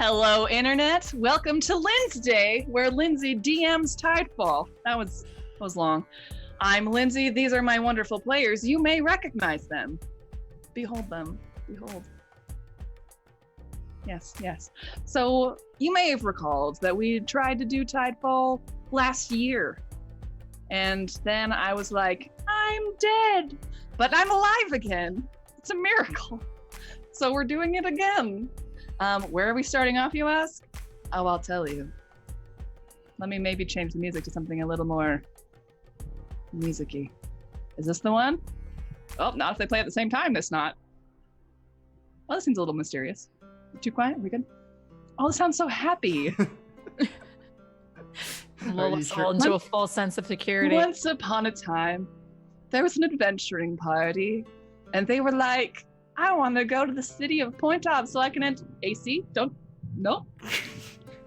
Hello, Internet. Welcome to Lynn's Day, where Lindsay DMs Tidefall. That was long. I'm Lindsay. These are my wonderful players. You may recognize them. Behold them. Behold. Yes. So you may have recalled that we tried to do Tidefall last year. And then I was like, I'm dead, but I'm alive again. It's a miracle. So we're doing it again. Where are we starting off, you ask? Oh, I'll tell you. Let me maybe change the music to something a little more music-y. Is this the one? Oh, not if they play at the same time, it's not. Well, this seems a little mysterious. Too quiet? Are we good? Oh, this sounds so happy. Lull us all into a full sense of security. Once upon a time, there was an adventuring party, and they were like, I want to go to the city of Point Ob so I can enter. AC, don't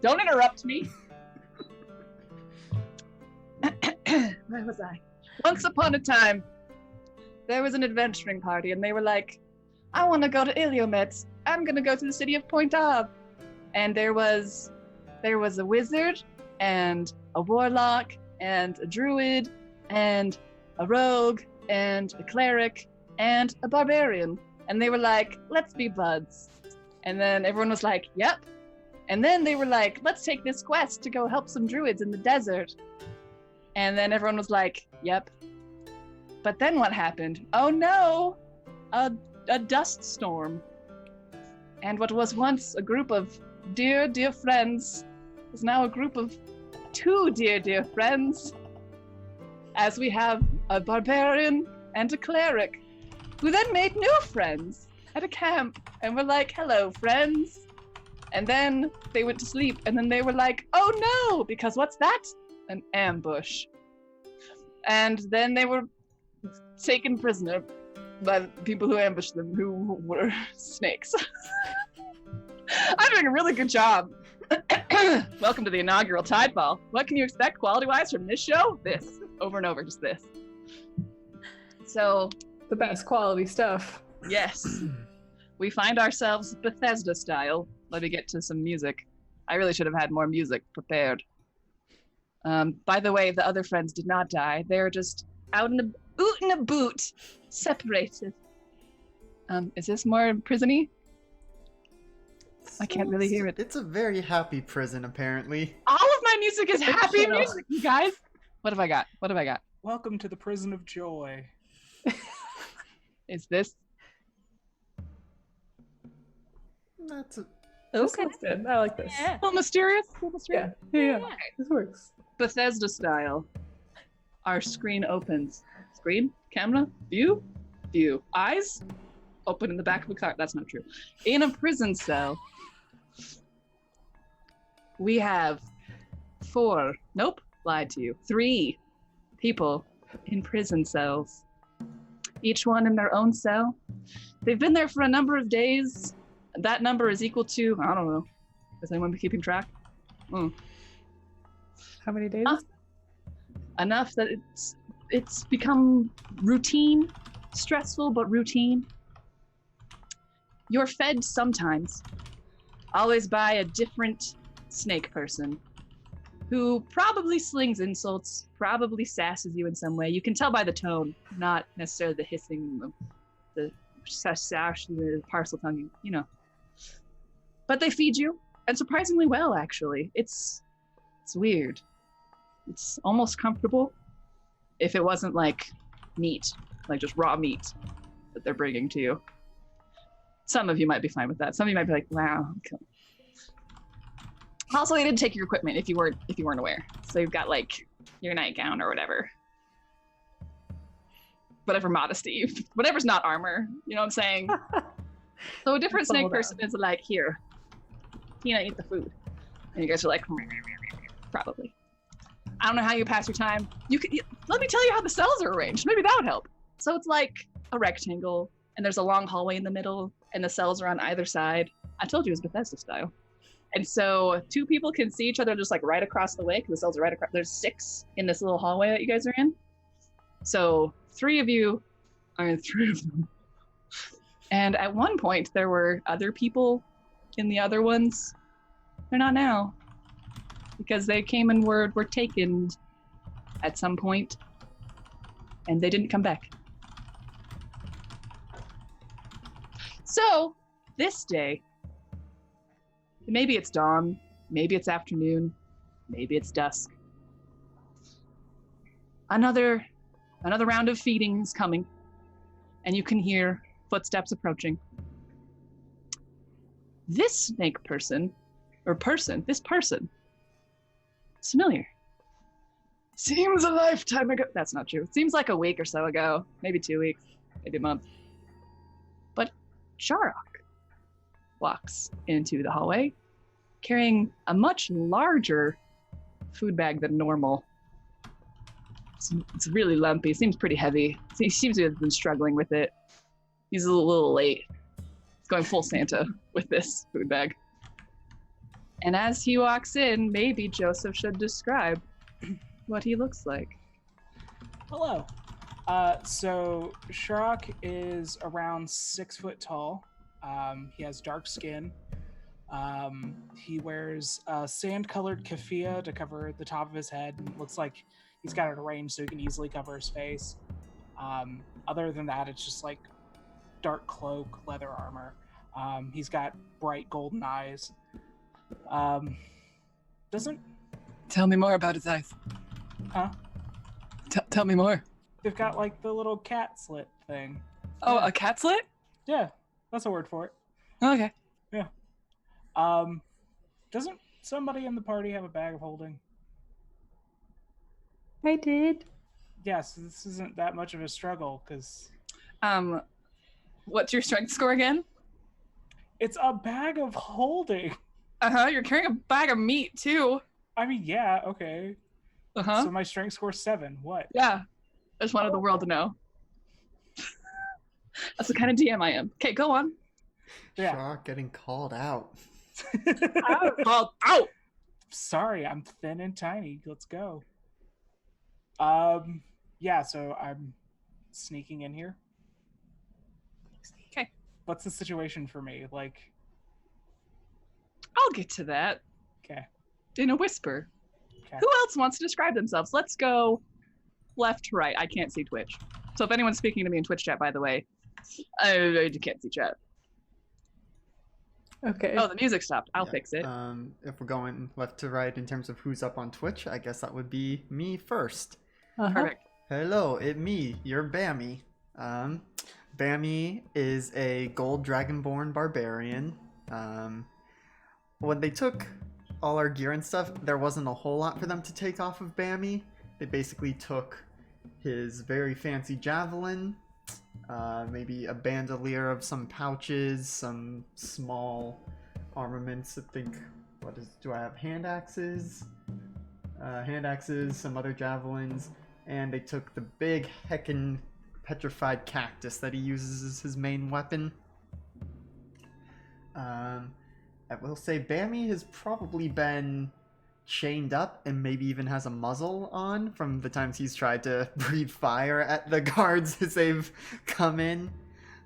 interrupt me. Where was I? Once upon a time, there was an adventuring party, and they were like, I want to go to Iliomet. I'm going to go to the city of Point Ob. And there was a wizard, and a warlock, and a druid, and a rogue, and a cleric, and a barbarian. And they were like, let's be buds. And then everyone was like, yep. And then they were like, let's take this quest to go help some druids in the desert. And then everyone was like, yep. But then what happened? Oh no, a dust storm. And what was once a group of dear, dear friends is now a group of two dear, dear friends. As we have a barbarian and a cleric, who then made new friends at a camp and were like, hello, friends. And then they went to sleep, and then they were like, oh no, because what's that? An ambush. And then they were taken prisoner by the people who ambushed them, who were snakes. I'm doing a really good job. Welcome to the inaugural Tidefall. What can you expect quality-wise from this show? This. Over and over, just this. So... the best quality stuff. Yes. We find ourselves Bethesda style. Let me get to some music. I really should have had more music prepared. By the way, the other friends did not die. They're just out in a boot, separated. Is this more prison-y? I can't really hear it. It's a very happy prison, apparently. All of my music is happy music, you guys. What have I got? Welcome to the prison of joy. Is this? That's a... This looks good. I like this. Yeah. A little mysterious? Yeah. This works. Bethesda style. Our screen opens. Screen? Camera? View? Eyes? Open in the back of a car. That's not true. In a prison cell, we have 3 people in prison cells. Each one in their own cell. They've been there for a number of days. That number is equal to, I don't know. Is anyone keeping track? How many days? Enough that it's become routine. Stressful, but routine. You're fed sometimes. Always by a different snake person who probably slings insults, probably sasses you in some way. You can tell by the tone, not necessarily the hissing, the sash, the parcel tonguing, you know. But they feed you, and surprisingly well, actually. It's weird. It's almost comfortable if it wasn't like meat, like just raw meat that they're bringing to you. Some of you might be fine with that. Some of you might be like, wow, okay. Also, they didn't take your equipment if you weren't aware. So you've got like your nightgown or whatever modesty, whatever's not armor. You know what I'm saying? So a different snake person is like, here, Tina, eat the food, and you guys are like, probably. I don't know how you pass your time. Let me tell you how the cells are arranged. Maybe that would help. So it's like a rectangle, and there's a long hallway in the middle, and the cells are on either side. I told you it was Bethesda style. And so 2 people can see each other just like right across the way, because the cells are right across. There's 6 in this little hallway that you guys are in. So 3 of you are in 3 of them. And at one point, there were other people in the other ones They're not now. Because they came and were taken at some point, and they didn't come back. So, this day, maybe it's dawn, maybe it's afternoon, maybe it's dusk. Another round of feeding is coming, and you can hear footsteps approaching. This snake person, this person, it's familiar. Seems a lifetime ago. That's not true. Seems like a week or so ago, maybe 2 weeks, maybe a month. But Sharok walks into the hallway, carrying a much larger food bag than normal. It's really lumpy. Seems pretty heavy. He seems to have been struggling with it. He's a little late. He's going full Santa with this food bag. And as he walks in, maybe Joseph should describe what he looks like. Hello. So Sharok is around 6 foot tall. He has dark skin. He wears a sand-colored keffiyeh to cover the top of his head, and it looks like he's got it arranged so he can easily cover his face. Other than that, it's just like dark cloak, leather armor. He's got bright golden eyes. Doesn't... Tell me more about his eyes. Huh? Tell me more. They've got like the little cat slit thing. Oh, Yeah. a cat slit? Yeah, that's a word for it. Okay. Doesn't somebody in the party have a bag of holding? I did. Yes, this isn't that much of a struggle, because What's your strength score again? it's a bag of holding. You're carrying a bag of meat too. I mean, yeah, okay. So So my strength score's 7. What? yeah. I just wanted the world to know. That's the kind of DM I am. Okay, go on. Yeah. Shark getting called out. Called out. Sorry, I'm thin and tiny. Let's go. Yeah, so I'm sneaking in here. Okay. What's the situation for me? Like, I'll get to that okay. in a whisper. Okay. Who else wants to describe themselves? Let's go left to right. I can't see Twitch. So if anyone's speaking to me in Twitch chat, by the way, I can't see chat. Okay. Oh, the music stopped. I'll Yeah. fix it. If we're going left to right in terms of who's up on Twitch, I guess that would be me first. Perfect. Hello, it me, your Bammy. Bammy is a gold dragonborn barbarian. When they took all our gear and stuff, there wasn't a whole lot for them to take off of Bammy. They basically took his very fancy javelin, maybe a bandolier of some pouches, some small armaments. I think, do I have hand axes? Some other javelins, and they took the big heckin' petrified cactus that he uses as his main weapon. I will say Bammy has probably been chained up and maybe even has a muzzle on from the times he's tried to breathe fire at the guards as they've come in.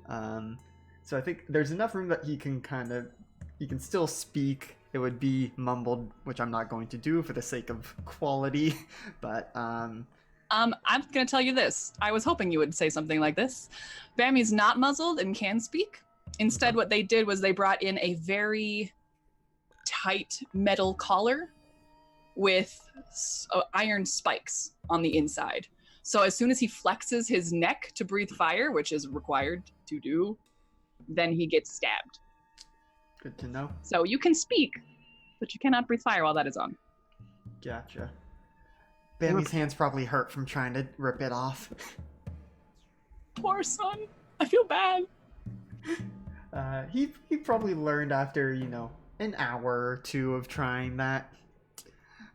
So I think there's enough room that he can still speak. It would be mumbled, which I'm not going to do for the sake of quality, but I'm gonna tell you this. I was hoping you would say something like this. Bammy's not muzzled and can speak. Instead, what they did was they brought in a very tight metal collar with iron spikes on the inside. So as soon as he flexes his neck to breathe fire, which is required to do, then he gets stabbed. good to know. So you can speak, but you cannot breathe fire while that is on. Gotcha. Bammy's hands probably hurt from trying to rip it off. Poor son. I feel bad. He probably learned after, an hour or two of trying that.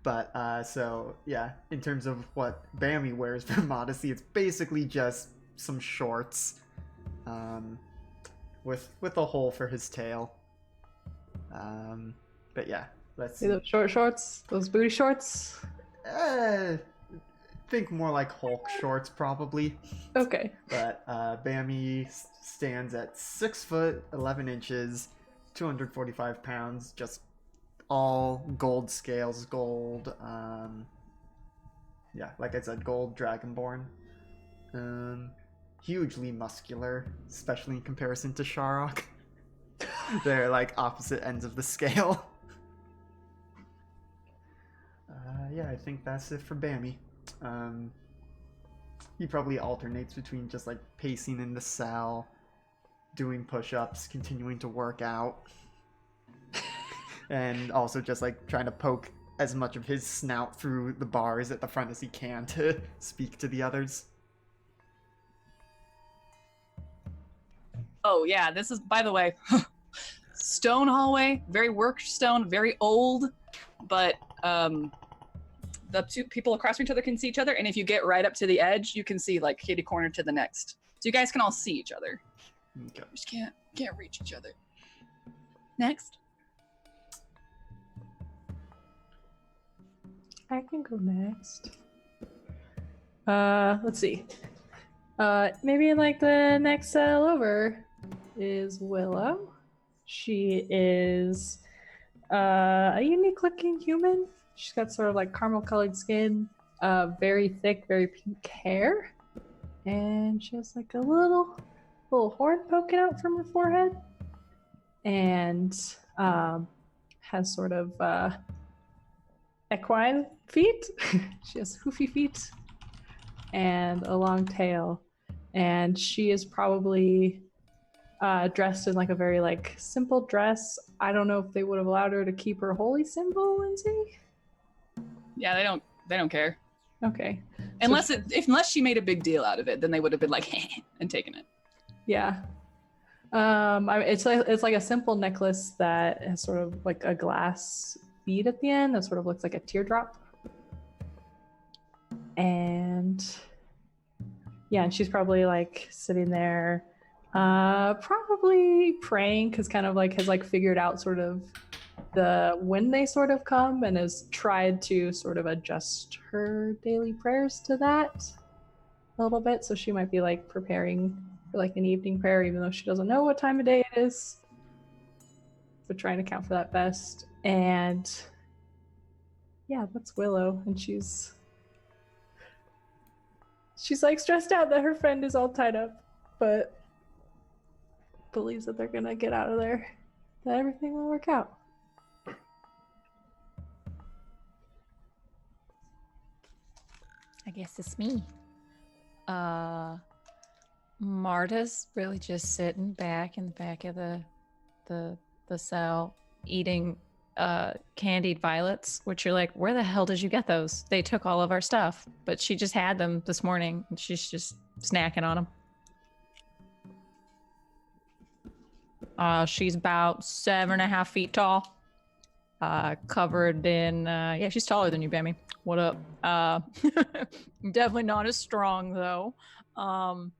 But, so, yeah, in terms of what Bammy wears for modesty, it's basically just some shorts, with a hole for his tail. But yeah, let's See see. those short shorts? Those booty shorts? Think more like Hulk shorts, probably. Okay. But Bammy stands at 6 foot 11 inches, 245 pounds, just all gold scales, gold, yeah, like I said, gold dragonborn. Hugely muscular, especially in comparison to Sharok. They're like opposite ends of the scale. Yeah, I think that's it for Bammy. He probably alternates between just like pacing in the cell, doing push-ups, continuing to work out, and also just like trying to poke as much of his snout through the bars at the front as he can to speak to the others. Oh yeah, this is, by the way, stone hallway, very worked stone, very old, but the two people across from each other can see each other, and if you get right up to the edge, you can see like kitty corner to the next. So you guys can all see each other. Okay. You just can't reach each other. Next. I can go next. Let's see. Maybe in like the next cell over is Willow. She is a unique looking human. She's got sort of like caramel colored skin, very thick, very pink hair, and she has like a little horn poking out from her forehead, and has sort of equine feet. She has hoofy feet and a long tail, and she is probably dressed in like a very like simple dress. I don't know if they would have allowed her to keep her holy symbol, Lindsay. Yeah, they don't care. Okay. Unless she made a big deal out of it, then they would have been like and taken it. Yeah. It's like a simple necklace that has sort of like a glass bead at the end that sort of looks like a teardrop. And yeah, and she's probably like sitting there, probably praying, because kind of like has like figured out sort of when they sort of come, and has tried to sort of adjust her daily prayers to that a little bit. So she might be like preparing for like an evening prayer, even though she doesn't know what time of day it is, but trying to count for that best. And yeah, that's Willow, and she's like stressed out that her friend is all tied up, but believes that they're gonna get out of there, that everything will work out. I guess it's me. Marta's really just sitting back in the back of the cell, eating candied violets, which you're like, where the hell did you get those? They took all of our stuff, but she just had them this morning, and she's just snacking on them. She's about 7.5 feet tall. Covered in she's taller than you, Bammy. What up? Definitely not as strong though. Kind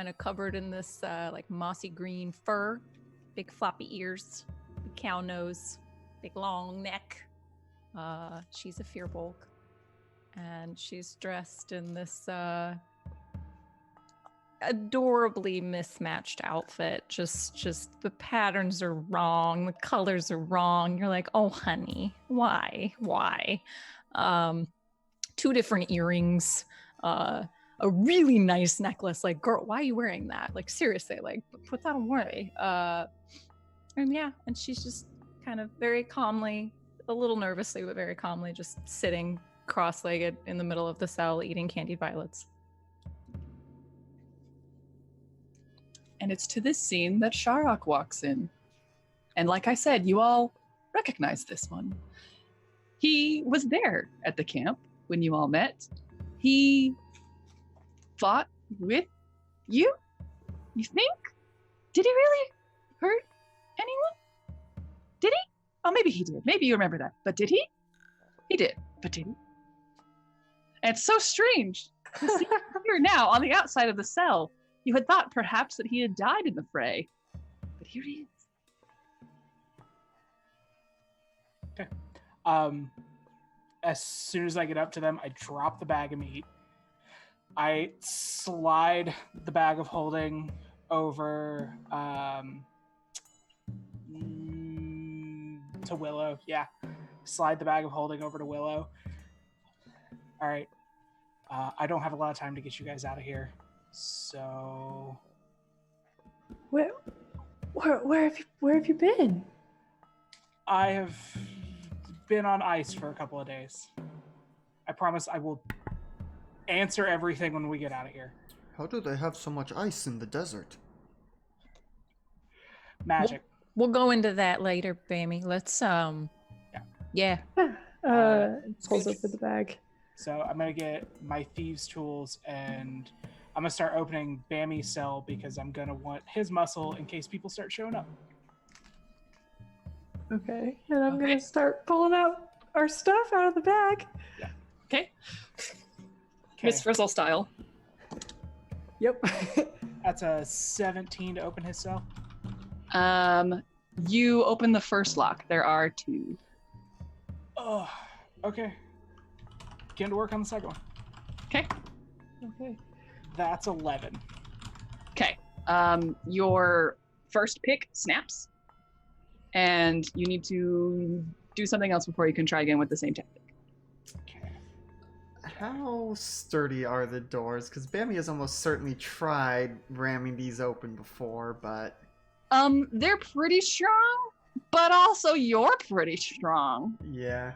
of covered in this like mossy green fur, big floppy ears, big cow nose, big long neck. She's a Fearbolg, and she's dressed in this adorably mismatched outfit. Just the patterns are wrong, the colors are wrong. You're like, oh honey, why 2 different earrings, a really nice necklace. Like, girl, why are you wearing that? Like, seriously, like, put that away. And yeah, and she's just kind of very calmly, a little nervously, but very calmly, just sitting cross-legged in the middle of the cell eating candied violets. And it's to this scene that Sharok walks in. And like I said, you all recognize this one. He was there at the camp when you all met. He fought with you? You think? Did he really hurt anyone? Did he? Oh, maybe he did. Maybe you remember that. But did he? He did. But did he? And it's so strange to see him here now on the outside of the cell. You had thought perhaps that he had died in the fray, but here he is. Okay. As soon as I get up to them, I drop the bag of meat. I slide the bag of holding over to Willow. Yeah. Slide the bag of holding over to Willow. All right. I don't have a lot of time to get you guys out of here. So Where have you been? I have been on ice for a couple of days. I promise I will answer everything when we get out of here. How do they have so much ice in the desert? Magic. We'll go into that later, Bammy. Let's yeah. Pulls open the bag. So I'm gonna get my thieves' tools and I'm gonna start opening Bammy's cell because I'm gonna want his muscle in case people start showing up. Okay, and I'm gonna start pulling out our stuff out of the bag. Okay. Okay. Miss Frizzle style. Yep. That's a 17 to open his cell. You open the first lock. There are 2. Oh, okay. Getting to work on the second one. Okay. Okay. That's 11. Okay. Your first pick snaps, and you need to do something else before you can try again with the same tactic. Okay. How sturdy are the doors? Because Bammy has almost certainly tried ramming these open before, but... They're pretty strong, but also you're pretty strong. Yeah.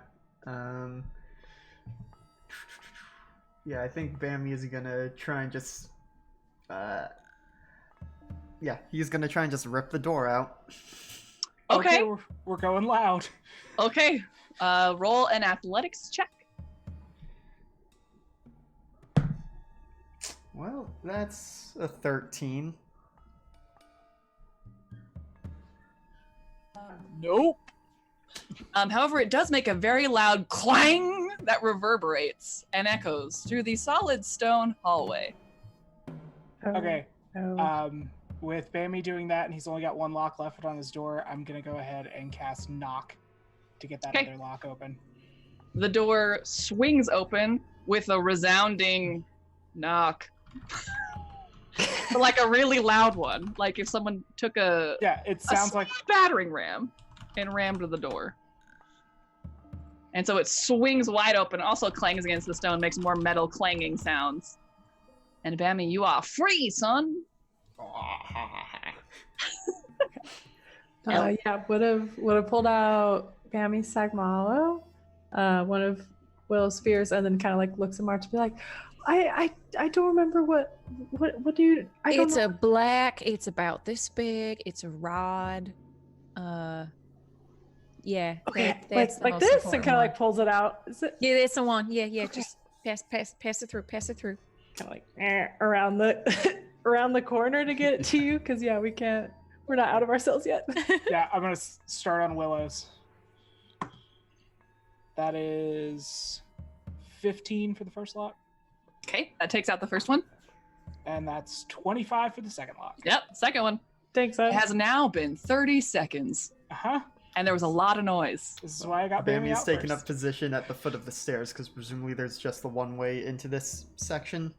Yeah, I think Bammy is gonna try and just... Yeah, he's gonna try and just rip the door out. Okay. We're going loud. Okay. Roll an athletics check. Well, that's a 13. Nope. However, it does make a very loud clang that reverberates and echoes through the solid stone hallway. Okay. Oh. With Bammy doing that, and he's only got 1 lock left on his door, I'm gonna go ahead and cast Knock to get that other lock open. The door swings open with a resounding knock. But like a really loud one. Like if someone took a It sounds like battering ram and rammed the door. And so it swings wide open, also clangs against the stone, makes more metal clanging sounds. And Bammy, you are free, son. Would have pulled out Bammy's Sagmalo, one of Willow's spears, and then kind of like looks at March and be like, I don't remember what do you? I don't It's know. a black. It's about this big. It's a rod. Yeah. Okay, that's the like most this, and important kind of one. like pulls it out. Is it Yeah, that's the one. Yeah. Okay. Just pass it through. Pass it through. kind of like around the around the corner to get it to you? Because we can't. We're not out of our cells yet. yeah, I'm gonna start on Willow's. That is 15 for the first lock, Okay, that takes out the first one. and that's 25 for the second lock. Yep, second one. Thanks, It has now been 30 seconds, and there was a lot of noise. This is why I got Bammy Bammy's out taking first. up position at the foot of the stairs, because presumably there's just the one way into this section.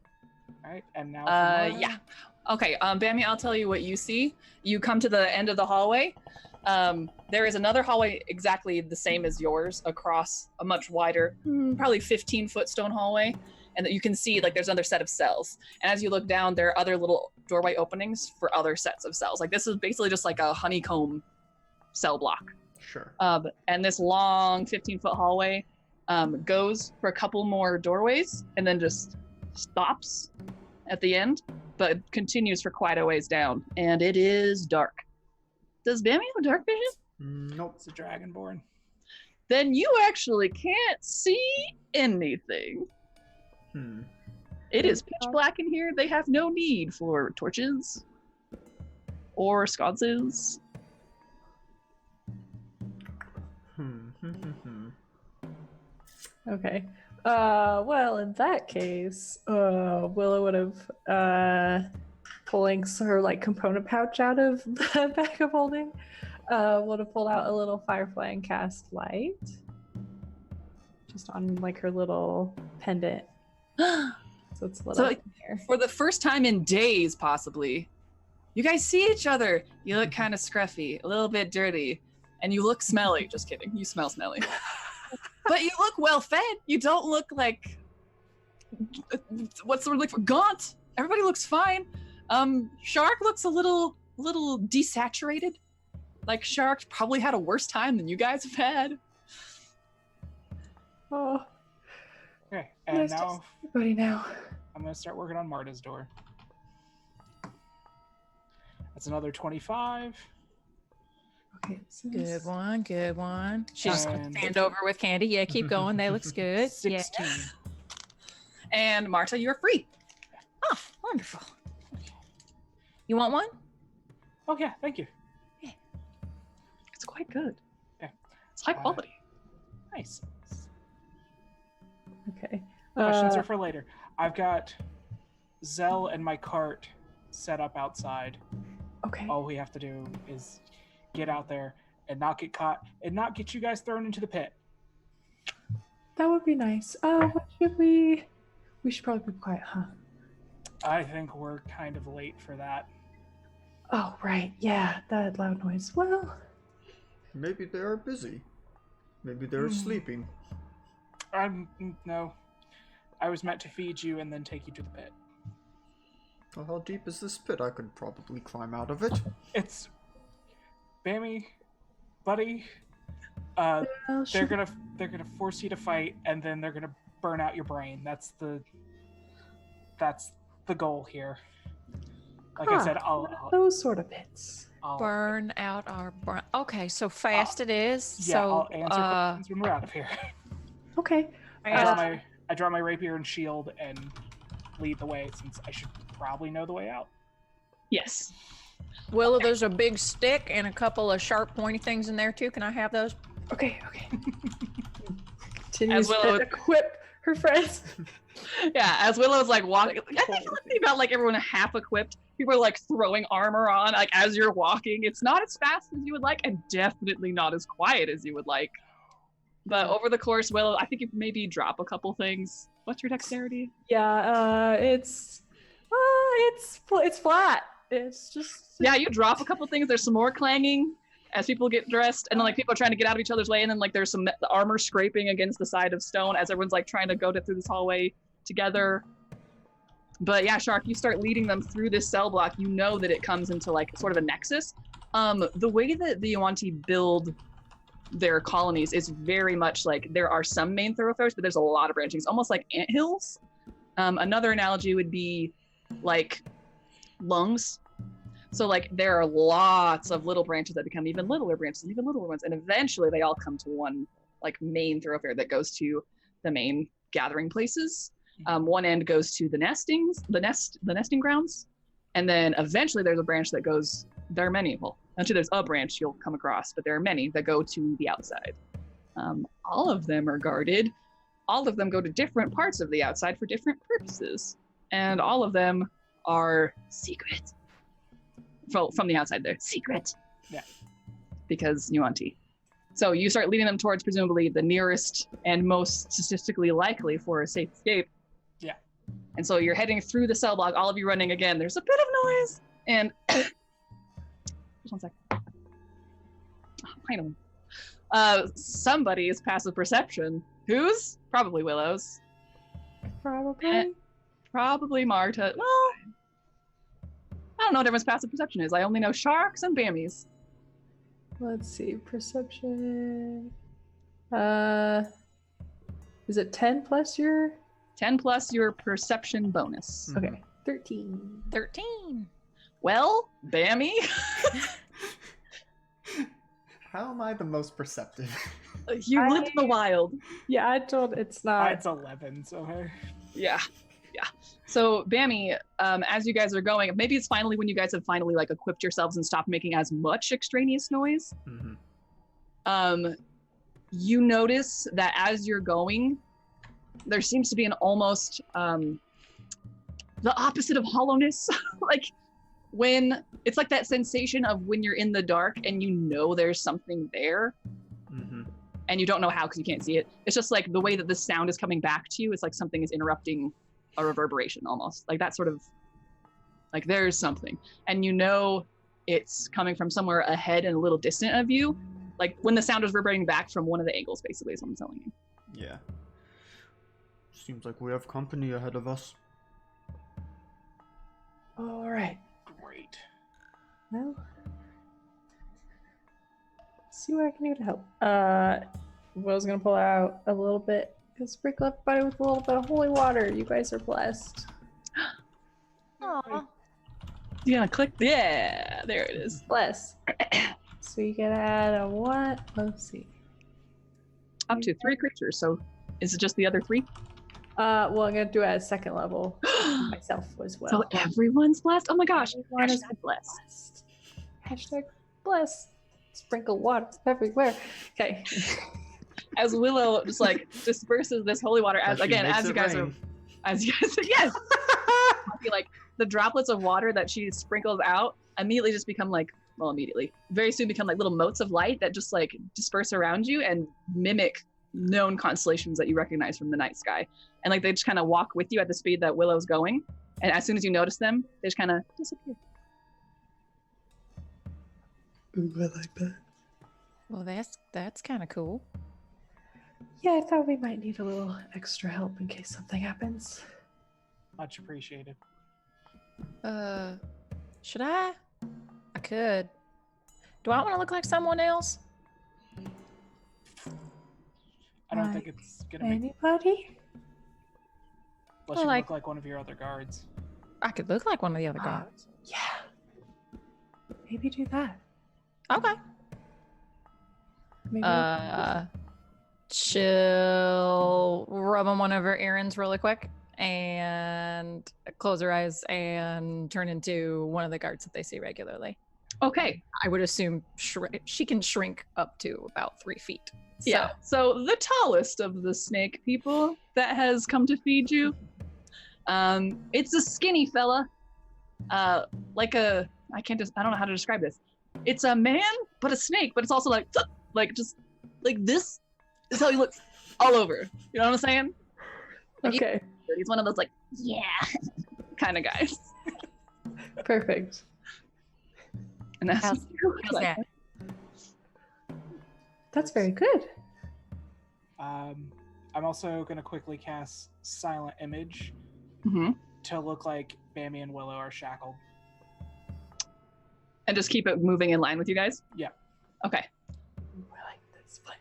All right, and now. for Willow. Yeah. Okay, Bammy, I'll tell you what you see. You come to the end of the hallway. There is another hallway exactly the same as yours across a much wider, probably 15-foot stone hallway. And that you can see, like, there's another set of cells. And as you look down, there are other little doorway openings for other sets of cells. Like, this is basically just like a honeycomb cell block. Sure. And this long 15-foot hallway goes for a couple more doorways and then just stops at the end, but continues for quite a ways down. And it is dark. Does Bammy have dark vision? Nope. It's a dragonborn. Then you actually can't see anything. It is pitch black in here. They have no need for torches or sconces. Okay. Well, in that case, Willow would have pulling her like component pouch out of the bag of holding. Would have pulled out a little firefly and cast light, just on like her little pendant. So it's lit up in here. For the first time in days, possibly, you guys see each other. You look kind of scruffy, a little bit dirty. and you look smelly. Just kidding. You smell smelly. But you look well fed. You don't look like, what's the word like for gaunt? Everybody looks fine. Shark looks a little desaturated. Like Shark probably had a worse time than you guys have had. Oh, Okay, and nice now to see everybody now. I'm gonna start working on Marta's door. That's another 25. Okay, so Good one, good one. She's And- stand over with Candy. Yeah, keep going. They looks good. 16. Yeah. And Marta, you're free. Oh, wonderful. You want one? Oh yeah, thank you. It's quite good. Yeah. It's high quality. Nice. Okay. Questions are for later. I've got Zell and my cart set up outside. Okay. All we have to do is get out there and not get caught and not get you guys thrown into the pit. That would be nice. What should we? We should probably be quiet, huh? I think we're kind of late for that. Oh, right. Yeah, that loud noise. Well, Maybe they are busy. Maybe they're sleeping. No. I was meant to feed you and then take you to the pit. Well, how deep is this pit? I could probably climb out of it. It's Bammy, buddy. well, They're gonna force you to fight, and then they're gonna burn out your brain. That's the goal here. Like I said, those sort of pits. I'll Burn out our brain. Okay, so fast it is. yeah, So, I'll answer questions when we're out of here. Okay. I draw my rapier and shield and lead the way, since I should probably know the way out. Yes. Willow, there's a big stick and a couple of sharp pointy things in there too. Can I have those? Okay. Continues Willow- to equip her friends. Yeah, as Willow's like walking, I think about like everyone half equipped. People are like throwing armor on, like as you're walking. It's not as fast as you would like, and definitely not as quiet as you would like. But over the course, Willow, I think you maybe drop a couple things. What's your dexterity? Yeah. It's flat. It's just. Yeah, you drop a couple things. There's some more clanging as people get dressed, and then like people are trying to get out of each other's way, and then like there's some armor scraping against the side of stone as everyone's like trying to go through this hallway together. But yeah, Shark, you start leading them through this cell block. You know that it comes into like sort of a nexus. The way that the Yuan-Ti build their colonies is very much like there are some main thoroughfares, but there's a lot of branchings, almost like anthills. Another analogy would be like lungs. So like there are lots of little branches that become even littler branches and even littler ones, and eventually they all come to one like main thoroughfare that goes to the main gathering places. One end goes to the nesting grounds, and then eventually there's a branch that goes. There are many. Well, actually, there's a branch you'll come across, but there are many that go to the outside. All of them are guarded. All of them go to different parts of the outside for different purposes, and all of them are secret. From the outside, they're secret. Yeah. Because Yuan-Ti. So you start leading them towards presumably the nearest and most statistically likely for a safe escape. Yeah. And so you're heading through the cell block, all of you running again. There's a bit of noise, and just one sec. Somebody's passive perception. Whose? Probably Willow's. Probably. Probably Marta. Well, I don't know what everyone's passive perception is. I only know Sharks and Bammies. Let's see. Perception. Is it 10 plus your? 10 plus your perception bonus. Okay. 13. 13. Well, Bammy, How am I the most perceptive? you lived in the wild. Yeah, I told it's not. It's 11, so hey. Yeah. So Bammy, as you guys are going, maybe it's finally when you guys have finally like equipped yourselves and stopped making as much extraneous noise. You notice that as you're going, there seems to be an almost the opposite of hollowness. Like when it's like that sensation of when you're in the dark and you know there's something there and you don't know how because you can't see it. It's just like the way that the sound is coming back to you is like something is interrupting a reverberation almost. Like that sort of like there's something. And you know it's coming from somewhere ahead and a little distant of you. like when the sound was reverberating back from one of the angles, basically, is what I'm telling you. Yeah. Seems like we have company ahead of us. All right. Great. Well, let's see what I can do to help. Will's gonna pull out a little bit and sprinkle everybody with a little bit of holy water. You guys are blessed. Aw. You gonna click? Yeah, there it is. Bless. So you can add a what? Let's see. Up to 3 creatures. So is it just the other 3? Well, I'm gonna do it at second level myself as well. So everyone's blessed. Oh my gosh! Everyone is Hashtag blessed. Hashtag blessed. Sprinkle water everywhere. Okay. As Willow just like disperses this holy water, as But she again, makes as you it guys are, rain. as you guys, yes, I feel like the droplets of water that she sprinkles out immediately just become like, well, immediately, very soon become like little motes of light that just like disperse around you and mimic known constellations that you recognize from the night sky. And like they just kind of walk with you at the speed that Willow's going. And as soon as you notice them, they just kind of disappear. Ooh, I like that. Well, that's kind of cool. Yeah, I thought we might need a little extra help in case something happens. Much appreciated. Should I? I could. Do I want to look like someone else? I don't think it's gonna make Anybody? unless Well, you like- look like one of your other guards. I could look like one of the other Ah. guys. Yeah. Maybe do that. Okay. Maybe. She'll rub on one of her errands really quick and close her eyes and turn into one of the guards that they see regularly. Okay. I would assume she can shrink up to about 3 feet. So, Yeah. So the tallest of the snake people that has come to feed you, it's a skinny fella, like a I don't know how to describe this. It's a man, but a snake, but it's also like just like this is how he looks all over. You know what I'm saying? Like, okay. he's one of those like yeah kind of guys, Perfect. and that's How's- what you look how's like. that? That's very good. I'm also gonna quickly cast Silent Image Mhm. to look like Bammy and Willow are shackled. And just keep it moving in line with you guys. Yeah. Okay. Ooh, I like this plan.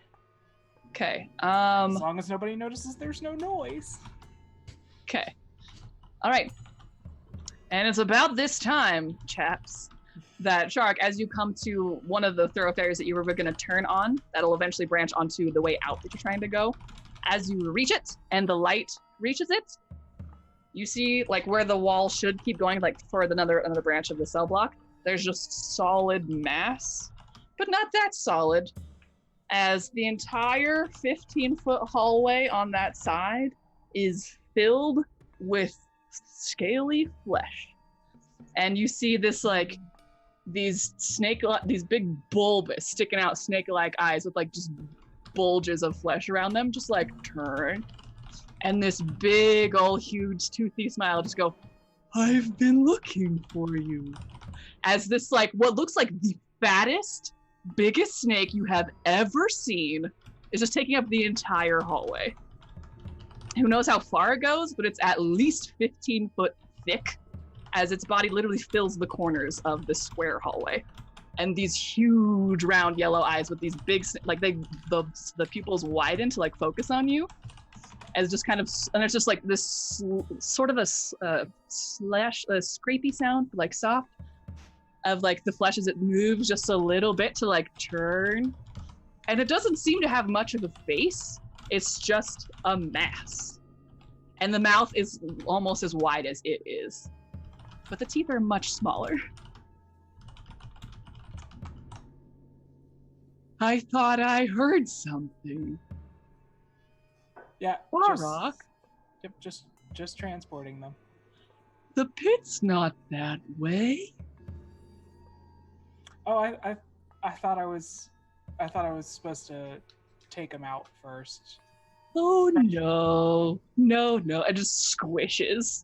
Okay. As long as nobody notices there's no noise. Okay. All right. And it's about this time, chaps, that Shark, as you come to one of the thoroughfares that you were going to turn on, that'll eventually branch onto the way out that you're trying to go. As you reach it and the light reaches it, you see like where the wall should keep going, like for another branch of the cell block. There's just solid mass, but not that solid, as the entire 15-foot hallway on that side is filled with scaly flesh. And you see this like these big bulbous sticking out snake-like eyes with like just bulges of flesh around them just like turn, and this big old huge toothy smile just go, "I've been looking for you," as this like what looks like the fattest, biggest snake you have ever seen is just taking up the entire hallway. Who knows how far it goes, but it's at least 15 foot thick, as its body literally fills the corners of the square hallway. And these huge round yellow eyes with these big, like the pupils widen to like focus on you, as just kind of, and it's just like this sort of a scrapey sound, like soft, of like the flesh as it moves just a little bit to like turn. And it doesn't seem to have much of a face. It's just a mass. And the mouth is almost as wide as it is, but the teeth are much smaller. I thought I heard something. Yeah. Warrock? Yep, just transporting them. The pit's not that way. Oh, I thought I was supposed to take them out first. Oh no. It just squishes.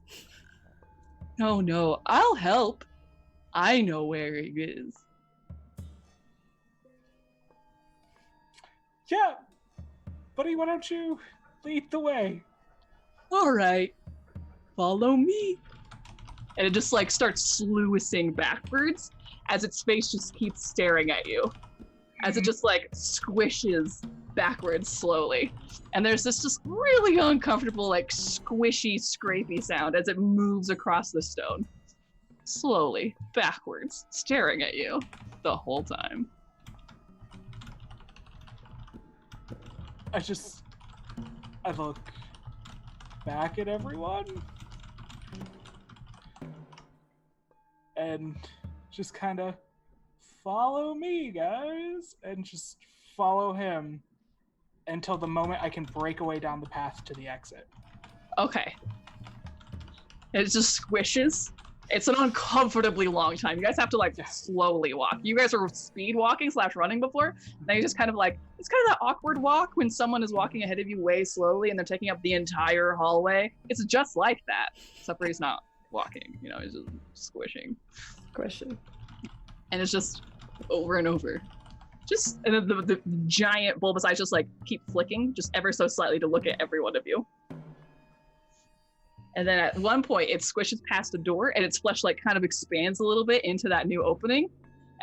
No, I'll help. I know where he is. Yeah, buddy, why don't you lead the way? All right, follow me. And it just like starts sluicing backwards as its face just keeps staring at you. As it just like squishes backwards slowly. And there's this just really uncomfortable, like squishy, scrapey sound as it moves across the stone. Slowly, backwards, staring at you the whole time. I look back at everyone and just kind of follow me, guys, and just follow him until the moment I can break away down the path to the exit. Okay. It just squishes. It's an uncomfortably long time. You guys have to like slowly walk. You guys are speed walking / running before. Now you just kind of like, it's kind of that awkward walk when someone is walking ahead of you way slowly and they're taking up the entire hallway. It's just like that, except for he's not walking, you know, he's just squishing. Question. And it's just over and over. Just, and the giant bulbous eyes just like keep flicking just ever so slightly to look at every one of you. And then at one point, it squishes past a door, and its flesh like kind of expands a little bit into that new opening,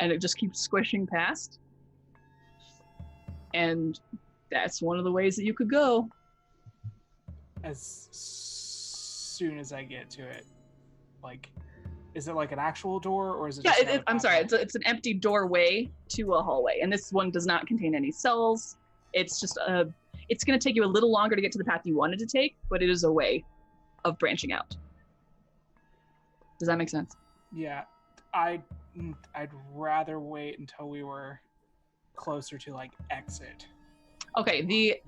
and it just keeps squishing past. And that's one of the ways that you could go. As soon as I get to it, like, is it like an actual door, or is it? Yeah, just I'm sorry. It's an empty doorway to a hallway, and this one does not contain any cells. It's just it's going to take you a little longer to get to the path you wanted to take, but it is a way of branching out. Does that make sense? Yeah, I'd rather wait until we were closer to like exit. Okay,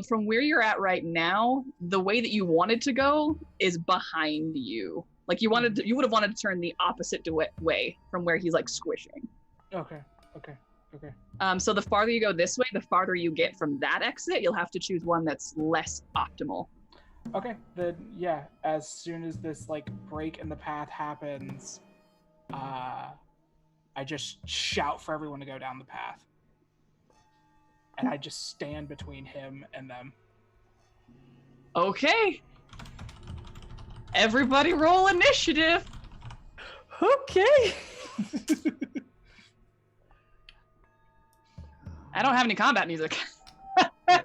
from where you're at right now, the way that you wanted to go is behind you. Like you would have wanted to turn the opposite way from where he's like squishing. Okay. So the farther you go this way, the farther you get from that exit. You'll have to choose one that's less optimal. Okay, then yeah, as soon as this like break in the path happens, I just shout for everyone to go down the path. And I just stand between him and them. Okay. Everybody roll initiative. Okay. I don't have any combat music. All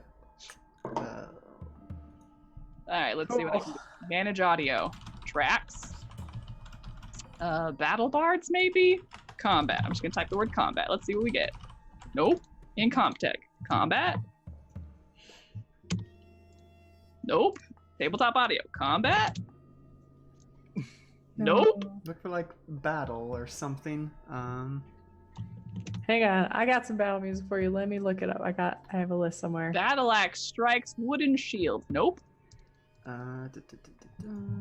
right, let's see what I can do. Manage audio. Tracks. Battle bards, maybe? Combat. I'm just gonna type the word combat. Let's see what we get. Nope. In comp tech. Combat. Nope. Tabletop audio. Combat. Nope. Look for like battle or something. Hang on, I got some battle music for you. Let me look it up. I have a list somewhere. Battle axe strikes wooden shield. Nope.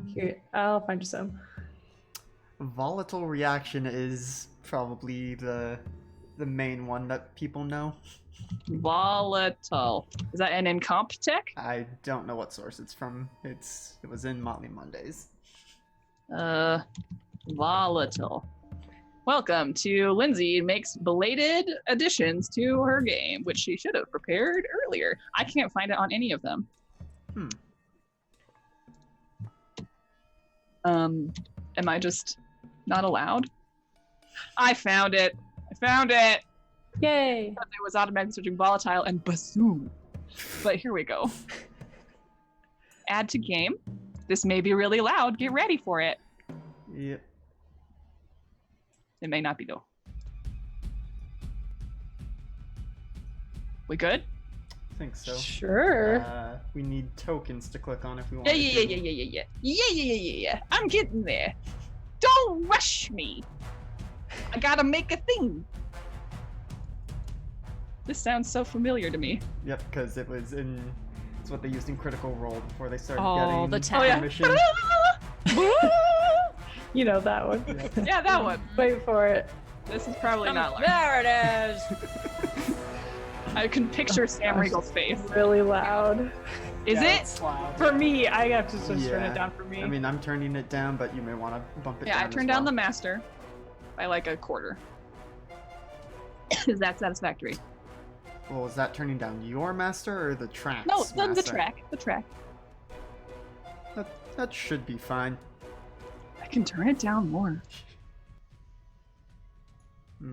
Here, I'll find you some. Volatile reaction is probably the main one that people know. Volatile. Is that an in comp tech? I don't know what source it's from. It was in Motley Mondays. Volatile. Welcome to Lindsay makes belated additions to her game, which she should have prepared earlier. I can't find it on any of them. Am I just not allowed? I found it. Yay! It was automatically searching volatile and bassoon. But here we go. Add to game. This may be really loud. Get ready for it. Yep. It may not be though. We good? I think so. Sure. We need tokens to click on if we want. Yeah. I'm getting there. Don't rush me. I gotta make a thing. This sounds so familiar to me. Yep, because it's what they used in Critical Role before they started All getting the time. permission. You know that one. Yeah, that one. Wait for it. This is probably not like. There it is. I can picture Sam Riegel's face. Really loud. Is Yeah, it? it's loud. For me, I have to just turn Yeah. it down for me. I mean, I'm turning it down, but you may want to bump it down. Yeah, I as turned down well. the master by like a quarter. Is that satisfactory? Well, is that turning down your master or the track's No, master? the track. The track. That should be fine. I can turn it down more.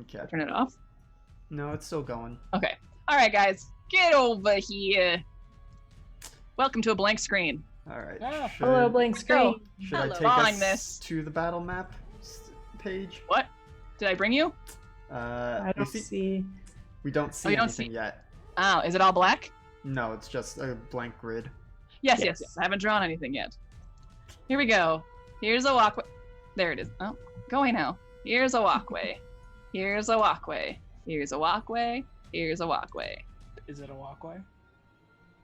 Okay. Turn it off. No, it's still going. Okay. All right, guys, get over here. Welcome to a blank screen. All right. Ah, Hello, blank screen. Should I Hello. take Following us this. to the battle map page? What? Did I bring you? I don't see. We don't see you don't anything see- yet. Oh, is it all black? No, it's just a blank grid. Yes. Yes. I haven't drawn anything yet. Here we go. Here's a walkway. There it is. Oh, go away now. Here's a walkway. Here's a walkway. Here's a walkway. Here's a walkway. Is it a walkway?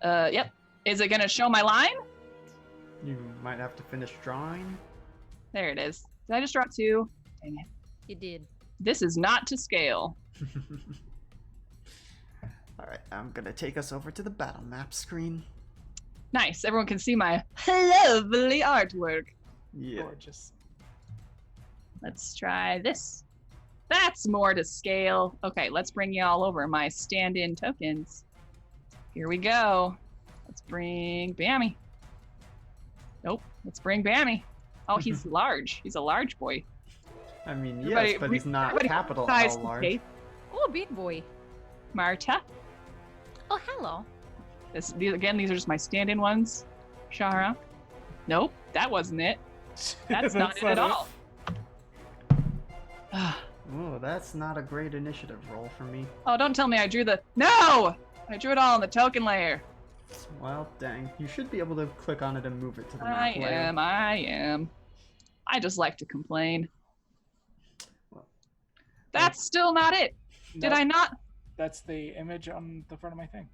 Yep. Is it gonna show my line? You might have to finish drawing. There it is. Did I just draw 2? Dang it. You did. This is not to scale. All right, I'm gonna take us over to the battle map screen. Nice. Everyone can see my lovely artwork. Yeah. Gorgeous. Let's try this. That's more to scale. Okay, let's bring you all over my stand-in tokens. Here we go. Let's bring Bammy. Nope. Let's bring Bammy. Oh, he's large. He's a large boy. I mean, Everybody- yes, but he's not everybody capital size L large. tape. Oh, big boy. Marta. Oh, hello. These are just my stand-in ones. Shara. Nope, that wasn't it. That's not it at all. Oh, that's not a great initiative roll for me. Oh, don't tell me I drew the... No! I drew it all on the token layer. Well, dang. You should be able to click on it and move it to the map I layer. am. I just like to complain. Well, That's still not it. Did Nope, I not? That's the image on the front of my thing.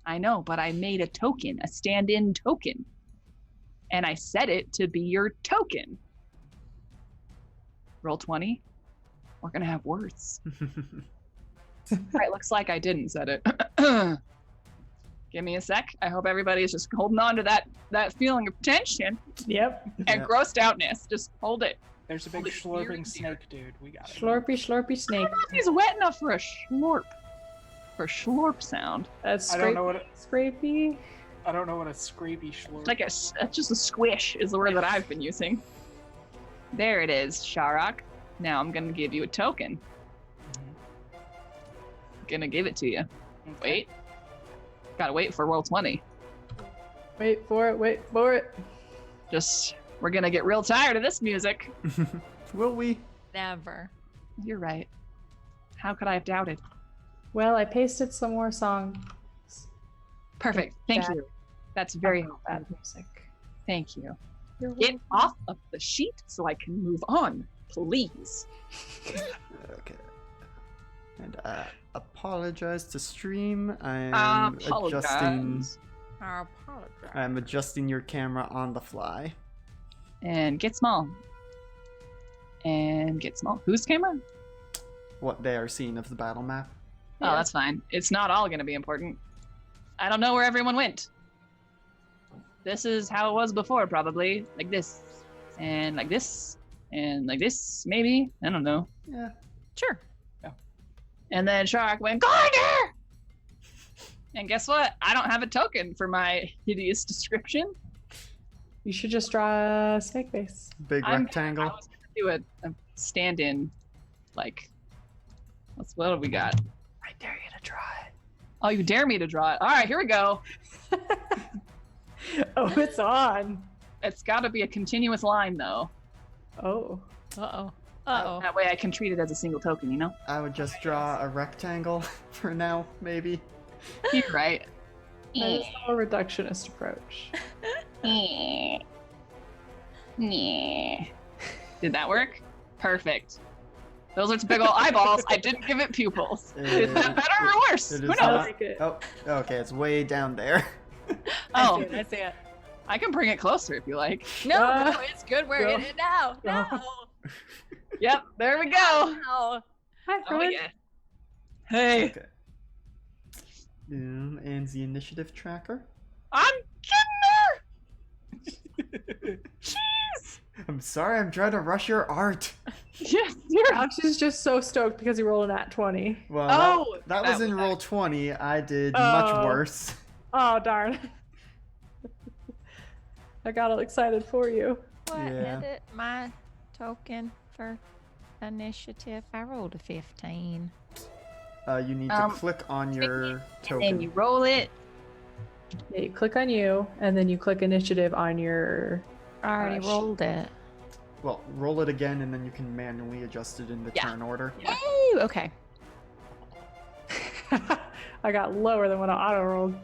I know, but I made a token, a stand-in token. And I set it to be your token. Roll 20. We're gonna have words. Alright, looks like I didn't set it. Give me a sec. I hope everybody's just holding on to that feeling of tension Yep. and Yeah. grossed outness. Just hold it. There's a big Holy slurping dear. snake dude. We got it. Slurpy, slurpy I snake. don't know if he's wet enough for a slurp. For slurp sound. That's I don't know what scrapey. I don't know what a scrapey slurp. Like that's just a squish is the word that I've been using. There it is, Sharok. Now I'm gonna give you a token. Gonna give it to you. Okay. Wait. Gotta wait for roll 20. Wait for it. Wait for it. We're gonna get real tired of this music. Will we? Never. You're right. How could I have doubted? Well, I pasted some more songs. Perfect. Thank That- you. That's very about helpful. bad music. Thank you. You're Get off of the sheet so I can move on, please. Okay. And apologize to stream. I'm adjusting. Apologize. I apologize. I'm adjusting your camera on the fly. And get small. And get small. Whose camera? What they are seeing of the battle map. Oh, that's fine. It's not all going to be important. I don't know where everyone went. This is how it was before, probably. Like this. And like this. And like this, maybe. I don't know. Yeah. Sure. And then Shark went, Garner! And guess what? I don't have a token for my hideous description. You should just draw a snake face. Big I rectangle. was going to do a stand-in, like, what do we got? I dare you to draw Oh, you dare me to draw it. All right, here we go. it. Oh, it's on. It's got to be a continuous line, though. Oh. Uh-oh. Uh-oh. That way I can treat it as a single token, you know? I would just draw a rectangle for now, maybe. You're right. That is a reductionist approach. Did that work? Perfect. Those are its big old eyeballs. I didn't give it pupils. Is that better or worse? It Who is I knows? not- like it. Oh, okay, it's way down there. Oh, I see it. I can bring it closer if you like. No, Uh, no, it's good. We're go. in it now. Go. No. Yep, there we go. No. Hi, Oh friend. yeah. Hey, Okay. And the initiative tracker. I'm getting there. Jeez. I'm sorry, I'm trying to rush your art. Yes, you're. Alex is just so stoked because he rolled an at 20. Well, Oh, that was that in was roll 20. I did much Oh. worse. Oh, darn. I got all excited for you. What? Yeah. Edit my token for initiative. I rolled a 15. You need to click on your And token. then you roll it. Yeah, you click on you, and then you click initiative on your. I already Gosh. rolled it. Well, roll it again, and then you can manually adjust it in the Yeah. turn order. Yeah. Ooh, okay. I got lower than what I auto rolled.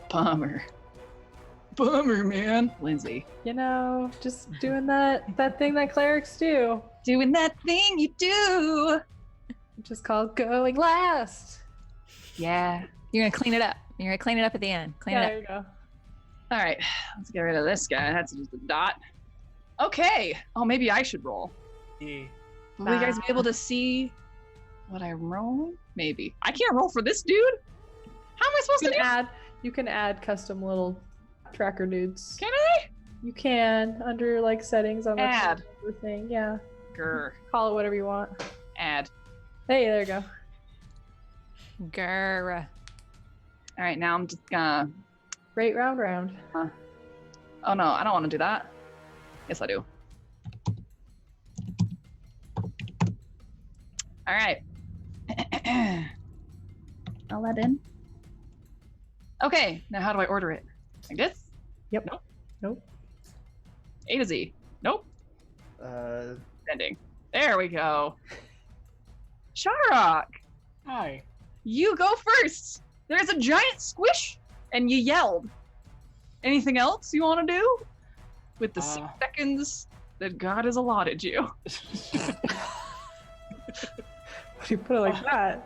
Bummer. Bummer, man. Lindsay. You know, just doing that thing that clerics do. Doing that thing you do. Which is called going last. Yeah. You're gonna clean it up. You're gonna clean it up at the end. Clean Yeah, it there you go. All right. Let's get rid of this guy. That's just a dot. Okay. Oh, maybe I should roll. Yeah. Will you guys be able to see what I'm rolling? Maybe. I can't roll for this dude. How am I supposed to do? You can add custom little tracker dudes. Can I? You can under like settings on the Add. thing. Yeah, Grr. call it whatever you want. Add. Hey, there you go. up. Grr. All right. Now I'm just gonna. Great round. Oh no, I don't want to do that. Yes, I do. All right. I'll let in. Okay, now how do I order it? Like this? Yep. Nope. Nope. A to Z. Nope. Uh, Ending. There we go. Sharok, Hi. you go first. There's a giant squish, and you yelled. Anything else you want to do with the 6 seconds that God has allotted you? Why do you put it like that?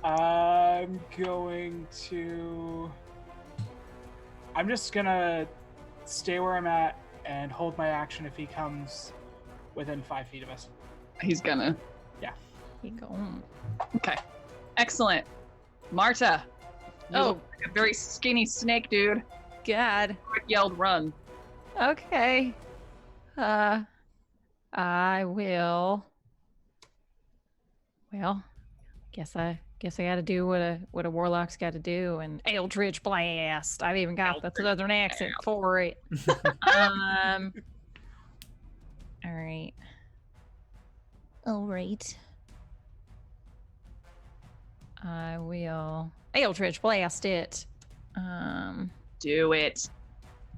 I'm going to. I'm just gonna stay where I'm at and hold my action if he comes within 5 feet of us. He's gonna. He going. Okay. Excellent. Marta. You Oh. look like a very skinny snake, dude. God. Quick yelled run. Okay. I will. Well, guess I gotta do what a warlock's gotta do, and Eldritch Blast. I've even got the Eldritch southern accent for it. Alright. Alright. I will Eldritch Blast it. Do it.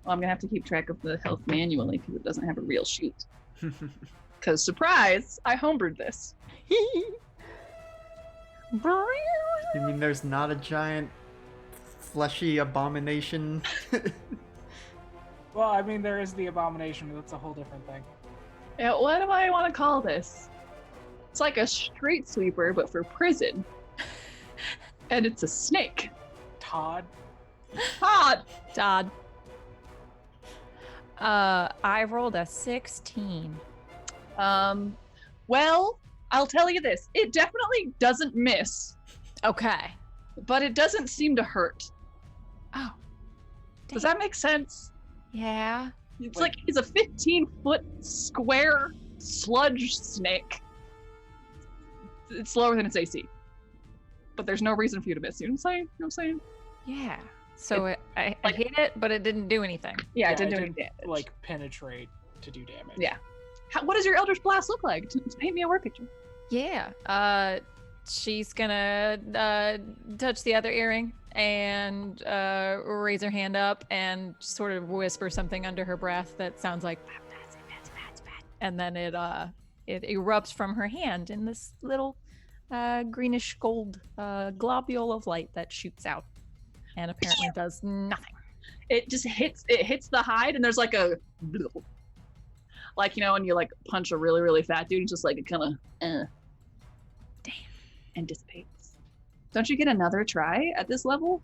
Well, I'm gonna have to keep track of the health manually because it doesn't have a real sheet. Because surprise, I homebrewed this. you mean there's not a giant fleshy abomination? Well, I mean, there is the abomination, but that's a whole different thing. Yeah, what do I want to call this? It's like a street sweeper, but for prison. And it's a snake. Todd. Todd! Todd. I rolled a 16. Well, I'll tell you this. It definitely doesn't miss, Okay. but it doesn't seem to hurt. Oh. Does that make sense? Yeah. It's like he's a 15-foot square sludge snake. It's lower than its AC. But there's no reason for you to miss. You know what I'm saying? You know what I'm saying? Yeah. So I like- hit it, but it didn't do anything. Yeah, it didn't it do any damage. Like, penetrate to do damage. Yeah. What does your Eldritch Blast look like? Paint me a word picture. Yeah. She's gonna touch the other earring and raise her hand up and sort of whisper something under her breath that sounds like and then it erupts from her hand in this little greenish gold globule of light that shoots out and apparently does nothing. It just hits the hide and there's like a like, you know, when you like punch a really, really fat dude, it's just like it kind of damn and dissipates. Don't you get another try at this level?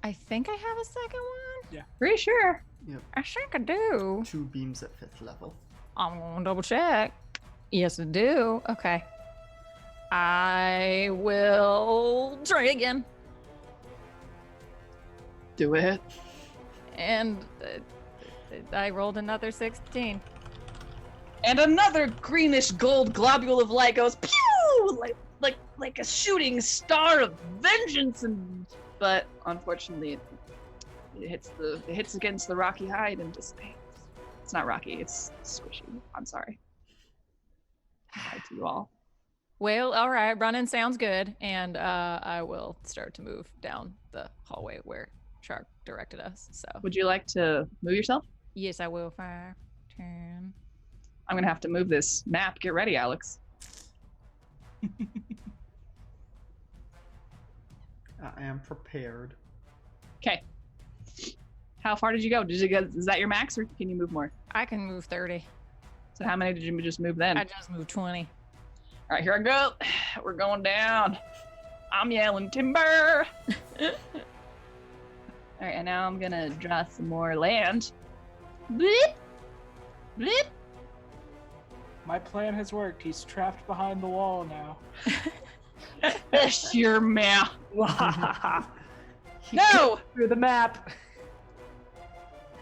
I think I have a second one. Pretty sure. I think I do. 2 beams at 5th level. I'm gonna double check. Yes, I do. Okay. I will try again. Do it. And I rolled another 16. And another greenish gold globule of light goes pew, like a shooting star of vengeance, but unfortunately, it hits against the rocky hide and dissipates. It's not rocky, it's squishy. I'm sorry. I lied to you all. Well, all right, running sounds good, and I will start to move down the hallway where Shark directed us. So, Would you like to move yourself? yes, I will. 5, 10. I'm gonna have to move this map. Get ready, Alex. I am prepared. Okay. How far did you go? Is that your max, or can you move more? I can move 30. So how many did you just move then? I just moved 20. All right, here I go. We're going down. I'm yelling timber. All right, and now I'm gonna draw some more land. Bleep, bleep. My plan has worked. He's trapped behind the wall now. Your mouth. He No! through the map.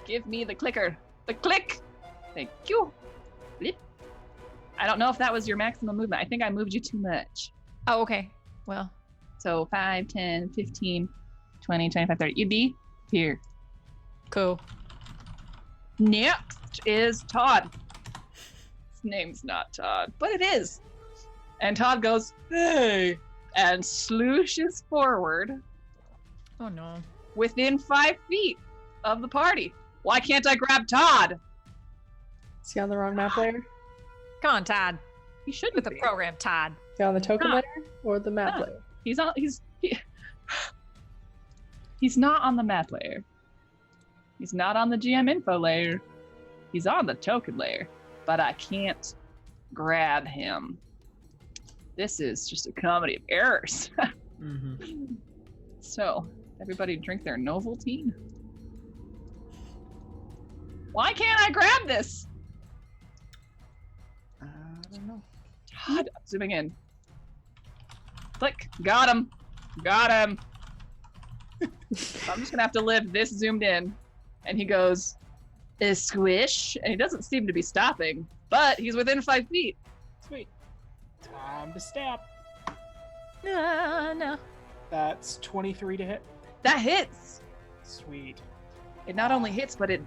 Give me the clicker. The click. Thank you. Bleep. I don't know if that was your maximum movement. I think I moved you too much. Oh, okay. Well, So 5, 10, 15, 20, 25, 30. You'd be here. cool. Next is Todd. His name's not Todd, but it is. And Todd goes, hey, and slooshes forward Oh no. within 5 feet of the party. Why can't I grab Todd? Is he on the wrong map layer? Come on, Todd. He shouldn't With the be. program, Todd. Is he on the token Ah. layer or the map Ah. layer? He's not on the map layer. He's not on the GM info layer. He's on the token layer, but I can't grab him. This is just a comedy of errors. Mm-hmm. So, everybody drink their Noveltine. Why can't I grab this? I don't know. Todd, I'm zooming in. Click. Got him. Got him. I'm just gonna have to live this zoomed in. And he goes, squish. And he doesn't seem to be stopping, but he's within 5 feet. Sweet. Time to stab. No. That's 23 to hit. That hits. Sweet. It not only hits, but it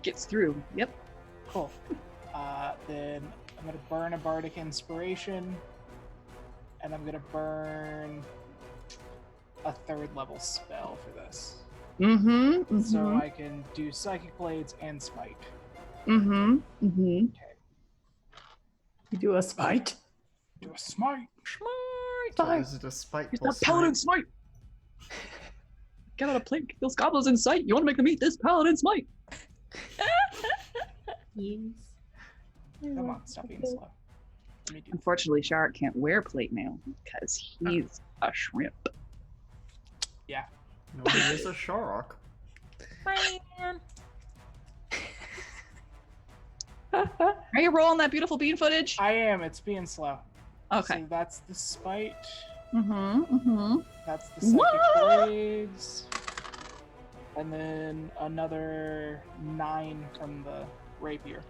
gets through. Yep. Cool. Then I'm gonna burn a bardic inspiration, and I'm gonna burn a 3rd level spell for this, Mm-hmm. so I can do psychic blades and smite. Mm-hmm. Mm-hmm. You do a smite. Do a smite. So is it a spiteful It's that paladin smite. Get out a plink. Those goblins in sight. You want to make them eat this paladin smite? Yes. Come on, stop being slow. Let me do. Unfortunately, Shark can't wear plate mail because he's a shrimp. No, he is a shark. Man. Are you rolling that beautiful bean footage? I am. It's being slow. Okay. So that's the spite. Mm-hmm. Mm-hmm. That's the psychic What? blades. And then another 9 from the rapier.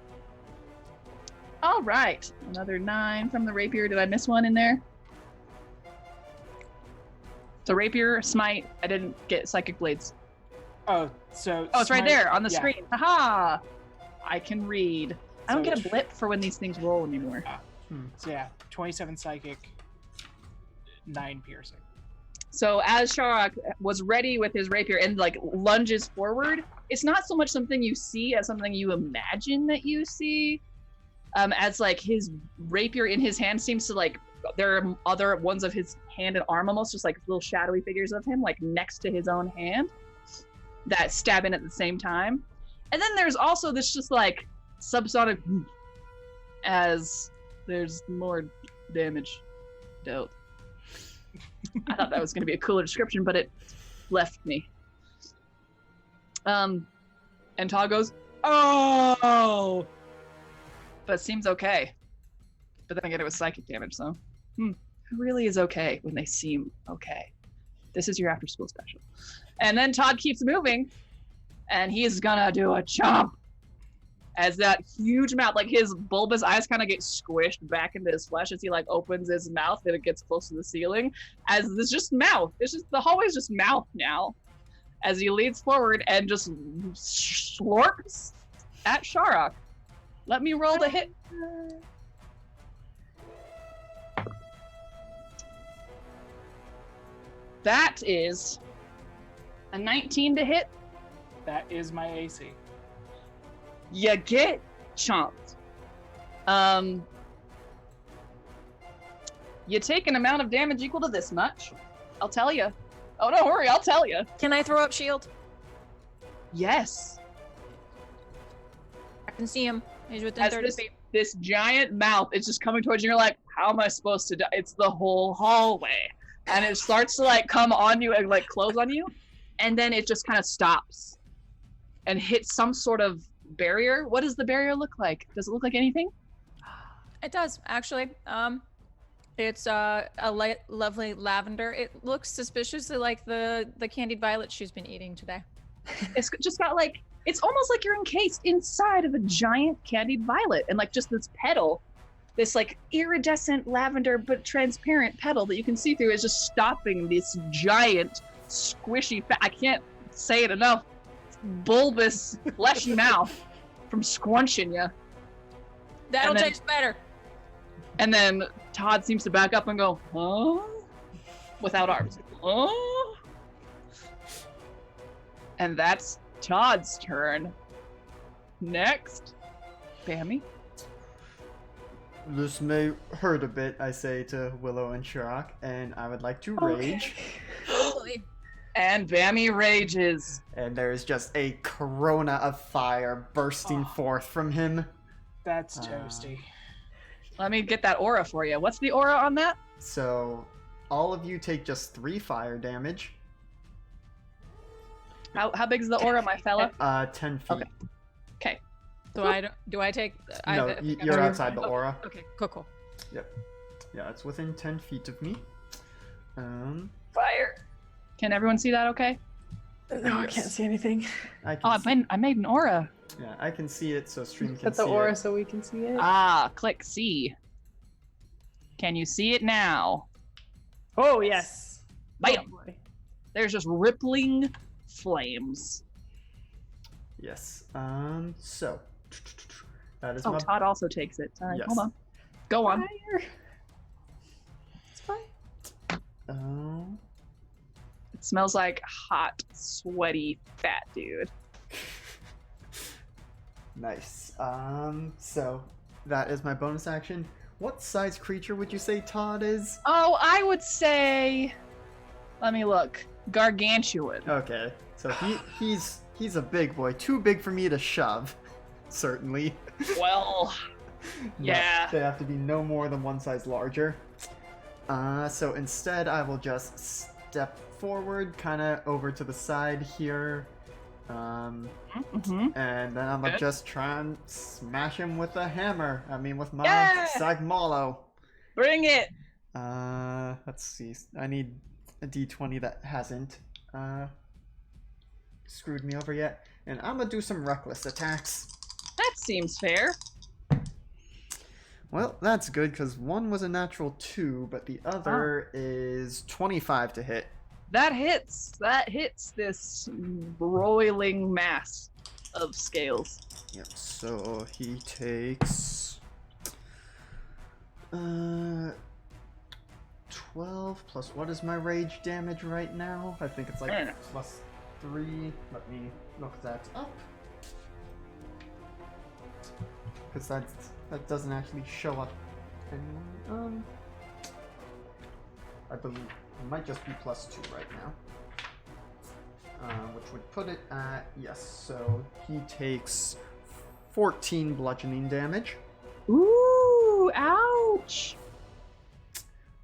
All right. Another 9 from the rapier. Did I miss one in there? So rapier, smite. I didn't get psychic blades. Oh, so. Oh, it's right smite- there on the yeah. screen. Haha! I can read. I don't So get a blip for when these things roll anymore. So yeah, 27 psychic, 9 piercing. So as Shark was ready with his rapier and like lunges forward, it's not so much something you see as something you imagine that you see. As like his rapier in his hand seems to like, there are other ones of his hand and arm almost just like little shadowy figures of him like next to his own hand that stab in at the same time. And then there's also this just like subsonic as there's more damage dealt. I thought that was going to be a cooler description, but it left me. And Todd goes, oh, but it seems okay. But then again, it was psychic damage, so it really is okay when they seem okay. This is your after school special. And then Todd keeps moving, and he's gonna do a chomp. As that huge mouth, like his bulbous eyes kind of get squished back into his flesh as he like opens his mouth and it gets close to the ceiling. As it's just mouth. It's just the hallway's just mouth now. As he leads forward and just slurps at Sharok. Let me roll the hit. That is a 19 to hit. That is my AC. You get chomped. You take an amount of damage equal to this much. I'll tell you. Oh, don't worry, I'll tell you. Can I throw up shield? Yes. I can see him. He's within As 30 feet. this giant mouth is just coming towards you. You're like, how am I supposed to die? It's the whole hallway. And it starts to like come on you and like close on you. And then it just kind of stops and hits some sort of barrier. What does the barrier look like? Does it look like anything? It does, actually. It's a light, lovely lavender. It looks suspiciously like the candied violet she's been eating today. It's just got like, it's almost like you're encased inside of a giant candied violet, and like just this petal, this like iridescent lavender but transparent petal that you can see through is just stopping this giant squishy I can't say it enough, bulbous fleshy mouth from squunching you. That'll then- taste better. And then Todd seems to back up and go, huh? Without arms. Huh? And that's Todd's turn. Next, Bammy. This may hurt a bit, I say to Willow and Sharok, and I would like to rage. Totally. And Bammy rages. And there is just a corona of fire bursting forth from him. That's toasty. Let me get that aura for you. What's the aura on that? So, all of you take just 3 fire damage. How big is the aura, my fella? 10 feet. Okay. Do I take? No, you're outside the aura. Okay, cool. Yeah, it's within 10 feet of me. Fire. Can everyone see that okay? No, I can't see anything. I can I made an aura. Yeah, I can see it, so stream can Put the see aura it. so we can see it. Ah, click C. Can you see it now? Oh, yes. Bam! Oh, boy. There's just rippling flames. Yes. So that is Oh, my. Todd also takes it. All right, Yes. hold on. Go on. Fire. It's fine. It smells like hot, sweaty, fat dude. Nice. So that is my bonus action. What size creature would you say Todd is? Oh, I would say. Let me look. Gargantuan. Okay, so he's a big boy, too big for me to shove. Certainly. Well, yeah. They have to be no more than 1 size larger. So instead, I will just step forward, kind of over to the side here. Mm-hmm. And then I'm gonna Good. just try and smash him with a hammer. I mean, with my Yeah! Sagmalo. Bring it. Let's see. I need a d20 that hasn't screwed me over yet. And I'm gonna do some reckless attacks. That seems fair. Well, that's good, because one was a natural 2, but the other is 25 to hit. That hits. That hits this broiling mass of scales. Yep, so he takes 12 plus what is my rage damage right now? I think it's like I don't know. plus 3. Let me look that up. Because that doesn't actually show up. And, I believe it might just be plus 2 right now. Which would put it at, yes, so he takes 14 bludgeoning damage. Ooh, ouch.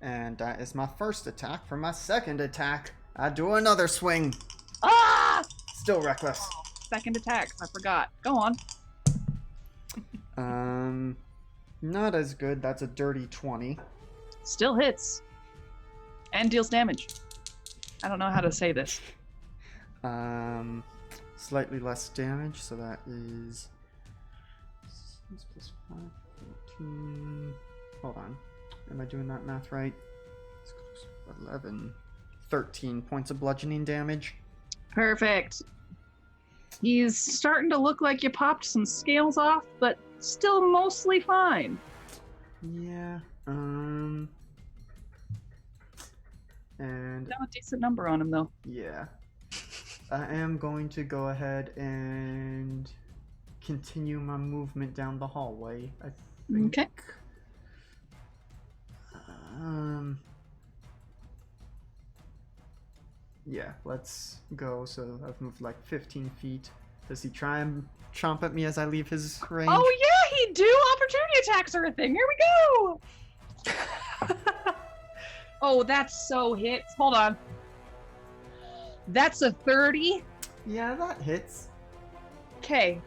And that is my first attack. For my second attack, I do another swing. Ah! Still reckless. Second attack. I forgot. Go on. Not as good. That's a dirty 20. Still hits. And deals damage. I don't know how to say this. slightly less damage, so that is 6 plus 5, 14. Hold on. Am I doing that math right? 6 plus 11. 13 points of bludgeoning damage. Perfect. He's starting to look like you popped some scales off, but still mostly fine. Yeah. And Got a decent number on him, though. yeah. I am going to go ahead and continue my movement down the hallway, I think. Okay. Yeah, let's go. So I've moved like 15 feet. Does he try and chomp at me as I leave his range? Oh, yeah, he do! Opportunity attacks are a thing. Here we go! Oh, that's so hits. Hold on. That's a 30. Yeah, that hits. Okay.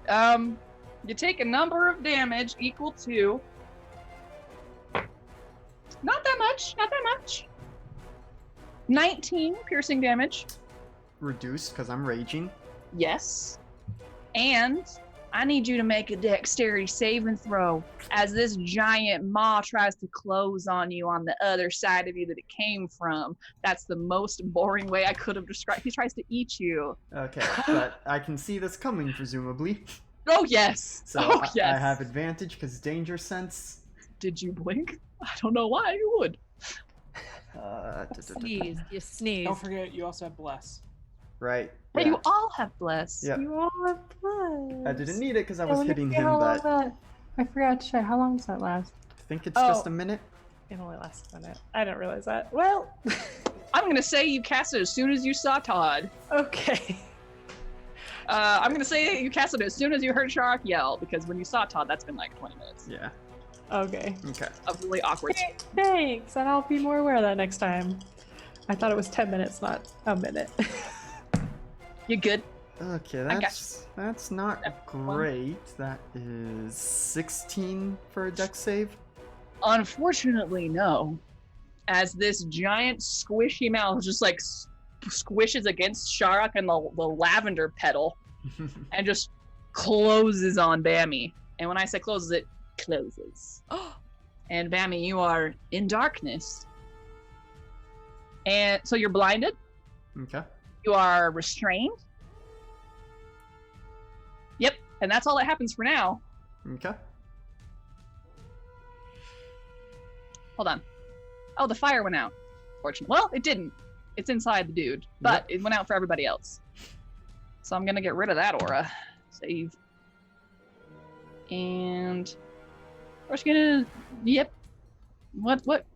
You take a number of damage equal to... Not that much. 19 piercing damage. Reduced, because I'm raging. Yes. And I need you to make a dexterity saving throw as this giant maw tries to close on you on the other side of you that it came from. That's the most boring way I could have described. He tries to eat you. Okay, but I can see this coming, presumably. Oh, yes. So oh, yes. I have advantage because danger sense. Did you blink? I don't know why you would. Sneeze. You sneeze. Don't forget, you also have bless. Right. But yeah. you all have bless. Yeah. You all have blood. I didn't need it because I was Let me hitting see him, how long but that- I forgot to check. How long does that last? I think it's Oh. just a minute. It only lasts a minute. I didn't realize that. Well, I'm going to say you cast it as soon as you saw Todd. okay. I'm going to say you cast it as soon as you heard Shark yell, because when you saw Todd, that's been like 20 minutes Yeah. Okay. Okay. of really awkward. Thanks, and I'll be more aware of that next time. I thought it was 10 minutes, not a minute. You good? Okay, I got that's not great. That is 16 for a dex save. Unfortunately, no. As this giant squishy mouth just like squishes against Sharak and the lavender petal and just closes on Bammy. And when I say closes, it closes. And Bammy, you are in darkness. And so you're blinded. Okay. You are restrained. Yep. And that's all that happens for now. Okay. Hold on. Oh, the fire went out. Fortunately. Well, it didn't. It's inside the dude. But it went out for everybody else. So I'm going to get rid of that aura. Save. And we're just going to... Yep. What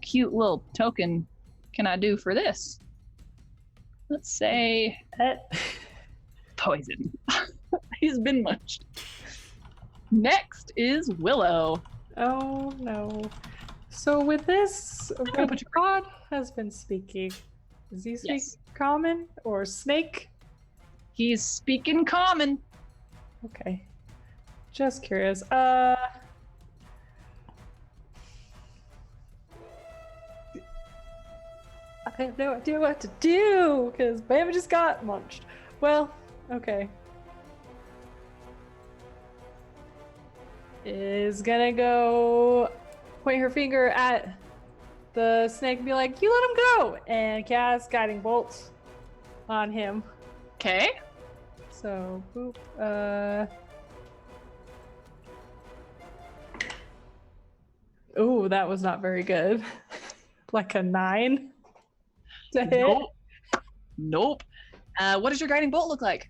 cute little token can I do for this? Let's say... Poison. He's been munched. Next is Willow. Oh no. So with this, gonna put God has been speaking. Does he speak Yes. common or snake? He's speaking common. Okay. Just curious. I have no idea what to do because Bama just got munched. Well, okay. Is gonna go point her finger at the snake and be like, "You let him go!" and cast guiding bolts on him. Okay. So, boop. Ooh, that was not very good. Like a 9 to hit. Nope. Nope. What does your guiding bolt look like?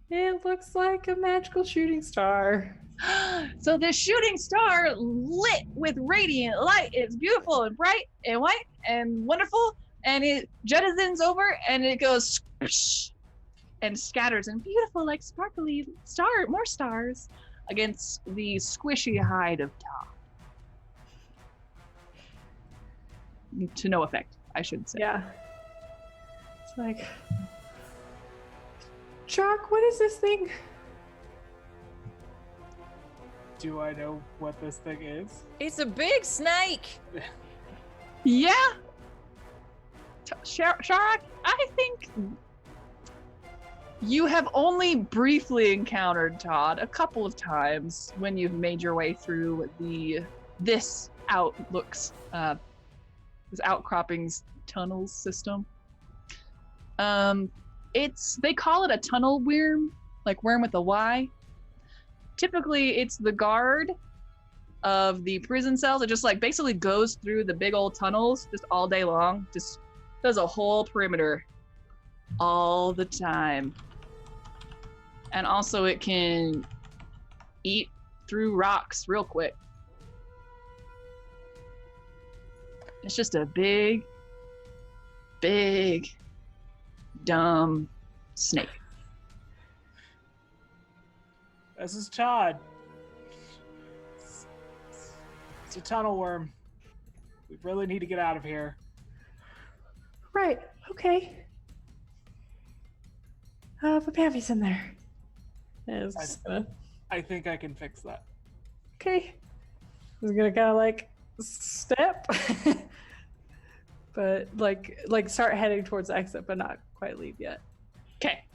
It looks like a magical shooting star. So this shooting star lit with radiant light. It's beautiful and bright and white and wonderful. And it jettisons over and it goes squish and scatters in beautiful, like sparkly more stars against the squishy hide of Todd. To no effect, I should say. Yeah. It's like, Shark, what is this thing? Do I know what this thing is? It's a big snake. Yeah. Sharak, I think You have only briefly encountered Todd a couple of times when you've made your way through this outcroppings tunnels system. They call it a tunnel worm, like worm with a Y. Typically, it's the guard of the prison cells. It just like basically goes through the big old tunnels just all day long. Just does a whole perimeter all the time. And also it can eat through rocks real quick. It's just a big, dumb snake. This is Todd. It's a tunnel worm. We really need to get out of here. Right. Okay. But Pammy's in there. Yeah, it's just gonna... I think I can fix that. Okay. I was gonna kind of like step, but like start heading towards the exit, but not quite leave yet. Okay.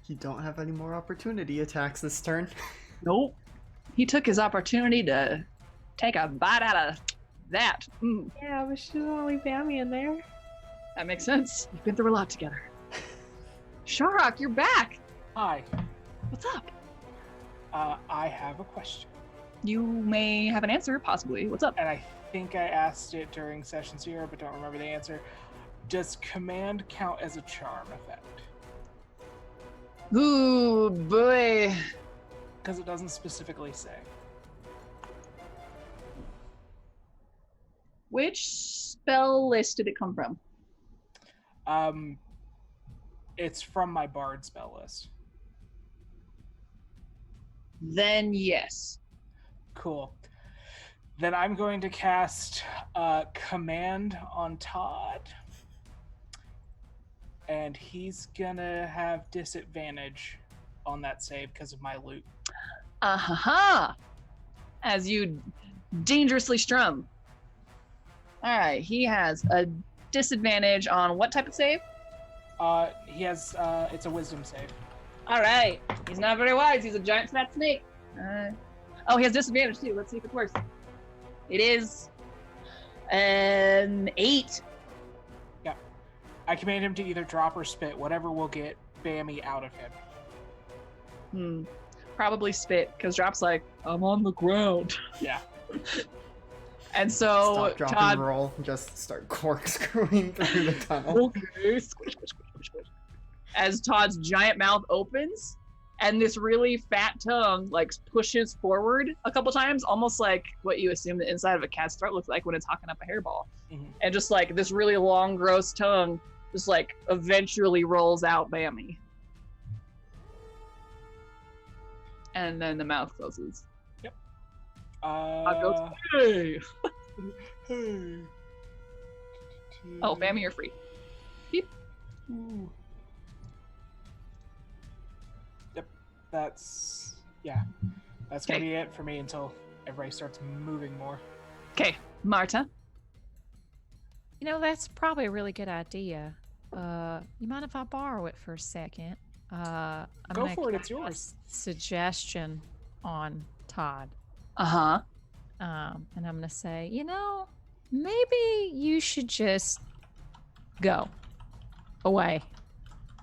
You don't have any more opportunity attacks this turn. Nope. He took his opportunity to take a bite out of that. Yeah, but she doesn't want to leave Pammy in there. That makes sense. We've been through a lot together. Sharok, you're back. Hi. What's up? I have a question. You may have an answer, possibly. What's up? And I think I asked it during session 0, but don't remember the answer. Does command count as a charm effect? Ooh, boy. Because it doesn't specifically say. Which spell list did it come from? It's from my bard spell list. Then yes. Cool. Then I'm going to cast command on Todd. And he's gonna have disadvantage on that save because of my loot. As you dangerously strum. All right, he has a disadvantage on what type of save? He has, it's a wisdom save. All right, he's not very wise. He's a giant fat snake. Oh, he has disadvantage too. Let's see if it's worse. It is an 8. Yeah. I command him to either drop or spit, whatever will get Bammy out of him. Probably spit, because Drop's like, I'm on the ground. Yeah. And so Stop, drop, Todd... and roll. Just start corkscrewing through the tunnel. Okay. Squish, squish, squish, squish. As Todd's giant mouth opens, and this really fat tongue like pushes forward a couple times, almost like what you assume the inside of a cat's throat looks like when it's hawking up a hairball. Mm-hmm. And just like this really long, gross tongue just like eventually rolls out Bammy. And then the mouth closes. Yep. Todd goes, hey! Hey. Oh, Bammy, you're free. Beep. Ooh. Yep. That's gonna be it for me until everybody starts moving more. Okay, Marta. You know, that's probably a really good idea. You mind if I borrow it for a second? I'm Go gonna for it, it's cast yours. Suggestion on Todd. Uh-huh. And I'm gonna say, you know, maybe you should just go away,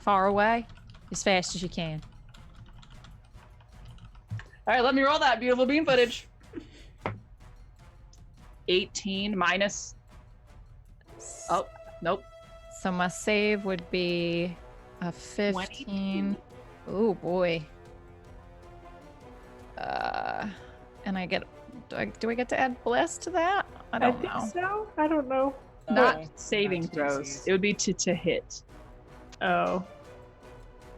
far away, as fast as you can. All right, let me roll that beautiful beam footage. 18 minus. Oh, nope. So my save would be a 15. Oh boy. And I get. Do I get to add bless to that? I don't know. think so. I don't know. Not No, saving not throws. DCs. It would be to hit. Oh.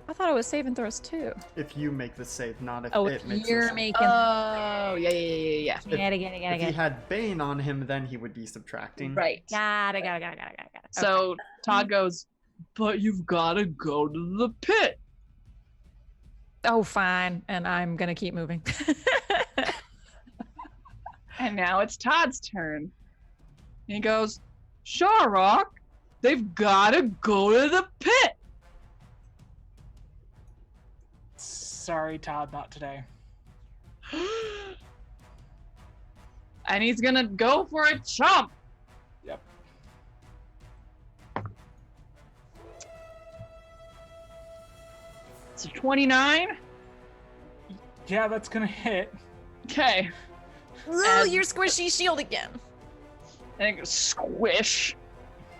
I thought it was saving throws too. If you make the save, not if Oh, it if makes you're the save. making. Oh, yeah. Get it. If he had Bane on him, then he would be subtracting. Right. Got it. So Todd goes, but you've got to go to the pit. Oh, fine. And I'm gonna keep moving. And now it's Todd's turn. And he goes, Sharok, they've got to go to the pit. sorry, Todd, not today. And he's gonna go for a chomp. Yep. It's a 29. Yeah, that's gonna hit. Okay. Ooh, And- your squishy shield again. And it goes squish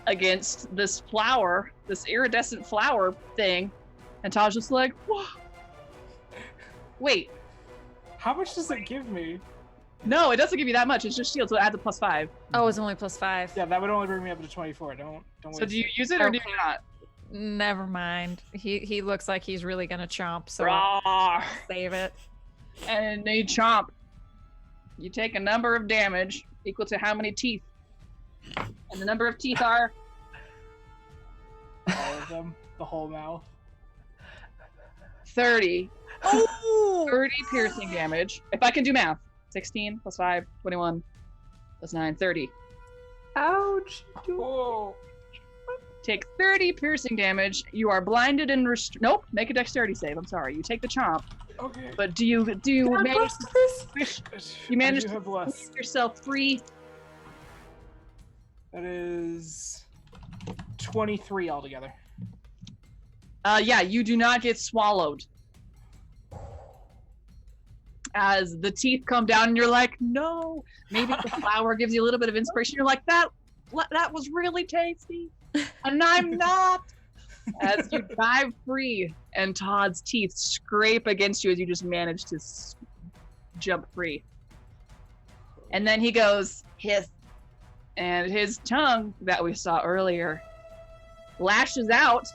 against this flower, this iridescent flower thing. And Todd's just like, whoa. Wait, How much does it give me? no, it doesn't give you that much. It's just shield, so it adds a +5. Oh, it's only +5. Yeah, that would only bring me up to 24. Don't So waste do you use it or do you not? Never mind. He looks like he's really gonna chomp, so Rawr. save it. And they chomp. You take a number of damage equal to how many teeth? And the number of teeth are all of them. The whole mouth. 30. Oh! 30 piercing damage. If I can do math. 16 + 5, 21 + 9, 30. Ouch. Whoa. Take 30 piercing damage. You are blinded and nope. Make a dexterity save. I'm sorry. You take the chomp, Okay. but do you manage to squish? You managed I do to have less. squeeze yourself free? That is 23 altogether. Yeah. You do not get swallowed. As the teeth come down, and you're like, no. Maybe the flower gives you a little bit of inspiration. You're like, that was really tasty, and I'm not. As you dive free, and Todd's teeth scrape against you as you just manage to jump free. And then he goes, hiss, and his tongue that we saw earlier lashes out.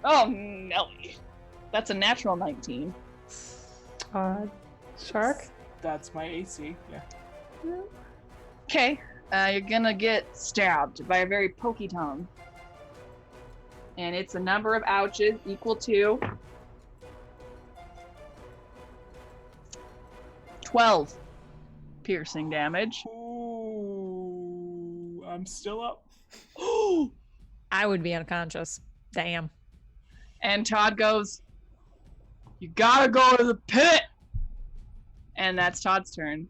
Oh, Nelly. That's a natural 19. Shark? That's my AC. Yeah. Okay, you're gonna get stabbed by a very pokey tongue. And it's a number of ouches equal to 12 piercing damage. Ooh, I'm still up. I would be unconscious. Damn. And Todd goes, you gotta go to the pit! And that's Todd's turn.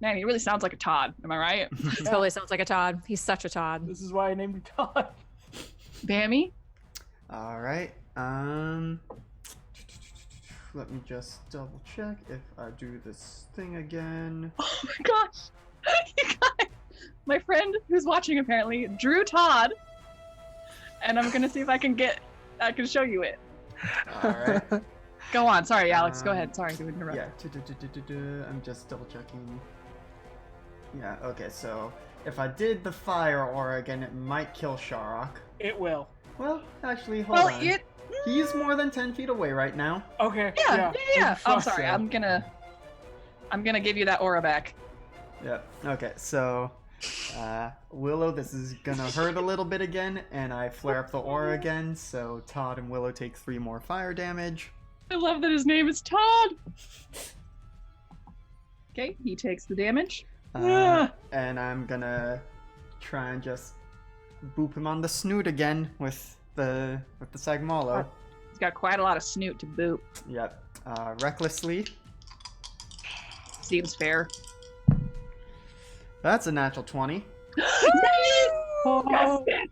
Man, he really sounds like a Todd. Am I right? Totally sounds like a Todd. He's such a Todd. This is why I named him Todd. Bammy? All right. Let me just double check if I do this thing again. Oh my gosh! You guys, my friend who's watching apparently drew Todd, and I'm gonna see if I can show you it. All right. Go on. Sorry, Alex. Go ahead. Sorry to interrupt. Yeah. I'm just double checking. Yeah. Okay. So if I did the fire aura again, it might kill Sharok. It will. Well, actually, hold Well, on. He's more than 10 feet away right now. Okay. Yeah. Oh, I'm sorry. So- I'm gonna give you that aura back. Yep. Okay. So, Willow, this is gonna hurt a little bit again, and I flare up the aura again. So Todd and Willow take 3 more fire damage. I love that his name is Todd. Okay, he takes the damage. And I'm gonna try and just boop him on the snoot again with the Sagmalo. He's got quite a lot of snoot to boot. Yep. Recklessly. Seems fair. That's a natural 20. Oh. Yes.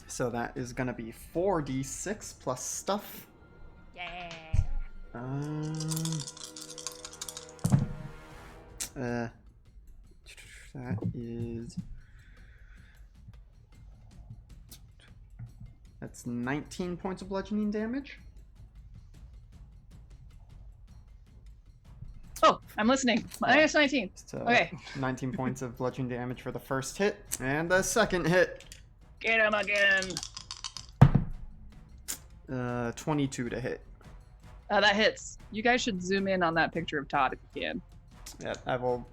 So that is gonna be 4d6 plus stuff. Yeah. That is. That's 19 points of bludgeoning damage. Oh, I'm listening. Minus 19. So Okay. 19 points of bludgeoning damage for the first hit, and the second hit. Get him again. 22 to hit. That hits. You guys should zoom in on that picture of Todd if you can. Yeah, I will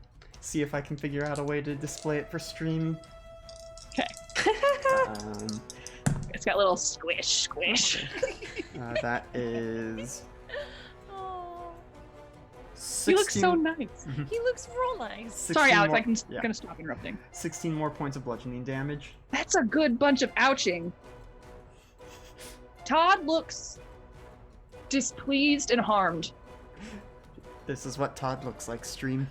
see if I can figure out a way to display it for stream. Okay. Um, It's got little squish. that is. Oh, 16, He looks so nice. he looks real nice. 16 Sorry, Alex. more- I'm yeah, gonna stop interrupting. 16 more points of bludgeoning damage. That's a good bunch of ouching. Todd looks displeased and harmed. This is what Todd looks like, stream.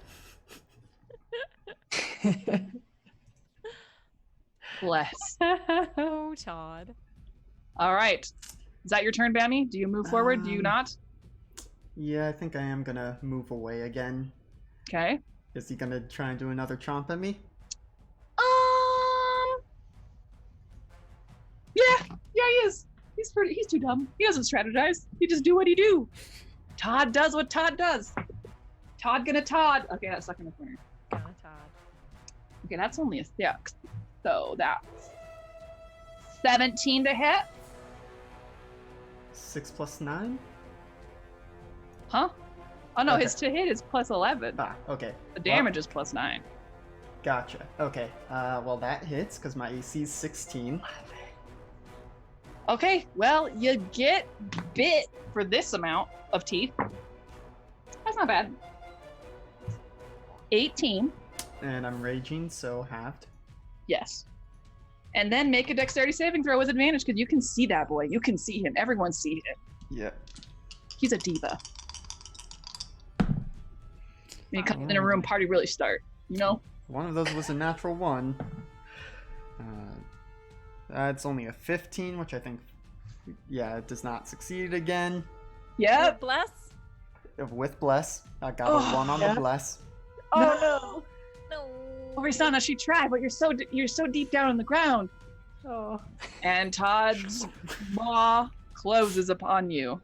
Bless. Oh, Todd. All right. Is that your turn, Bammy? Do you move forward? Do you not? Yeah, I think I am gonna move away again. Okay. Is he gonna try and do another chomp at me? Yeah, he is. He's too dumb. He doesn't strategize. He just do what he do. Todd does what Todd does. Todd gonna Todd. Okay, that's stuck in the corner. Gonna Todd. Okay, that's only a 6. So that's 17 to hit. 6 plus 9? Huh? Oh no, Okay. his to hit is plus 11. Ah, okay. The damage is plus 9. Gotcha. Okay. Well, that hits because my AC is 16. Okay, well, you get bit for this amount of teeth. That's not bad. 18. And I'm raging, so halved. Yes. And then make a dexterity saving throw with advantage because you can see that boy. You can see him. Everyone sees him. Yep. He's a diva. When he comes in a room, party really start. You know? One of those was a natural 1. That's only a 15, which I think, yeah, it does not succeed again. Yep. Bless. With bless, I got Oh, a 1 on yeah. the bless. Oh no. No. Orisana, she tried, but you're so deep down on the ground. Oh. And Todd's maw closes upon you.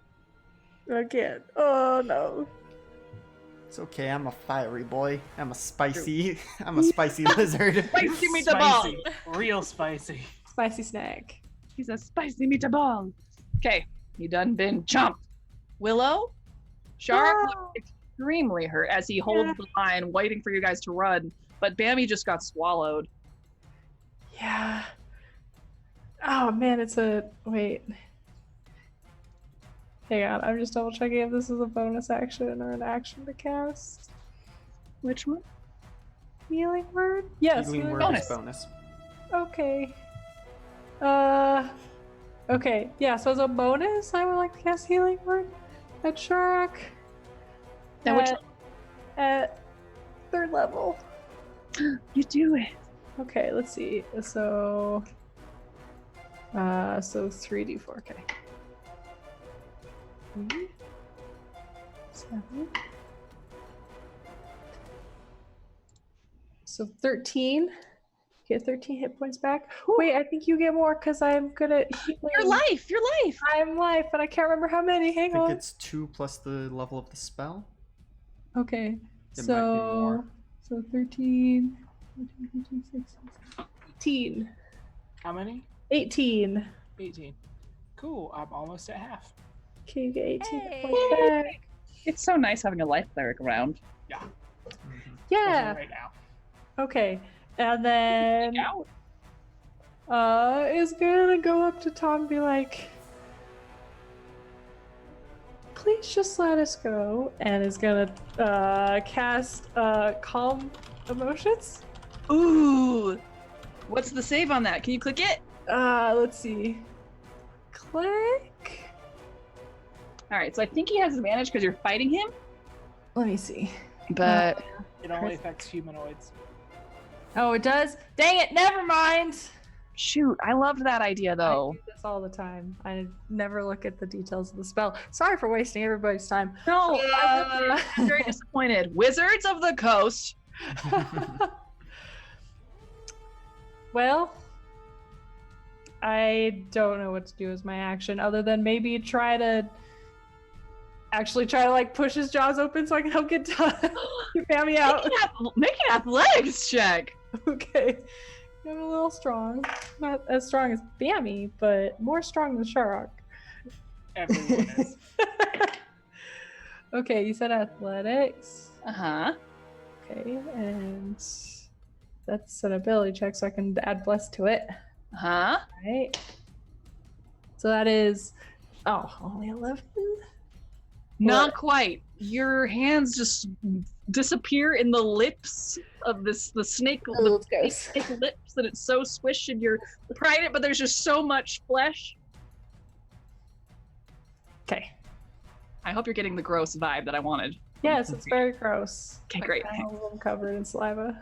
Again. Oh no. It's okay. I'm a fiery boy. I'm a spicy. I'm a spicy lizard. Spicy meatball. Spicy. Real spicy. Spicy snack. He's a spicy meatball. Okay, he done been chomped. Willow, Shark looks extremely hurt as he holds the line, waiting for you guys to run. But Bammy just got swallowed. Yeah. Oh man, it's a wait. Hang on, I'm just double checking if this is a bonus action or an action to cast. Which one? Healing word? Yes. Healing healing word bonus. is bonus. Okay. Okay. Yeah, so as a bonus, I would like to cast healing word at Shark. Now which At 3rd level. you do it. Okay, let's see. So 3d4, okay. 3, 7. So 13. Get 13 hit points back. Wait, I think you get more because I'm good at healing. Your life. I'm life, but I can't remember how many. I Hang think on. it's 2 plus the level of the spell. Okay. It might be more. So 13, 18. How many? 18. 18. Cool. I'm almost at half. Okay, you get 18 hit Hey. points back. It's so nice having a life cleric around. Yeah. Mhm. Yeah. Right now. Okay. And then Out. is gonna go up to Tom and be like, please just let us go, and is gonna cast calm emotions. Ooh. What's the save on that? Can you click it? Let's see. Click. All right. So I think he has advantage because you're fighting him. Let me see. But It only affects humanoids. Oh, it does? Dang it, never mind. shoot, I loved that idea I though. do this all the time. I never look at the details of the spell. Sorry for wasting everybody's time. No, I'm very disappointed. Wizards of the Coast. Well, I don't know what to do as my action other than maybe try to like push his jaws open so I can help get Bammy out. Make an athletics check. Okay. I'm a little strong. Not as strong as Bammy, but more strong than Shark. Everyone is. Okay, you said athletics. Uh-huh. Okay, and that's an ability check, so I can add bless to it. Uh-huh. Right. So that is only 11. Not quite. Your hands just disappear in the lips of the snake, the snake lips, and it's so squished and you're prying it, but there's just so much flesh. Okay. I hope you're getting the gross vibe that I wanted. Yes, it's very gross. Okay, great. All of them covered in saliva.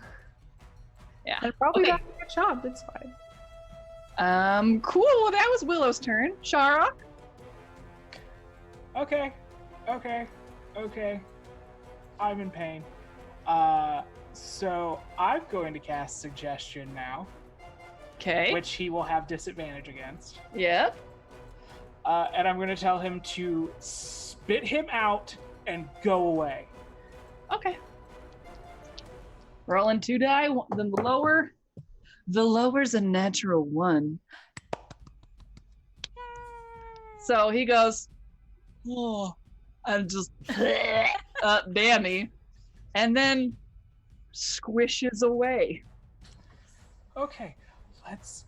Yeah. And probably Okay. not a good job. It's fine. Cool. Well, that was Willow's turn. Shara? Okay. I'm in pain. So I'm going to cast Suggestion now, Okay. which he will have disadvantage against. Yep. And I'm going to tell him to spit him out and go away. Okay. Rolling 2 die. Then the lower. The lower's a natural 1. So he goes, oh, and just, Dammy, and then squishes away. Okay, let's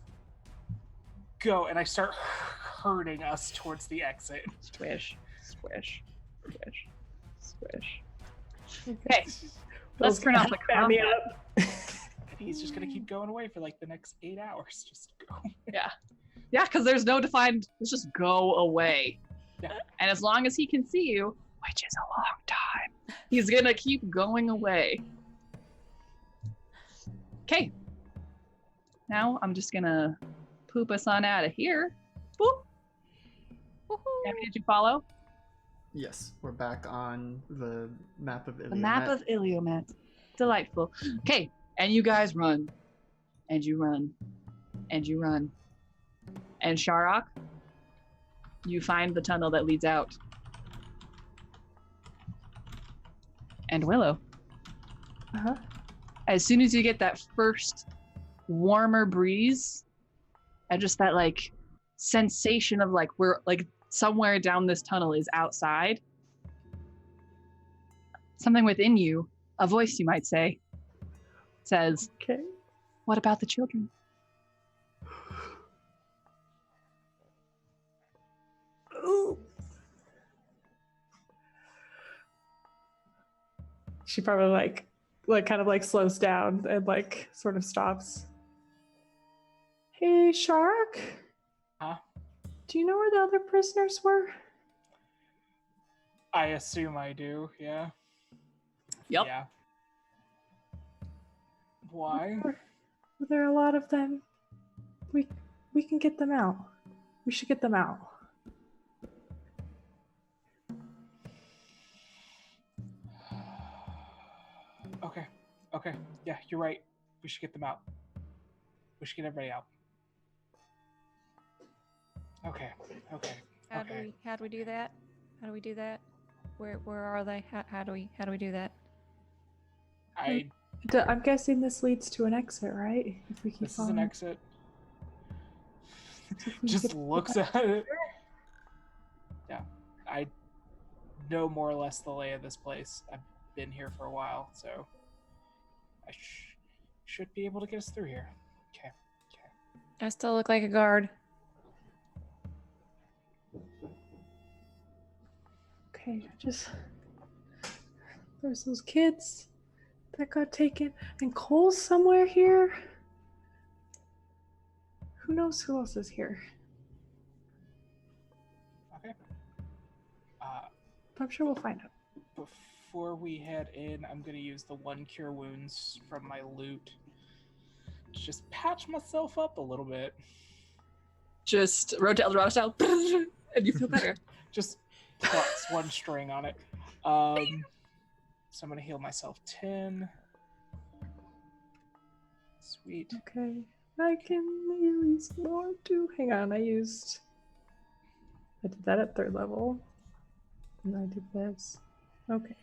go. And I start herding us towards the exit. Squish, squish, squish, squish. Okay, let's turn off the Back me combat. up. And he's just going to keep going away for like the next 8 hours. Just go. Yeah, because there's no defined, let's just go away. Yeah. And as long as he can see you, which is a long time, he's gonna keep going away. Okay. Now I'm just gonna poop us on out of here. Boop. Abby, did you follow? Yes, we're back on the map of Iliomet. The map of Iliomet. Delightful. Okay, and you guys run. And you run. And you run. And Sharok, you find the tunnel that leads out. And Willow, Uh-huh. as soon as you get that first warmer breeze, and just that like sensation of like we're like somewhere down this tunnel is outside, something within you, a voice you might say, says, Okay. "What about the children?" Ooh. She probably like kind of like slows down and like sort of stops. Hey, Shark. Huh? Do you know where the other prisoners were? I assume I do, yeah. Yep. Yeah. Why? Were there a lot of them? We can get them out. We should get them out. Okay. Yeah, you're right. We should get them out. We should get everybody out. Okay. How do we do that? How do we do that? Where are they? How do we do that? I'm guessing this leads to an exit, right? If we keep This is an following. exit. If we Just get- looks at it. Yeah, I know more or less the lay of this place. I've been here for a while, so I should be able to get us through here. Okay. I still look like a guard. Okay, there's those kids that got taken, and Cole's somewhere here. Who knows who else is here? Okay. I'm sure we'll find out. Before we head in, I'm gonna use the 1 cure wounds from my loot to just patch myself up a little bit. Just Road to Eldorado style, and you feel better. Just plus 1 string on it. So I'm gonna heal myself 10. Sweet. Okay, I can use more too. Hang on, I did that at 3rd level. And I did this. Okay.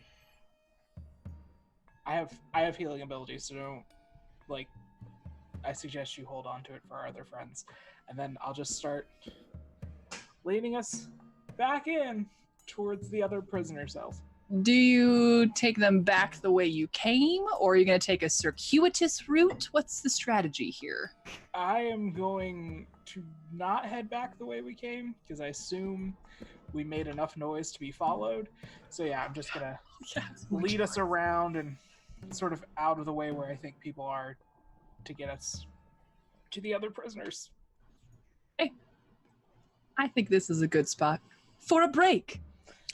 I have healing abilities, so don't I suggest you hold on to it for our other friends. And then I'll just start leading us back in towards the other prisoner cells. Do you take them back the way you came, or are you going to take a circuitous route? What's the strategy here? I am going to not head back the way we came, because I assume we made enough noise to be followed. So yeah, I'm just gonna lead us around and sort of out of the way where I think people are to get us to the other prisoners. I think this is a good spot. for a break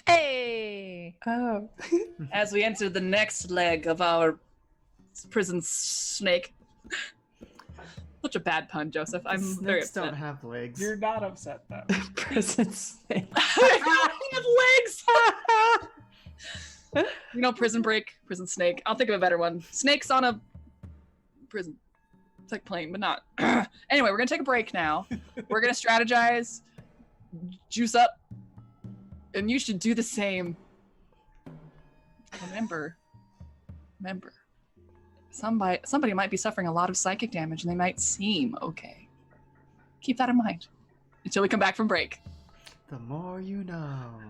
Hey. Oh. as we enter the next leg of our prison snake. Such a bad pun, Joseph. I'm very Snakes upset. don't have legs. You're not upset though. Prison snake. I have legs. You know, prison break, prison snake. I'll think of a better one. Snakes on a prison. It's like plane, but not. Anyway, we're gonna take a break now. We're gonna strategize, juice up, and you should do the same. Remember, somebody might be suffering a lot of psychic damage, and they might seem okay. Keep that in mind until we come back from break. The more you know.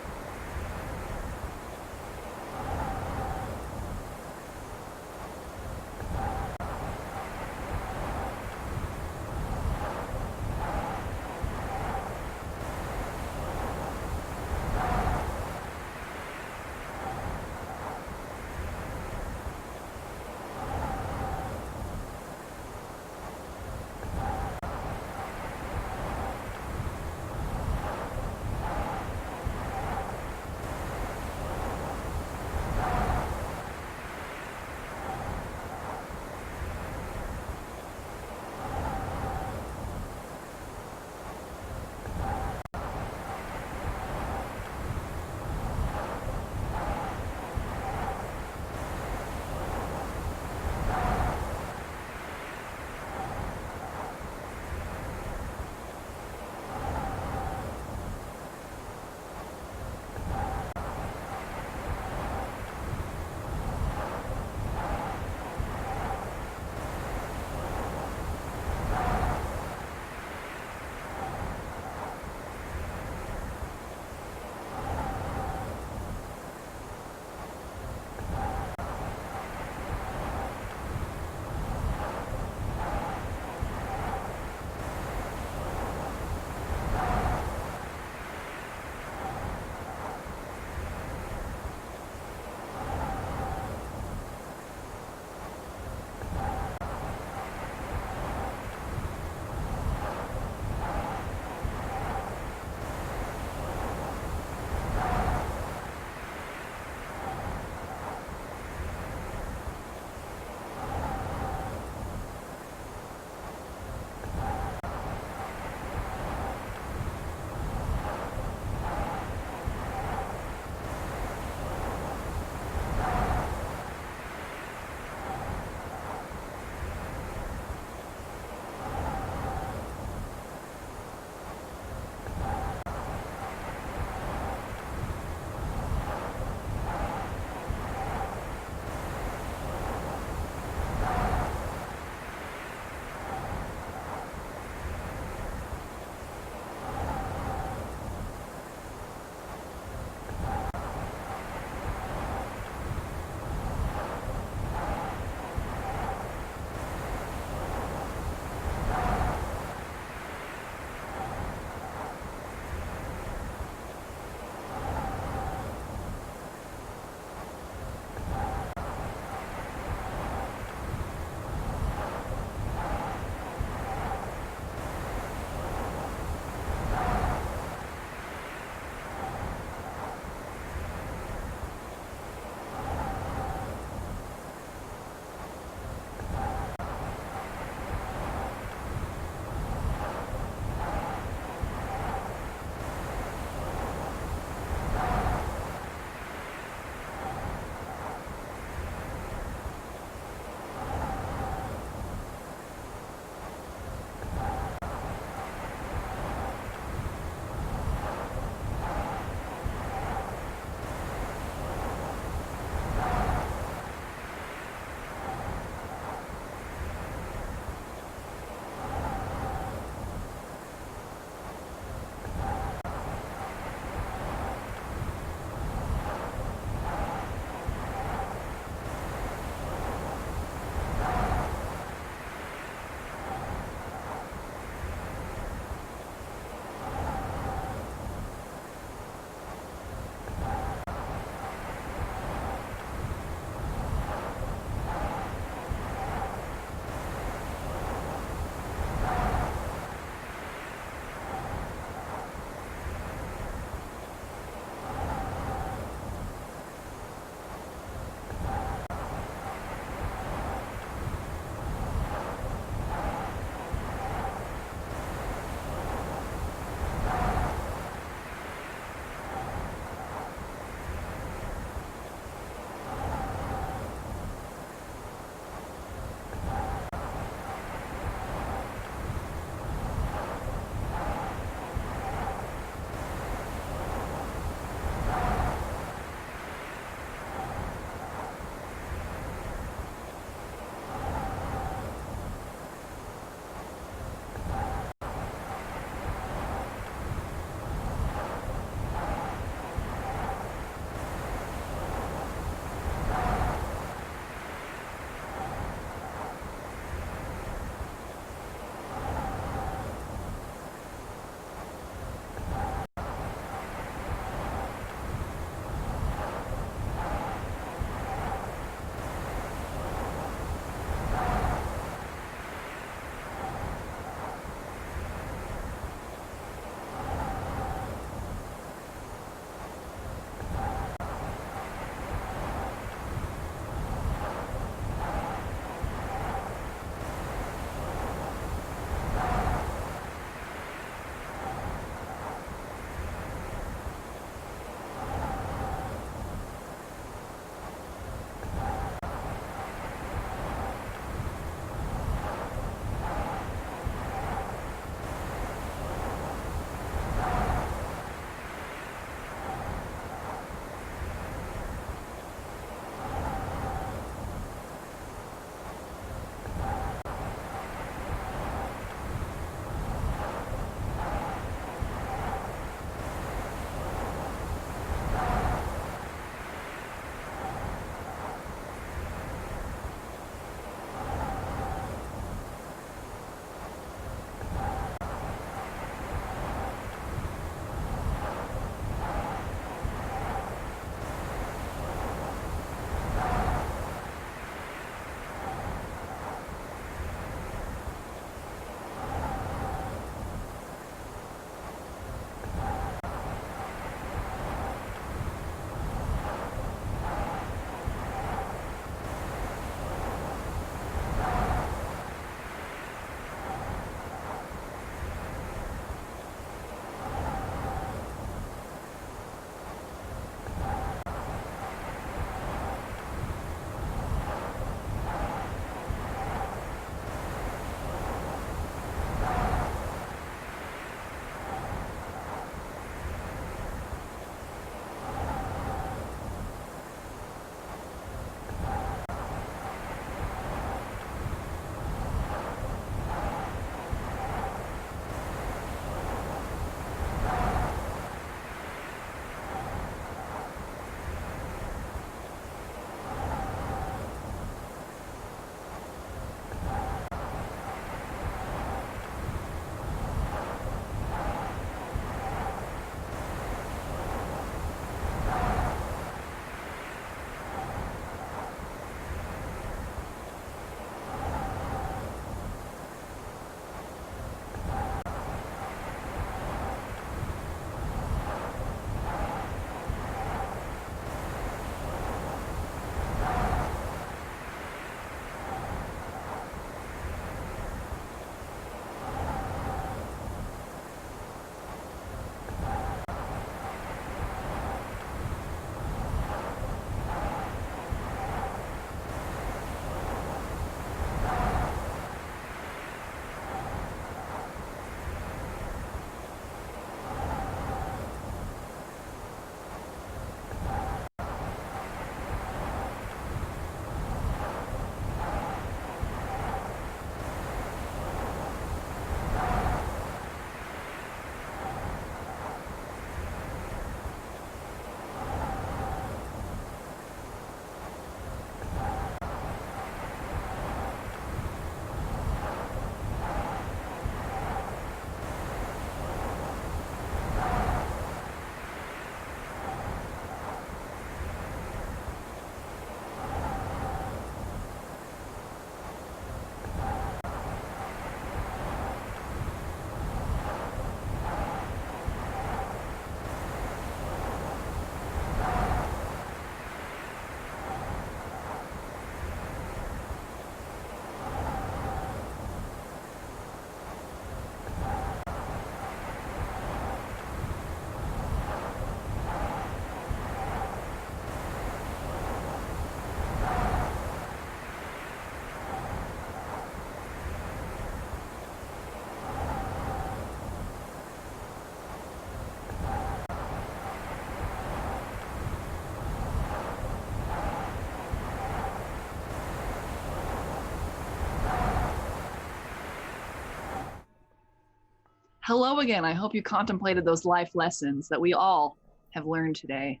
Hello again. I hope you contemplated those life lessons that we all have learned today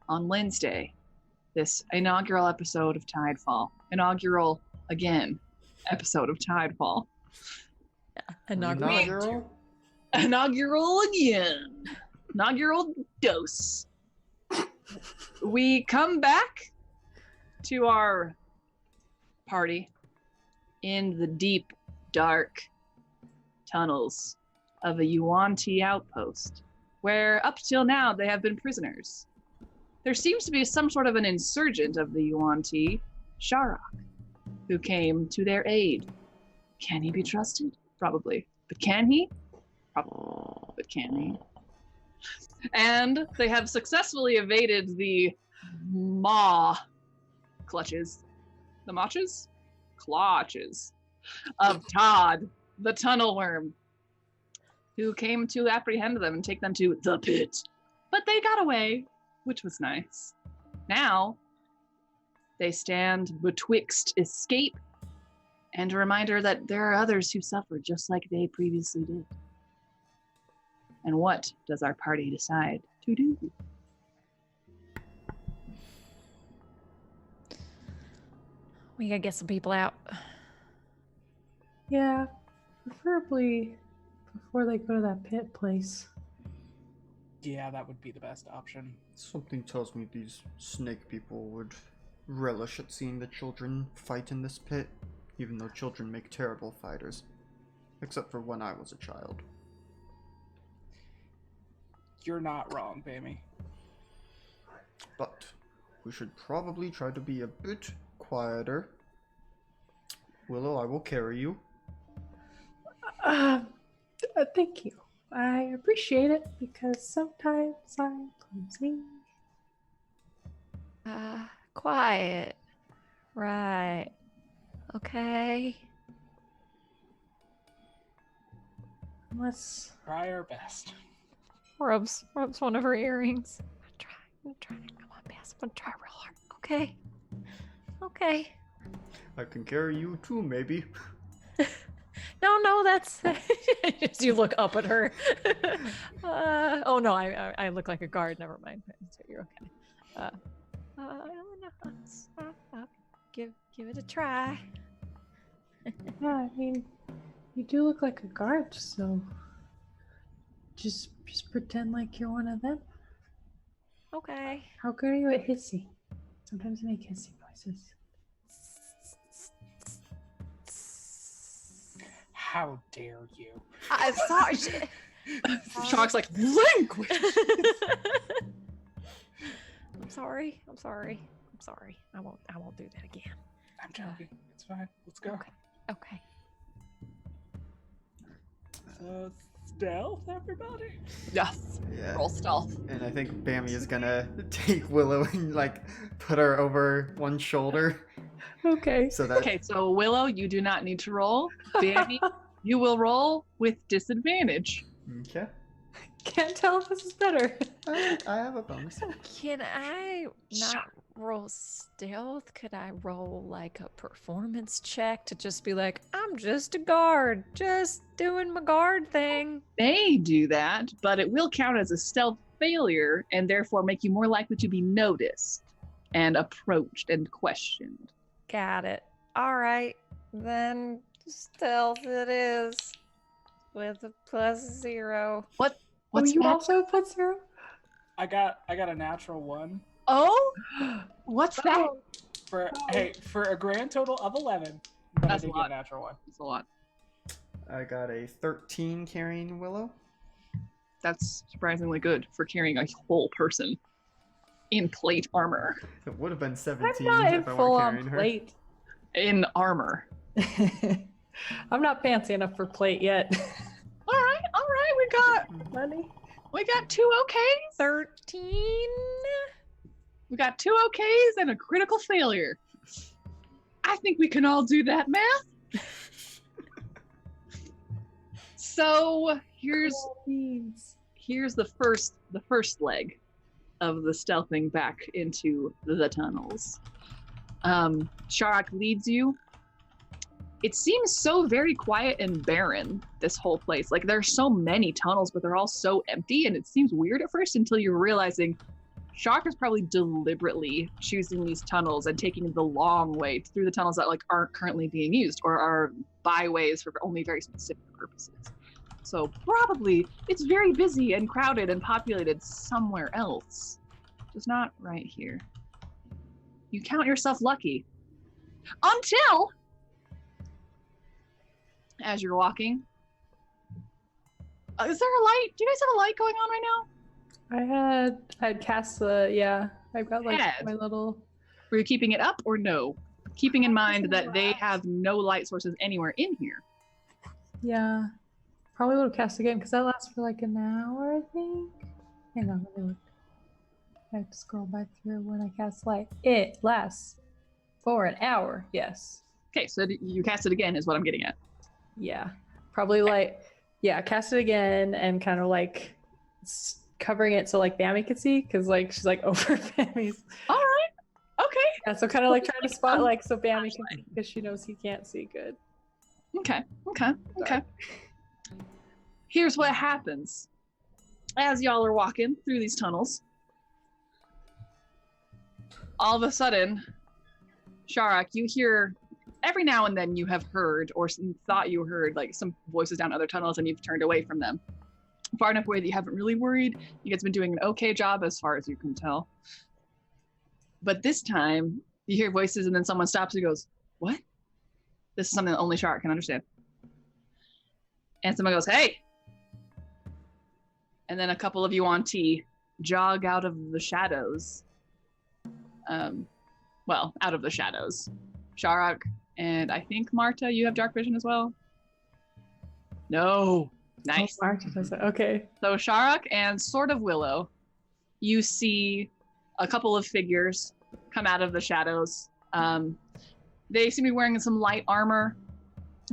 on Wednesday, this inaugural episode of Tidefall. Inaugural, again, episode of Tidefall. Inaugural? Inaugural again. Inaugural dose. We come back to our party in the deep, dark tunnels of a Yuan-Ti outpost, where up till now they have been prisoners. There seems to be some sort of an insurgent of the Yuan-Ti, Sharok, who came to their aid. Can he be trusted? Probably. But can he? Probably. But can he? And they have successfully evaded the maw clutches. The matches? Clutches of Todd, the tunnel worm, who came to apprehend them and take them to the pit. But they got away, which was nice. Now, they stand betwixt escape and a reminder that there are others who suffer just like they previously did. And what does our party decide to do? We gotta get some people out. Yeah, preferably before they go to that pit place. Yeah, that would be the best option. Something tells me these snake people would relish at seeing the children fight in this pit, even though children make terrible fighters. Except for when I was a child. You're not wrong, Bammy. But we should probably try to be a bit quieter. Willow, I will carry you. Thank you. I appreciate it because sometimes I'm clumsy. Quiet. Right. Okay. Unless Try our best. Rubs one of her earrings. I'm trying. Come on, Bass. I'm gonna try real hard. Okay. Okay. I can carry you too, maybe. No, that's as you look up at her. Oh no, I look like a guard. Never mind. So you're okay. I'll give it a try. yeah, I mean, you do look like a guard, so just pretend like you're one of them. Okay. How good are you at hissing? Sometimes you make hissing noises. How dare you? I thought Shark's like, language! I'm sorry. I won't do that again. I'm joking. It's fine. Let's go. Okay. Stealth, everybody? Yes. Yeah. Roll stealth. And I think Bammy is gonna take Willow and like put her over one shoulder. Okay. So that Okay, so Willow, you do not need to roll. Danny, you will roll with disadvantage. Okay. Can't tell if this is better. I have a bonus. Can I not roll stealth? Could I roll like a performance check to just be like, I'm just a guard, just doing my guard thing? May do that, but it will count as a stealth failure and therefore make you more likely to be noticed and approached and questioned. Got it. All right, then stealth it is with a +0. What's you that? also put 0? I got a natural 1 Oh? What's that? for for a grand total of 11. But That's I a did get lot. a natural 1. That's a lot. I got a 13 carrying Willow. That's surprisingly good for carrying a whole person in plate armor. It would have been I'm 17 not in if I full weren't on carrying her. plate. In armor. I'm not fancy enough for plate yet. All right. Money. We got 2 okays. 13. We got 2 okays and a critical failure. I think we can all do that math. So here's the first leg of the stealthing back into the tunnels. Sharak leads you it seems so very quiet and barren, this whole place. Like, there's so many tunnels, but they're all so empty, and it seems weird at first until you're realizing Shark is probably deliberately choosing these tunnels and taking the long way through the tunnels that like aren't currently being used or are byways for only very specific purposes. So probably it's very busy and crowded and populated somewhere else, just not right here. You count yourself lucky. Until, as you're walking, is there a light? Do you guys have a light going on right now? I had cast the, yeah, I've got like my little. Were you keeping it up or no? Keeping in mind that they have no light sources anywhere in here. Yeah, probably would have cast again because that lasts for like an hour, I think. Hang on, let me look. I have to scroll back through when I cast light. It lasts for an hour, yes. Okay, so you cast it again is what I'm getting at. Yeah, probably like, yeah, cast it again and kind of like covering it so like Bammy could see because like she's like over Bammy's. All right, okay. Yeah, so kind of like trying to spot like so Bammy can see because she knows he can't see good. Okay. Here's what happens. As y'all are walking through these tunnels, all of a sudden, Sharak, you hear, every now and then you have heard or thought you heard like some voices down other tunnels and you've turned away from them. Far enough away that you haven't really worried. You guys have been doing an okay job as far as you can tell. But this time, you hear voices and then someone stops and goes, what? This is something that only Shark can understand. And someone goes, hey! And then a couple of you on T jog out of the shadows. Well, out of the shadows. Shark and I think Marta, you have dark vision as well? No. Nice. Oh, Marta does it. Okay. So Shark and sort of Willow, you see a couple of figures come out of the shadows. They seem to be wearing some light armor.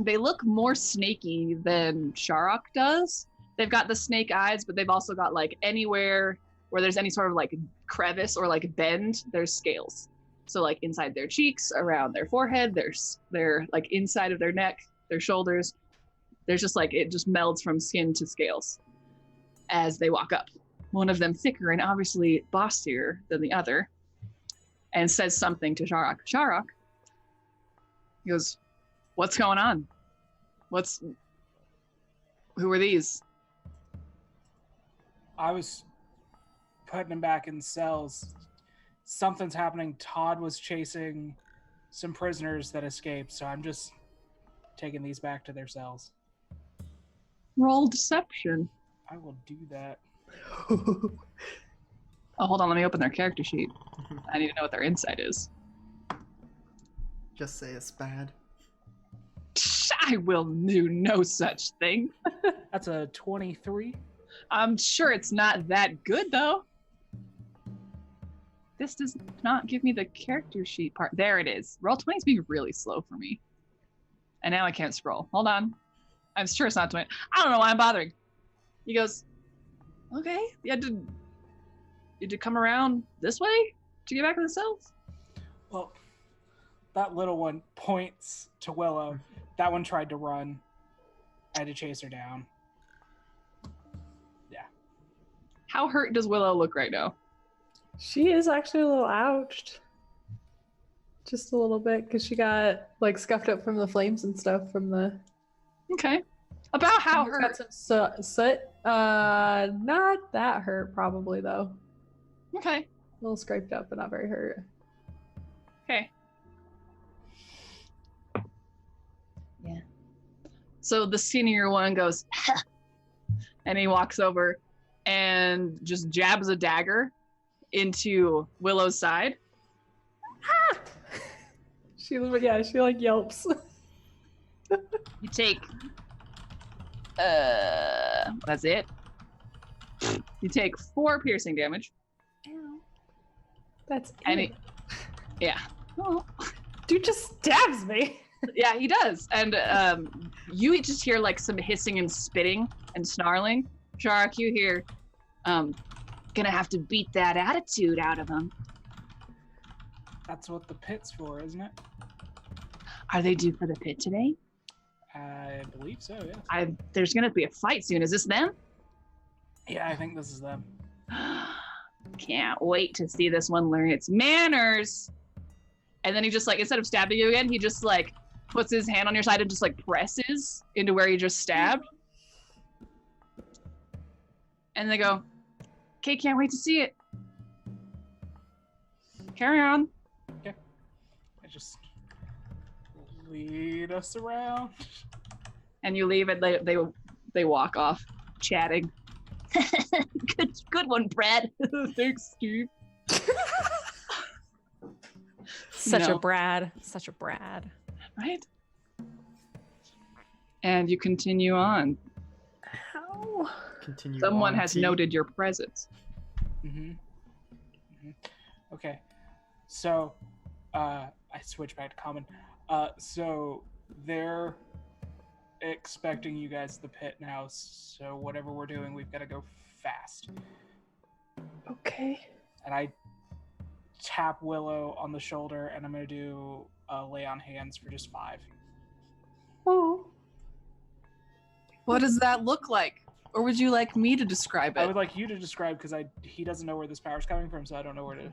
They look more snaky than Sharok does. They've got the snake eyes, but they've also got like anywhere where there's any sort of like crevice or like bend, there's scales. So like inside their cheeks, around their forehead, their like inside of their neck, their shoulders. There's just like, it just melds from skin to scales as they walk up. One of them thicker and obviously bossier than the other and says something to Sharok. Sharok, he goes, what's going on? Who are these? I was putting them back in cells. Something's happening. Todd was chasing some prisoners that escaped, so I'm just taking these back to their cells. Roll deception. I will do that. Oh, hold on. Let me open their character sheet. I need to know what their insight is. Just say it's bad. I will do no such thing. That's a 23. I'm sure it's not that good, though. This does not give me the character sheet part. There it is. Roll 20's being really slow for me. And now I can't scroll. Hold on. I'm sure it's not 20. I don't know why I'm bothering. He goes, okay, you had to come around this way to get back to the cells? Well, that little one points to Willow. That one tried to run. I had to chase her down. Yeah. How hurt does Willow look right now? She is actually a little ouched. Just a little bit, because she got like scuffed up from the flames and stuff from the... Okay. About how hurt? Got some soot. Not that hurt, probably, though. Okay. A little scraped up, but not very hurt. Okay. Yeah. So the skinnier one goes, and he walks over and just jabs a dagger into Willow's side. She like yelps. You take, that's it. You take 4 piercing damage. That's And it. Yeah. Oh. Dude just stabs me. Yeah, he does. And you just hear like some hissing and spitting and snarling. Shark, you hear, gonna have to beat that attitude out of him. That's what the pit's for, isn't it? Are they due for the pit today? I believe so, yes. There's gonna be a fight soon. Is this them? Yeah, I think this is them. Can't wait to see this one learn its manners. And then he just like, instead of stabbing you again, he just like puts his hand on your side and just like presses into where you just stabbed. And they go, okay, can't wait to see it. Carry on. Okay. I just lead us around. And you leave and they walk off, chatting. good one, Brad. Thanks, Steve. Such a Brad. Such a Brad. Right? And you continue on. How? Continue. Someone on, has T. noted your presence. Okay. So, I switch back to common. So they're expecting you guys to the pit now. So whatever we're doing, we've got to go fast. Okay. And I tap Willow on the shoulder, and I'm gonna do a lay on hands for just 5. Oh. What does that look like? Or would you like me to describe I it? would like you to describe because he doesn't know where this power's coming from, so I don't know where to.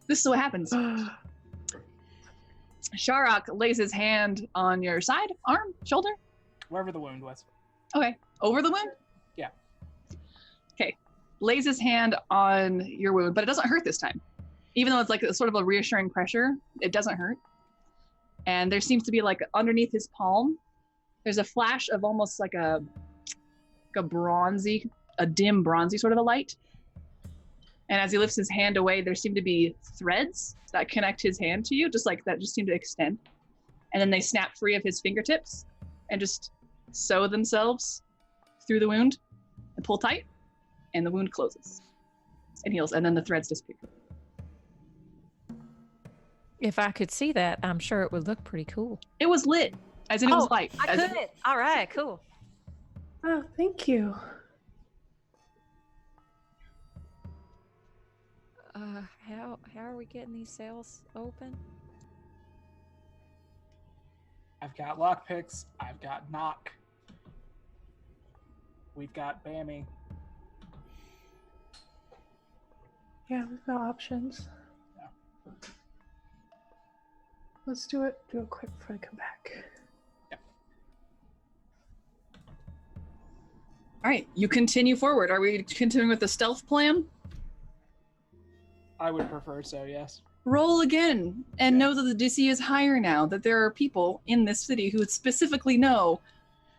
This is what happens. Sharok lays his hand on your side, arm, shoulder. Wherever the wound was. Okay. Over the wound? Yeah. Okay. Lays his hand on your wound, but it doesn't hurt this time. Even though it's like a sort of a reassuring pressure, it doesn't hurt. And there seems to be like underneath his palm, there's a flash of almost like a dim bronzy sort of a light. And as he lifts his hand away, there seem to be threads that connect his hand to you, just like that, just seem to extend. And then they snap free of his fingertips and just sew themselves through the wound and pull tight, and the wound closes and heals, and then the threads disappear. If I could see that, I'm sure it would look pretty cool. It was lit, as in it was light. I could. All right, cool. Oh, thank you. How are we getting these sails open? I've got lockpicks. I've got knock. We've got Bammy. Yeah, we've got options. Yeah. Let's do it. Do it quick before I come back. All right, you continue forward. Are we continuing with the stealth plan? I would prefer so, yes. Roll again and know that the DC is higher now, that there are people in this city who specifically know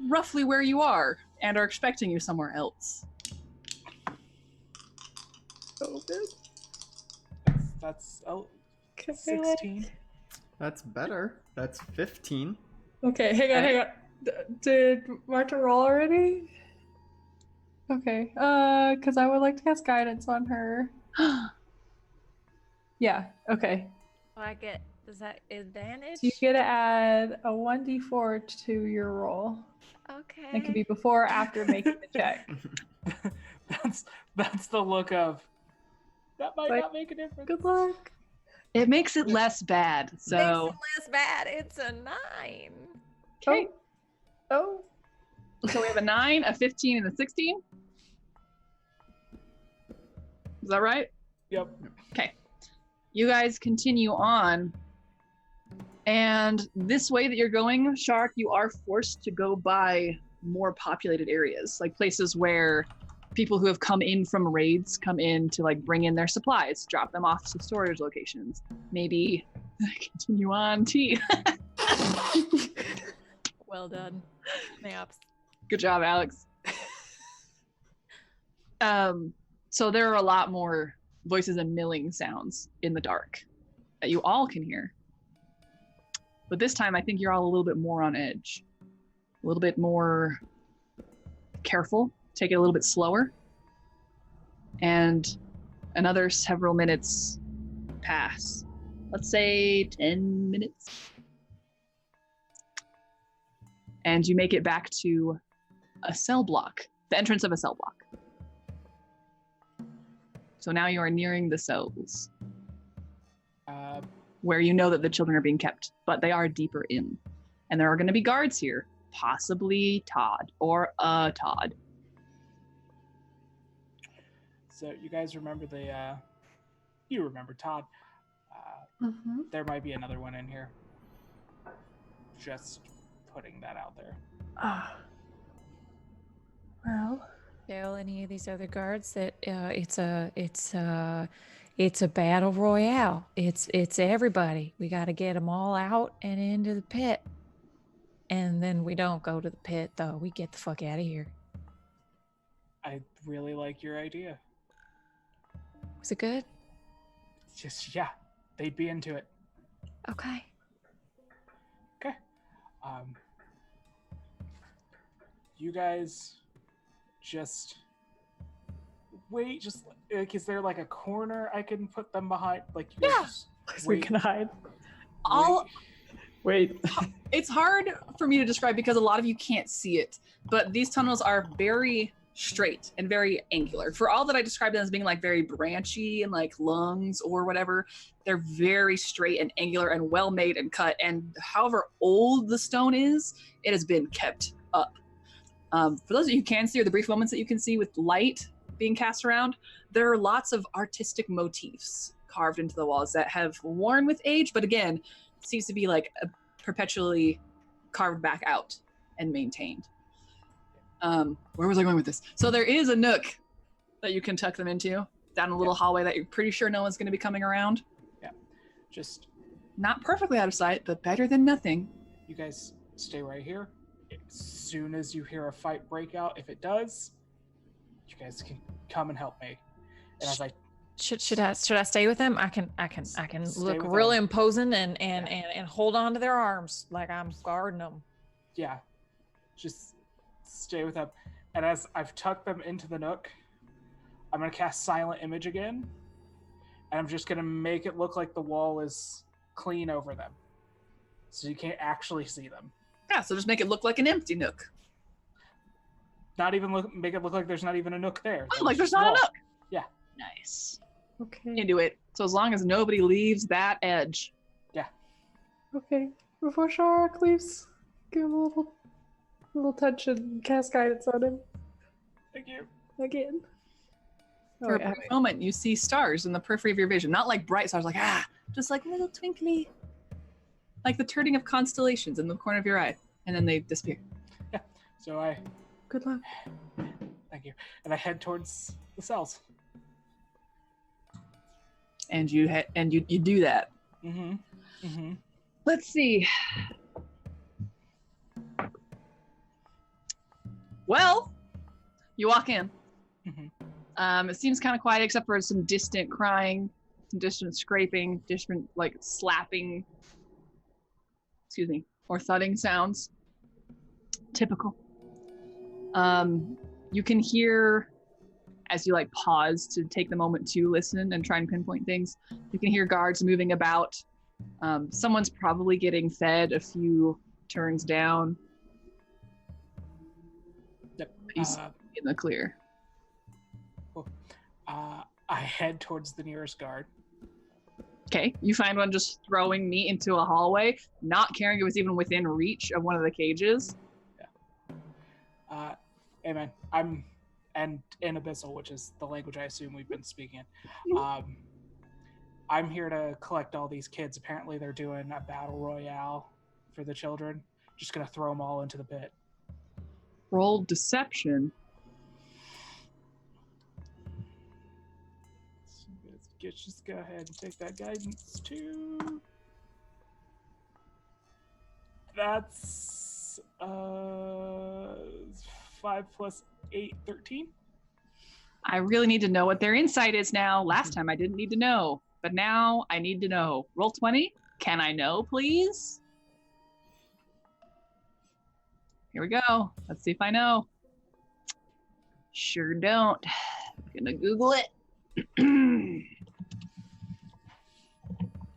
roughly where you are and are expecting you somewhere else. So good. That's Okay. 16. That's better. That's 15. Okay, hang on. Did Marta roll already? Okay, because I would like to cast guidance on her. Yeah, okay. Does that advantage? So you get to add a 1d4 to your roll. Okay. It can be before or after making the check. That's the look of that might Like, not make a difference. Good luck. It makes it less bad, so... Makes it less bad. It's a 9. Okay. Oh. So we have a 9, a 15, and a 16? Is that right? Yep. Okay. You guys continue on. And this way that you're going, Shark, you are forced to go by more populated areas, like places where people who have come in from raids come in to like bring in their supplies, drop them off to storage locations. Maybe continue on, T. Well done. Naps. Good job, Alex. So there are a lot more voices and milling sounds in the dark that you all can hear. But this time I think you're all a little bit more on edge. A little bit more careful. Take it a little bit slower. And another several minutes pass. Let's say 10 minutes. And you make it back to a cell block, the entrance of a cell block. So now you are nearing the cells where you know that the children are being kept, but they are deeper in. And there are going to be guards here possibly Todd or a Todd. So you guys remember you remember Todd. There might be another one in here. Just putting that out there. Well, Tell any of these other guards that it's a battle royale. It's everybody. We got to get them all out and into the pit. And then we don't go to the pit though. We get the fuck out of here. I really like your idea. Was it good? Just yeah, they'd be into it. Okay. Okay. You guys just wait. Just like, is there like a corner I can put them behind? Like, you guys just so we can hide. All Wait. it's hard for me to describe because a lot of you can't see it, but these tunnels are very straight and very angular. For all that I described them as being like very branchy and like lungs or whatever, they're very straight and angular and well made and cut. And however old the stone is, it has been kept up. For those of you who can see, or the brief moments that you can see with light being cast around, there are lots of artistic motifs carved into the walls that have worn with age, but again, seems to be like perpetually carved back out and maintained. Where was I going with this? So there is a nook that you can tuck them into down a little hallway that you're pretty sure no one's going to be coming around. Yeah, just not perfectly out of sight, but better than nothing. You guys stay right here. As soon as you hear a fight break out, if it does, you guys can come and help me. And as I should I stay with them? I can look real imposing and hold on to their arms like I'm guarding them. Yeah, just stay with them. And as I've tucked them into the nook, I'm gonna cast Silent Image again, and I'm just gonna make it look like the wall is clean over them, so you can't actually see them. Yeah, so just make it look like an empty nook. Not even make it look like there's not even a nook there. Oh, like there's not a nook. Yeah. Nice. Okay. Into it. So as long as nobody leaves that edge. Yeah. Okay. Before Shark leaves, give him a little touch and cast guidance on him. Thank you. Again. For a brief moment, you see stars in the periphery of your vision. Not like bright stars, like just like little twinkly, like the turning of constellations in the corner of your eye, and then they disappear. Yeah. So I. Good luck. Thank you. And I head towards the cells. And you do that. Mm-hmm. Mm-hmm. Let's see. Well, you walk in. Mm-hmm. It seems kind of quiet except for some distant crying, some distant scraping, distant like slapping, or thudding sounds. Typical. You can hear, as you like pause to take the moment to listen and try and pinpoint things, you can hear guards moving about. Someone's probably getting fed a few turns down. Yep. He's in the clear. Cool. I head towards the nearest guard. Okay, you find one just throwing meat into a hallway, not caring it was even within reach of one of the cages. Yeah. Hey man, I'm in Abyssal, which is the language I assume we've been speaking in. I'm here to collect all these kids. Apparently they're doing a battle royale for the children. Just gonna throw them all into the pit. Roll deception. Just go ahead and take that guidance too. That's 5 plus 8, 13. I really need to know what their insight is now. Last time I didn't need to know, but now I need to know. Roll 20. Can I know, please? Here we go. Let's see if I know. Sure don't. I'm gonna Google it.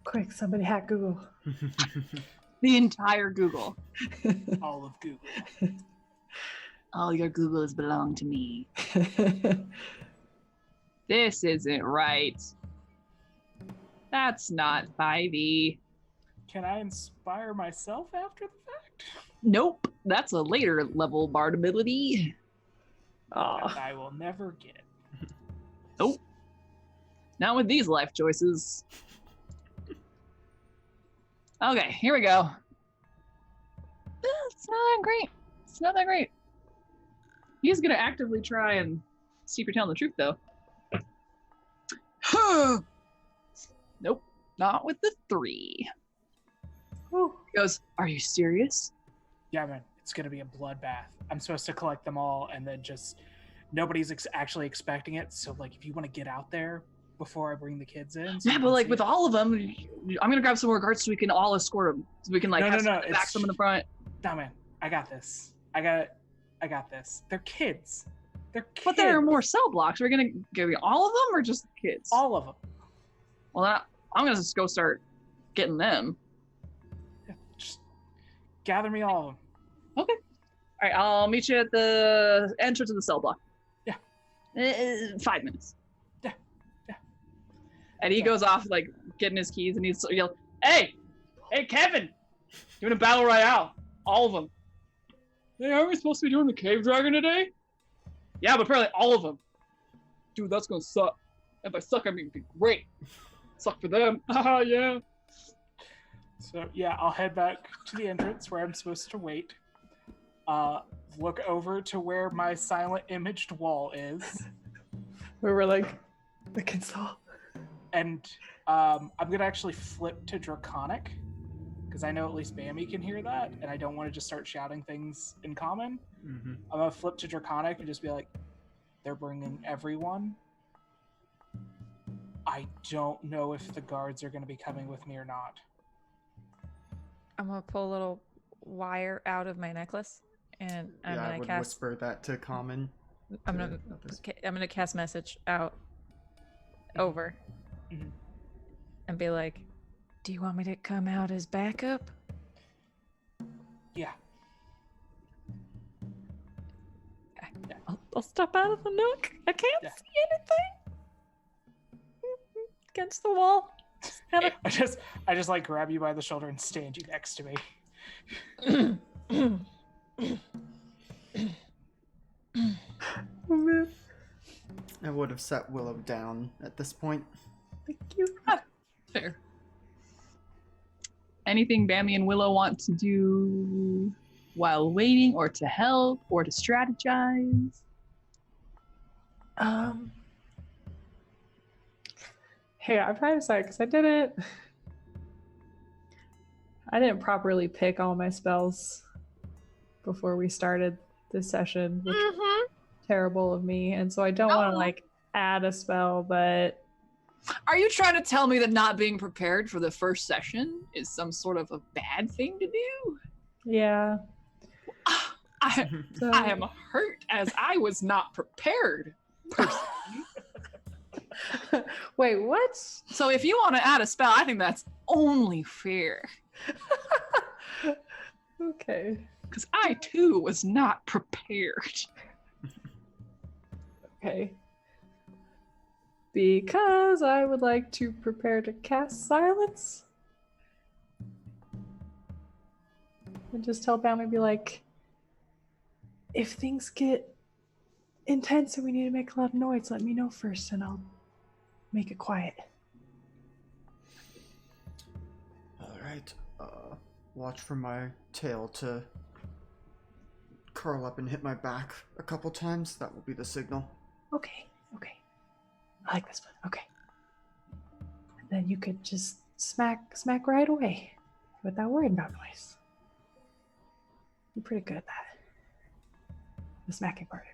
Quick, somebody hack Google. The entire Google. All of Google. All your Googles belong to me. This isn't right. That's not 5e. Can I inspire myself after the fact? Nope, that's a later level bard ability. Aw. That I will never get. Nope. Not with these life choices. Okay, here we go. It's not that great. It's not that great. He's gonna actively try and see if you're telling the truth, though. Nope, not with the 3. Whew. He goes, are you serious? Yeah, man, it's gonna be a bloodbath. I'm supposed to collect them all, and then just nobody's actually expecting it. So, like, if you want to get out there before I bring the kids in, so Yeah, you but can like see with it. all of them, I'm gonna grab some more guards so we can all escort them. So we can like No, have no, some no, in the back, it's- some in the front. Nah, man, I got this. I got this. They're kids. They're kids. But there are more cell blocks. We're gonna give you all of them or just the kids? All of them. Well, I'm gonna just go start getting them. Just gather me all of them. All right, I'll meet you at the entrance of the cell block. Yeah. 5 minutes. Yeah. And he goes off like getting his keys, and he's yelling, "Hey, Kevin, doing a battle royale, all of them." Hey, aren't we supposed to be doing the cave dragon today? Yeah, but apparently all of them. Dude, that's gonna suck. If I suck, I mean, it'd be great. Suck for them. Haha, yeah. So yeah, I'll head back to the entrance where I'm supposed to wait. Look over to where my silent imaged wall is, We were like, against the wall. and I'm gonna actually flip to Draconic because I know at least Bammy can hear that, and I don't want to just start shouting things in common. Mm-hmm. I'm gonna flip to Draconic and just be like, "They're bringing everyone. I don't know if the guards are gonna be coming with me or not." I'm gonna pull a little wire out of my necklace, and I'm Yeah, I gonna would cast. whisper that to Common. I'm to gonna. others. I'm gonna cast message out over, Mhm. and be like, "Do you want me to come out as backup?" Yeah. I'll step out of the nook. I can't Yeah. see anything. Against the wall. Kinda- I just like grab you by the shoulder and stand you next to me. Oh, man. I would have set Willow down at this point. Thank you. Fair. Anything Bammy and Willow want to do while waiting, or to help, or to strategize? Hey, I'm trying to decide because I didn't properly pick all my spells before we started this session, which was terrible of me, and so I don't want to No. like add a spell, but Are you trying to tell me that not being prepared for the first session is some sort of a bad thing to do? yeah. So, I am hurt, as I was not prepared. Wait, what? So if you want to add a spell, I think that's only fair. Okay. Because I too was not prepared. Okay. Because I would like to prepare to cast silence. And just tell Bammy, be like, if things get intense and we need to make a lot of noise, let me know first and I'll make it quiet. Alright, watch for my tail to curl up and hit my back a couple times. That will be the signal. Okay. I like this one. Okay. And then you could just smack right away without worrying about noise. You're pretty good at that. The smacking part, I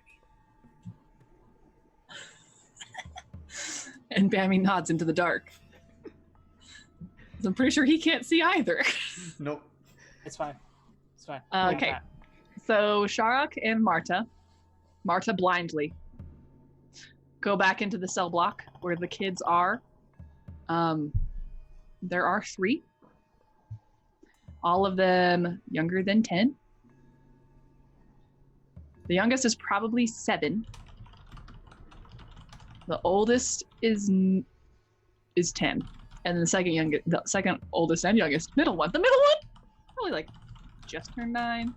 mean. And Bammy nods into the dark. I'm pretty sure he can't see either. Nope. It's fine. It's fine. Okay. So Sharak and Marta blindly go back into the cell block where the kids are. There are 3. All of them younger than 10. The youngest is probably 7. The oldest is 10. And the second oldest and youngest, middle one, probably like just turned 9.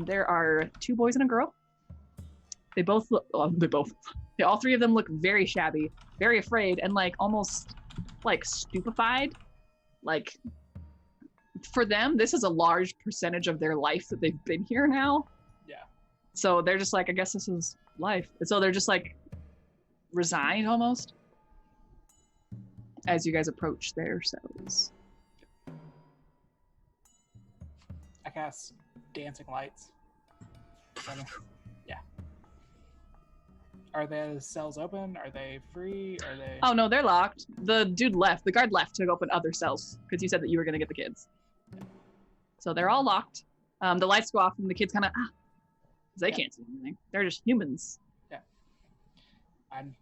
There are 2 boys and a girl. They all 3 of them look very shabby, very afraid, and like almost like stupefied. Like for them, this is a large percentage of their life that they've been here now. Yeah. So they're just like, I guess this is life. And so they're just like resigned almost as you guys approach their cells. I cast dancing lights. Yeah. Are the cells open? Are they free? Are they? Oh no, they're locked. The dude left. The guard left to open other cells because you said that you were gonna get the kids. So they're all locked. The lights go off and the kids kind of they can't see anything. They're just humans. Yeah. I'm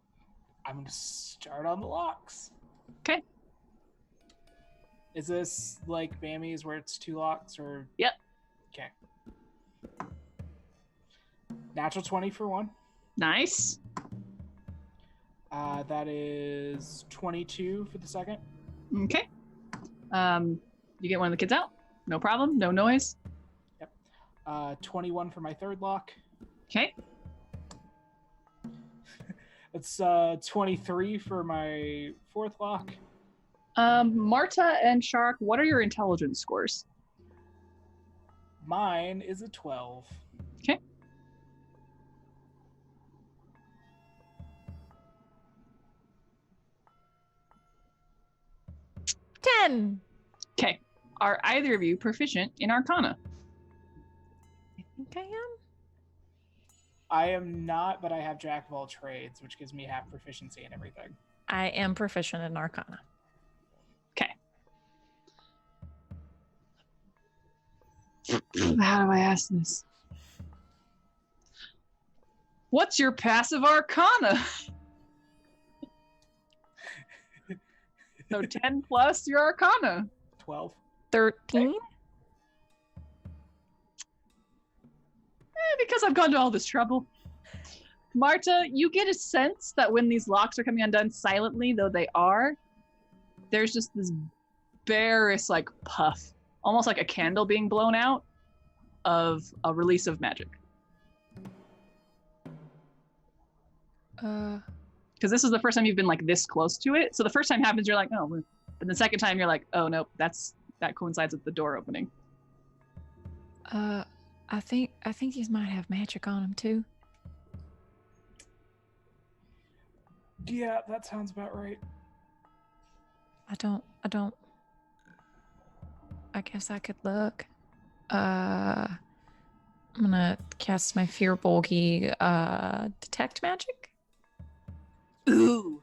gonna start on the locks. Okay. Is this like Bammies where it's 2 locks or? Yep. Okay. Natural 20 for 1. Nice. That is 22 for the second. Okay. You get one of the kids out. No problem. No noise. Yep. 21 for my third lock. Okay. It's 23 for my fourth lock. Marta and Shark, what are your intelligence scores? Mine is a 12. Okay. Okay. Are either of you proficient in Arcana? I think I am. I am not, but I have Jack of all trades, which gives me half proficiency in everything. I am proficient in Arcana. Okay. How do I ask this? What's your passive Arcana? So 10 plus your Arcana. 12. 13? Because I've gone to all this trouble. Marta, you get a sense that when these locks are coming undone silently, though they are, there's just this bearish like puff, almost like a candle being blown out of a release of magic. Because this is the first time you've been like this close to it. So the first time happens, you're like, oh, but the second time you're like, oh no, that coincides with the door opening. I think these might have magic on them too. Yeah, that sounds about right. I don't. I guess I could look. I'm gonna cast my Fear Bulgy, detect magic. Ooh.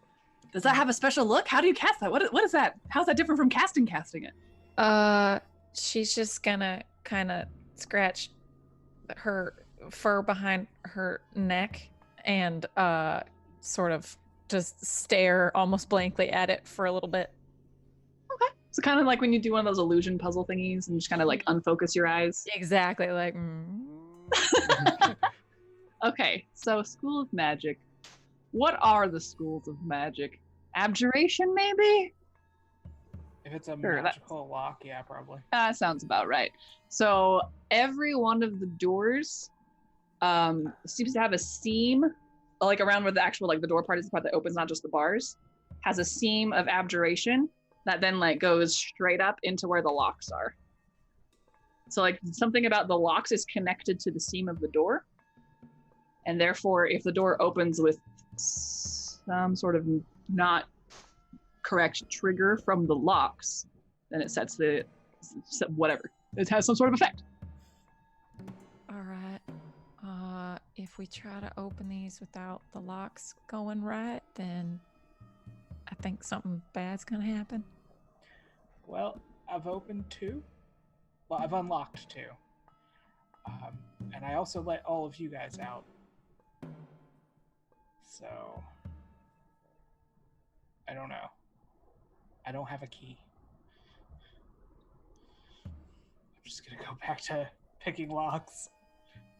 Does that have a special look? How do you cast that? What is that? How's that different from casting it? She's just gonna kind of scratch her fur behind her neck and sort of just stare almost blankly at it for a little bit. Okay. So kind of like when you do one of those illusion puzzle thingies and just kind of like unfocus your eyes. Exactly, like. Okay, so School of Magic. What are the schools of magic? Abjuration, maybe? If it's a Sure, magical lock, yeah, probably. That sounds about right. So every one of the doors seems to have a seam, like around where the actual like the door part is the part that opens, not just the bars, has a seam of abjuration that then like goes straight up into where the locks are. So like something about the locks is connected to the seam of the door, and therefore if the door opens with some sort of not correct trigger from the locks, then it sets the whatever. It has some sort of effect. All right. If we try to open these without the locks going right, then I think something bad's gonna happen. Well, I've opened 2. Well, I've unlocked 2. And I also let all of you guys out. So, I don't know. I don't have a key. I'm just gonna go back to picking locks.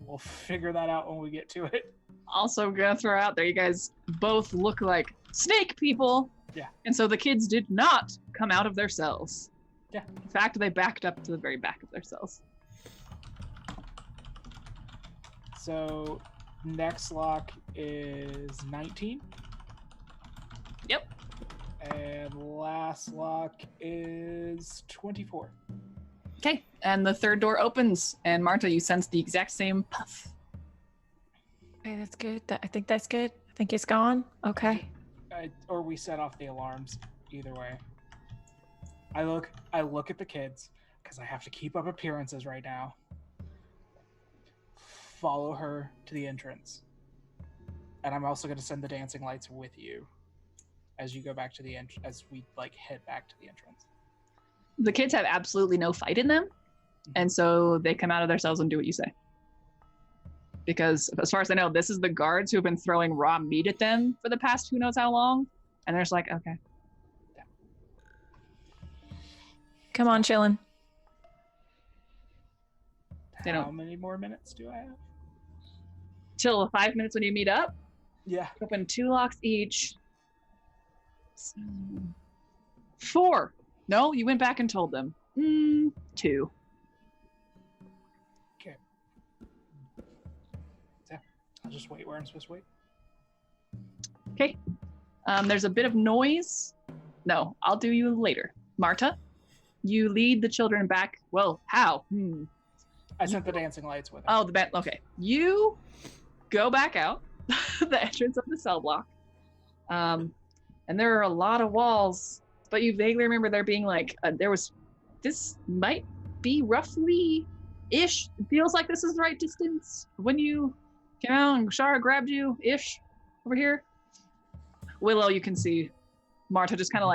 We'll figure that out when we get to it. Also gonna throw out there, you guys both look like snake people, Yeah. And so the kids did not come out of their cells. Yeah. In fact, they backed up to the very back of their cells. So next lock is 19. Yep. And last lock is 24. Okay, and the third door opens, and Marta, you sense the exact same puff. Okay, that's good. I think that's good. I think it's gone. Okay. Or we set off the alarms. Either way. I look at the kids because I have to keep up appearances right now. Follow her to the entrance, and I'm also going to send the dancing lights with you as you go back to the as we head back to the entrance. The kids have absolutely no fight in them, and so they come out of their cells and do what you say. Because as far as I know, this is the guards who have been throwing raw meat at them for the past who knows how long, and they're just like, okay. Come on, chillin'. They How don't- many more minutes do I have? Till 5 minutes when you meet up. Yeah. Open 2 locks each. 4. No, you went back and told them. 2. Okay. Yeah. I'll just wait where I'm supposed to wait. Okay. There's a bit of noise. No, I'll do you later. Marta, you lead the children back. Well, how? I sent the dancing lights with her. Oh, the bed. Okay. You go back out the entrance of the cell block. And there are a lot of walls, but you vaguely remember there being this might be roughly-ish. It feels like this is the right distance. When you came out and Shara grabbed you-ish over here. Willow, you can see Marta just kind of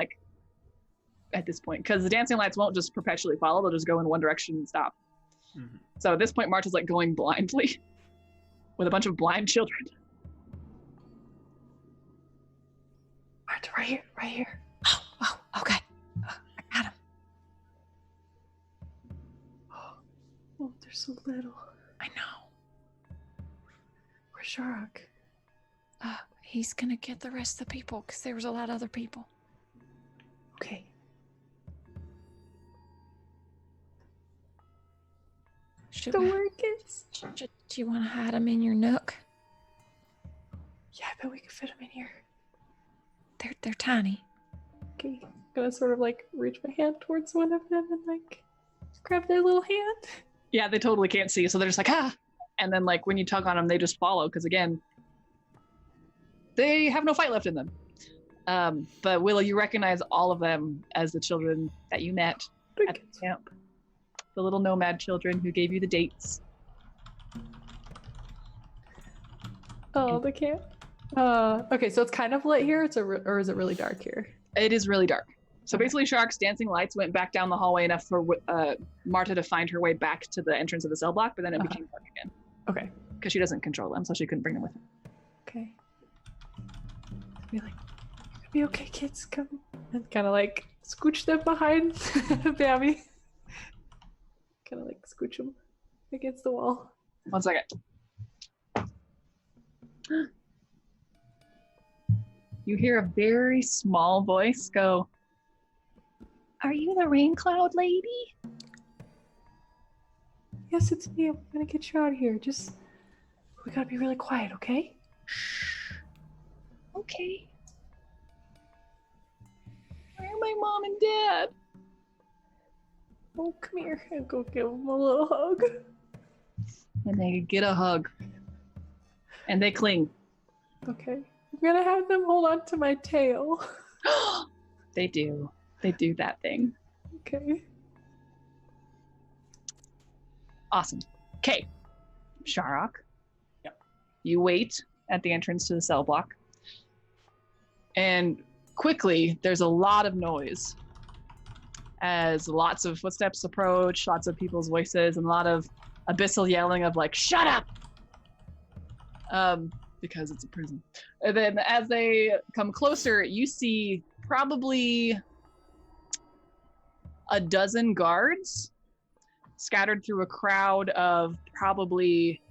at this point, because the dancing lights won't just perpetually follow, they'll just go in one direction and stop. Mhm. So at this point, Marta's going blindly with a bunch of blind children. Marta, right here. Oh, okay. I got him. Oh, they're so little. I know. Where's Shark? He's gonna get the rest of the people because there was a lot of other people. Okay. Should Don't we, worry, kids. do you want to hide him in your nook? Yeah, I bet we can fit them in here. They're tiny. Okay. I'm gonna sort of reach my hand towards one of them and grab their little hand. Yeah, they totally can't see, so they're just ah! And then when you tug on them, they just follow, because again, they have no fight left in them. But Willow, you recognize all of them as the children that you met at the camp. The little nomad children who gave you the dates. Oh, the camp. Okay, so it's kind of lit here. Or is it really dark here? It is really dark. So Okay. basically, Shark's dancing lights went back down the hallway enough for Marta to find her way back to the entrance of the cell block, but then it became dark again. Okay. Because she doesn't control them, so she couldn't bring them with her. Okay. Be like, you're gonna be okay, kids. Come and kind of scooch them behind Bammy. Kind of scooch them against the wall. 1 second. You hear a very small voice go, "Are you the rain cloud lady?" Yes, it's me. I'm gonna get you out of here. We gotta be really quiet, okay? Okay. Where are my mom and dad? Oh, come here and go give them a little hug. And they get a hug. And they cling. Okay. I'm gonna have them hold on to my tail. They do. They do that thing. Okay. Awesome. Okay. Sharok. Yep. You wait at the entrance to the cell block. And quickly, there's a lot of noise as lots of footsteps approach, lots of people's voices, and a lot of abyssal yelling of shut up! Because it's a prison. And then as they come closer, you see probably a dozen guards scattered through a crowd of probably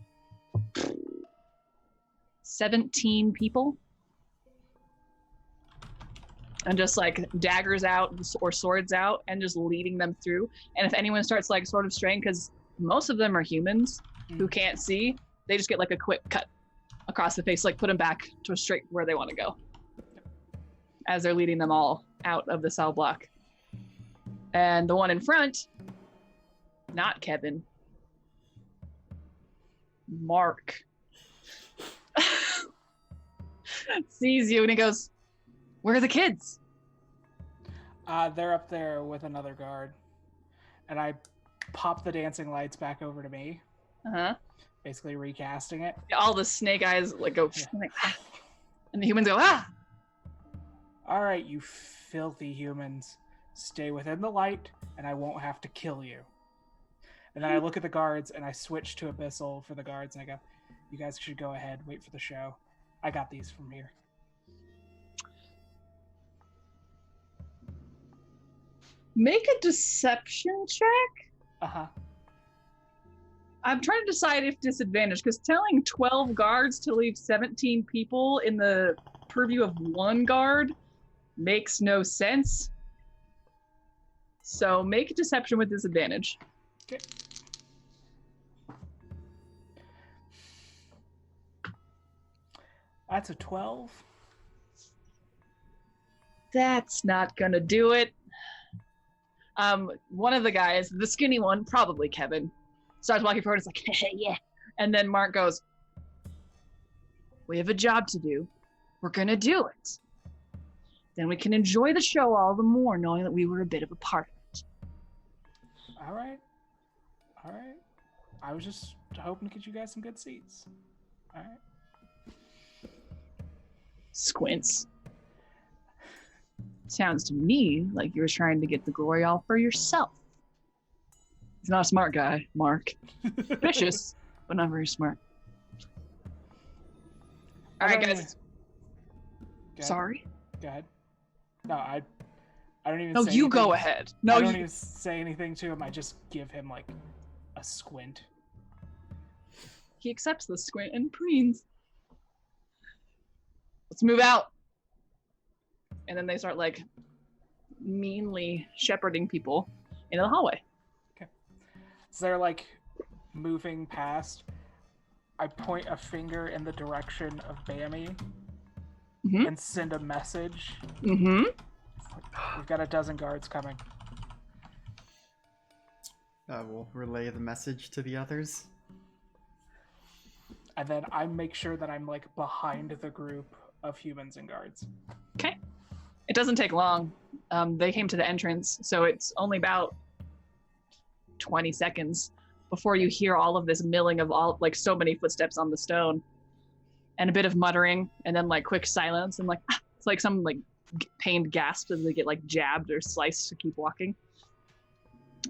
17 people. and just like daggers out or swords out and just leading them through. And if anyone starts like sort of straying, because most of them are humans who can't see, they just get like a quick cut across the face, like put them back to straight where they want to go as they're leading them all out of the cell block. And the one in front, not Kevin, Mark, sees you and he goes, "Where are the kids?" They're up there with another guard. And I pop the dancing lights back over to me. Uh-huh. Basically recasting it. All the snake eyes like go, and the humans go, "Ah!" All right, you filthy humans. Stay within the light, and I won't have to kill you. And then I look at the guards, and I switch to Abyssal for the guards, and I go, "You guys should go ahead, wait for the show. I got these from here." Make a deception check. Uh-huh. I'm trying to decide if disadvantage, because telling 12 guards to leave 17 people in the purview of one guard makes no sense. So make a deception with disadvantage. Okay. That's a 12. That's not gonna do it. One of the guys, the skinny one, probably Kevin, starts walking forward. It's like, yeah. And then Mark goes, "We have a job to do. We're gonna do it. Then we can enjoy the show all the more, knowing that we were a bit of a part of it." All right. I was just hoping to get you guys some good seats. All right. Squints. Sounds to me like you're trying to get the glory all for yourself. He's not a smart guy, Mark. Vicious, but not very smart. All right, guys. Sorry. Go ahead. No, I don't even. No, say you anything. go ahead. No, I don't you. even say anything to him. I just give him like a squint. He accepts the squint and preens. Let's move out. And then they start like meanly shepherding people into the hallway. Okay. So they're like moving past. I point a finger in the direction of Bammy and send a message. Mm-hmm. We've got a dozen guards coming. We'll relay the message to the others. And then I make sure that I'm like behind the group of humans and guards. Okay. It doesn't take long. They came to the entrance, so it's only about 20 seconds before you hear all of this milling of all, like, so many footsteps on the stone, and a bit of muttering, and then like quick silence, and like it's like some like pained gasp as they get like jabbed or sliced to keep walking.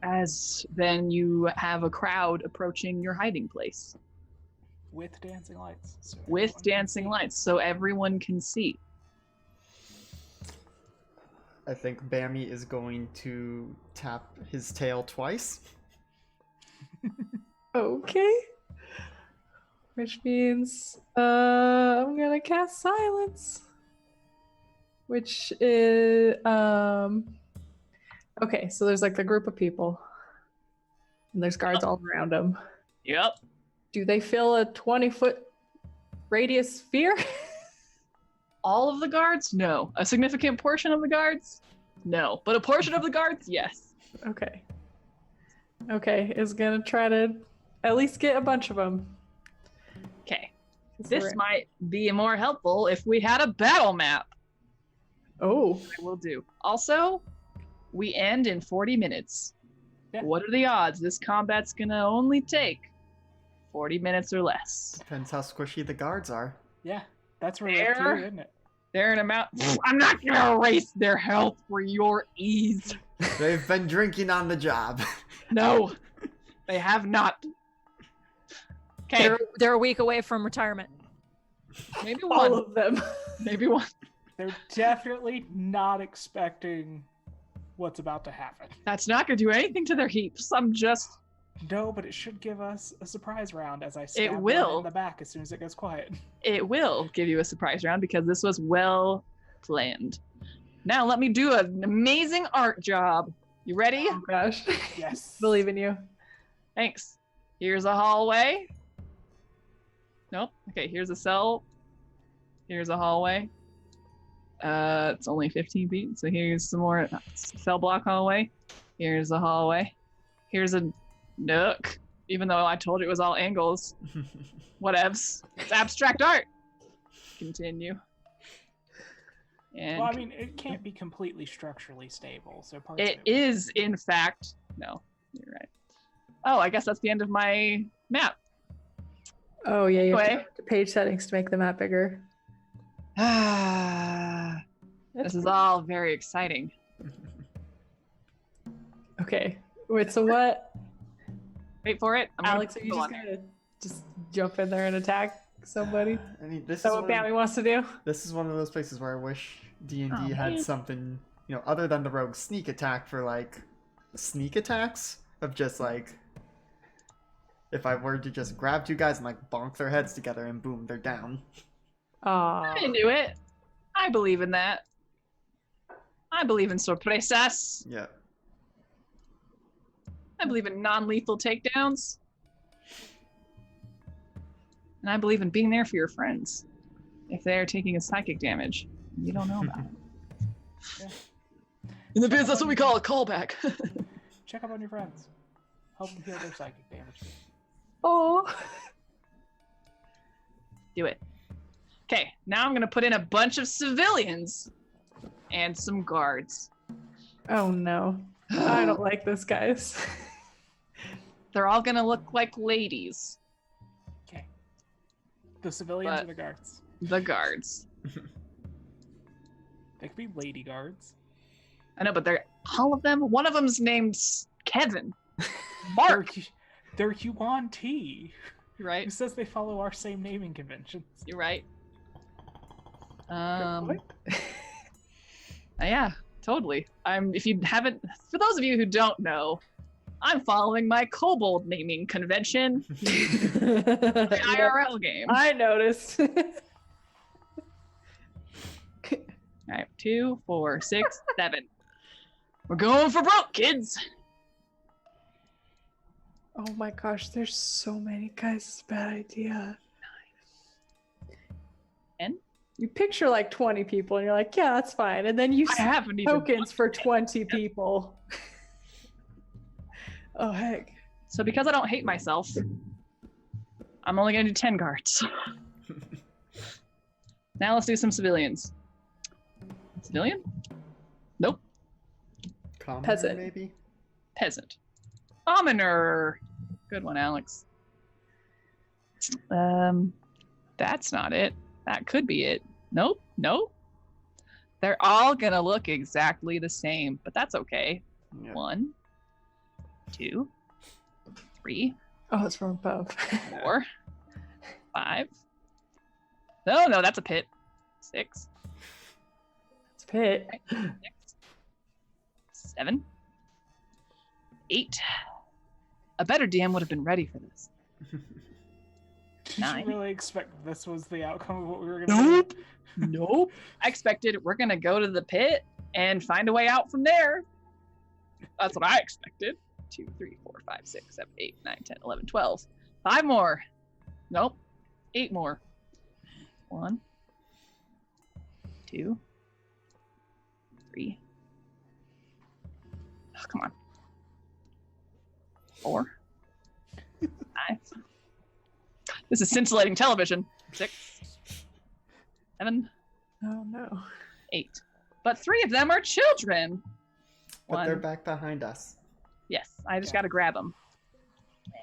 As then you have a crowd approaching your hiding place With dancing lights. So with dancing lights, so everyone can see. I think Bammy is going to tap his tail twice. Okay. Which means I'm gonna cast silence. Which is okay, so there's like the group of people. And there's guards all around them. Yep. Do they fill a 20-foot radius sphere? All of the guards? No. A significant portion of the guards? No. But a portion of the guards? Yes. Okay. Okay, is gonna try to at least get a bunch of them. Okay. This might be more helpful if we had a battle map. Oh. I will do. Also, we end in 40 minutes. Yeah. What are the odds this combat's gonna only take 40 minutes or less? Depends how squishy the guards are. Yeah, that's real too, isn't it? They're an amount. I'm not gonna erase their health for your ease. They've been drinking on the job. No, they have not. Okay, They're a week away from retirement. maybe All one. of them. Maybe one. They're definitely not expecting what's about to happen. That's not gonna do anything to their heaps. I'm just. No, but it should give us a surprise round as I stab one will. in the back as soon as it goes quiet. It will give you a surprise round because this was well planned. Now let me do an amazing art job. You ready? Oh gosh. Yes. Believe in you. Thanks. Here's a hallway. Nope. Okay, here's a cell. Here's a hallway. It's only 15 feet, so here's some more cell block hallway. Here's a hallway. Here's a nook, even though I told you it was all angles. Whatevs. It's abstract art. Continue. And Well, I mean, it can't be completely structurally stable, so parts it of it is, in fact. No, you're right. Oh, I guess that's the end of my map. Oh yeah, you have to Anyway. go to page settings to make the map bigger. This That's is all very exciting. okay. Wait, so what? Wait for it. I'm gonna Alex, are you go just on there. gonna just jump in there and attack somebody? I mean, this Is that is what one of, Bammy wants to do? this is one of those places where I wish D&D Oh, had man. something, you know, other than the rogue sneak attack for like sneak attacks of just like if I were to just grab two guys and like bonk their heads together and boom, they're down. I can do it. I believe in that. I believe in sorpresas. Yeah. I believe in non-lethal takedowns. And I believe in being there for your friends if they're taking a psychic damage. You don't know about it. Yeah. In the biz, that's what we call a callback. Check up on your friends. Help them heal their psychic damage. Oh. Do it. Okay, now I'm gonna put in a bunch of civilians and some guards. Oh no. I don't like this, guys. They're all gonna look like ladies. Okay. The civilians But- or the guards? The guards. They could be lady guards. I know, but they're all of them. One of them's named Kevin. They're, Mark. they're Yuan T. You're right. Who says they follow our same naming conventions? You're right. point. Yeah, totally. If you haven't, for those of you who don't know, I'm following my kobold naming convention, the Yep, IRL game. All I noticed. right, 2, 4, 6, 7. We're going for broke, kids. Oh my gosh, there's so many guys. It's a bad idea. 10. You picture like 20 people and you're like, yeah, that's fine. And then you I see haven't even. tokens for 20 people. Oh, heck. So because I don't hate myself, I'm only gonna do 10 guards. Now let's do some civilians. Civilian? Nope. Commoner, Peasant. maybe? Peasant. Commoner. Good one, Alex. That's not it. That could be it. Nope. Nope. They're all gonna look exactly the same, but that's okay. Yeah. 1, 2, 3, Oh, it's from above. 4, 5. No, that's a pit. 6, It's Pit. 7, 8. A better DM would have been ready for this. Did 9. you really expect this was the outcome of what we were gonna do? Nope. Nope. I expected we're gonna go to the pit and find a way out from there. That's what I expected. 2, 3, 4, 5, 6, 7, 8, 9, 10, 11, 12. 5 more. Nope. 8 more. 1, 2, 3. Oh, come on. 4, 5. This is scintillating television. 6, 7, Oh, no. 8. But 3 of them are children. But they're 1. back behind us. Yes, I just gotta grab them.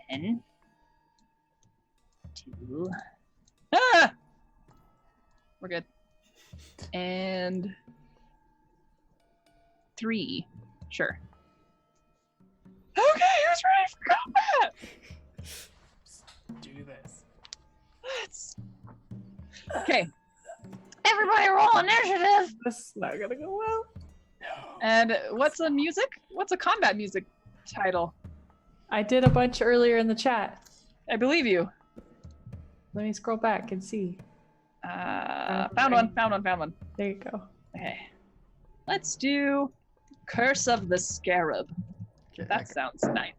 1, 2. Ah! We're good. And 3. Sure. Okay, who's ready for combat? Do this. Let's. Okay. Everybody roll initiative. This is not gonna go well. And what's a music? What's a combat music title? I did a bunch earlier in the chat. I believe you. Let me scroll back and see. Found one. There you go. Okay. Let's do Curse of the Scarab. Okay, That sounds nice.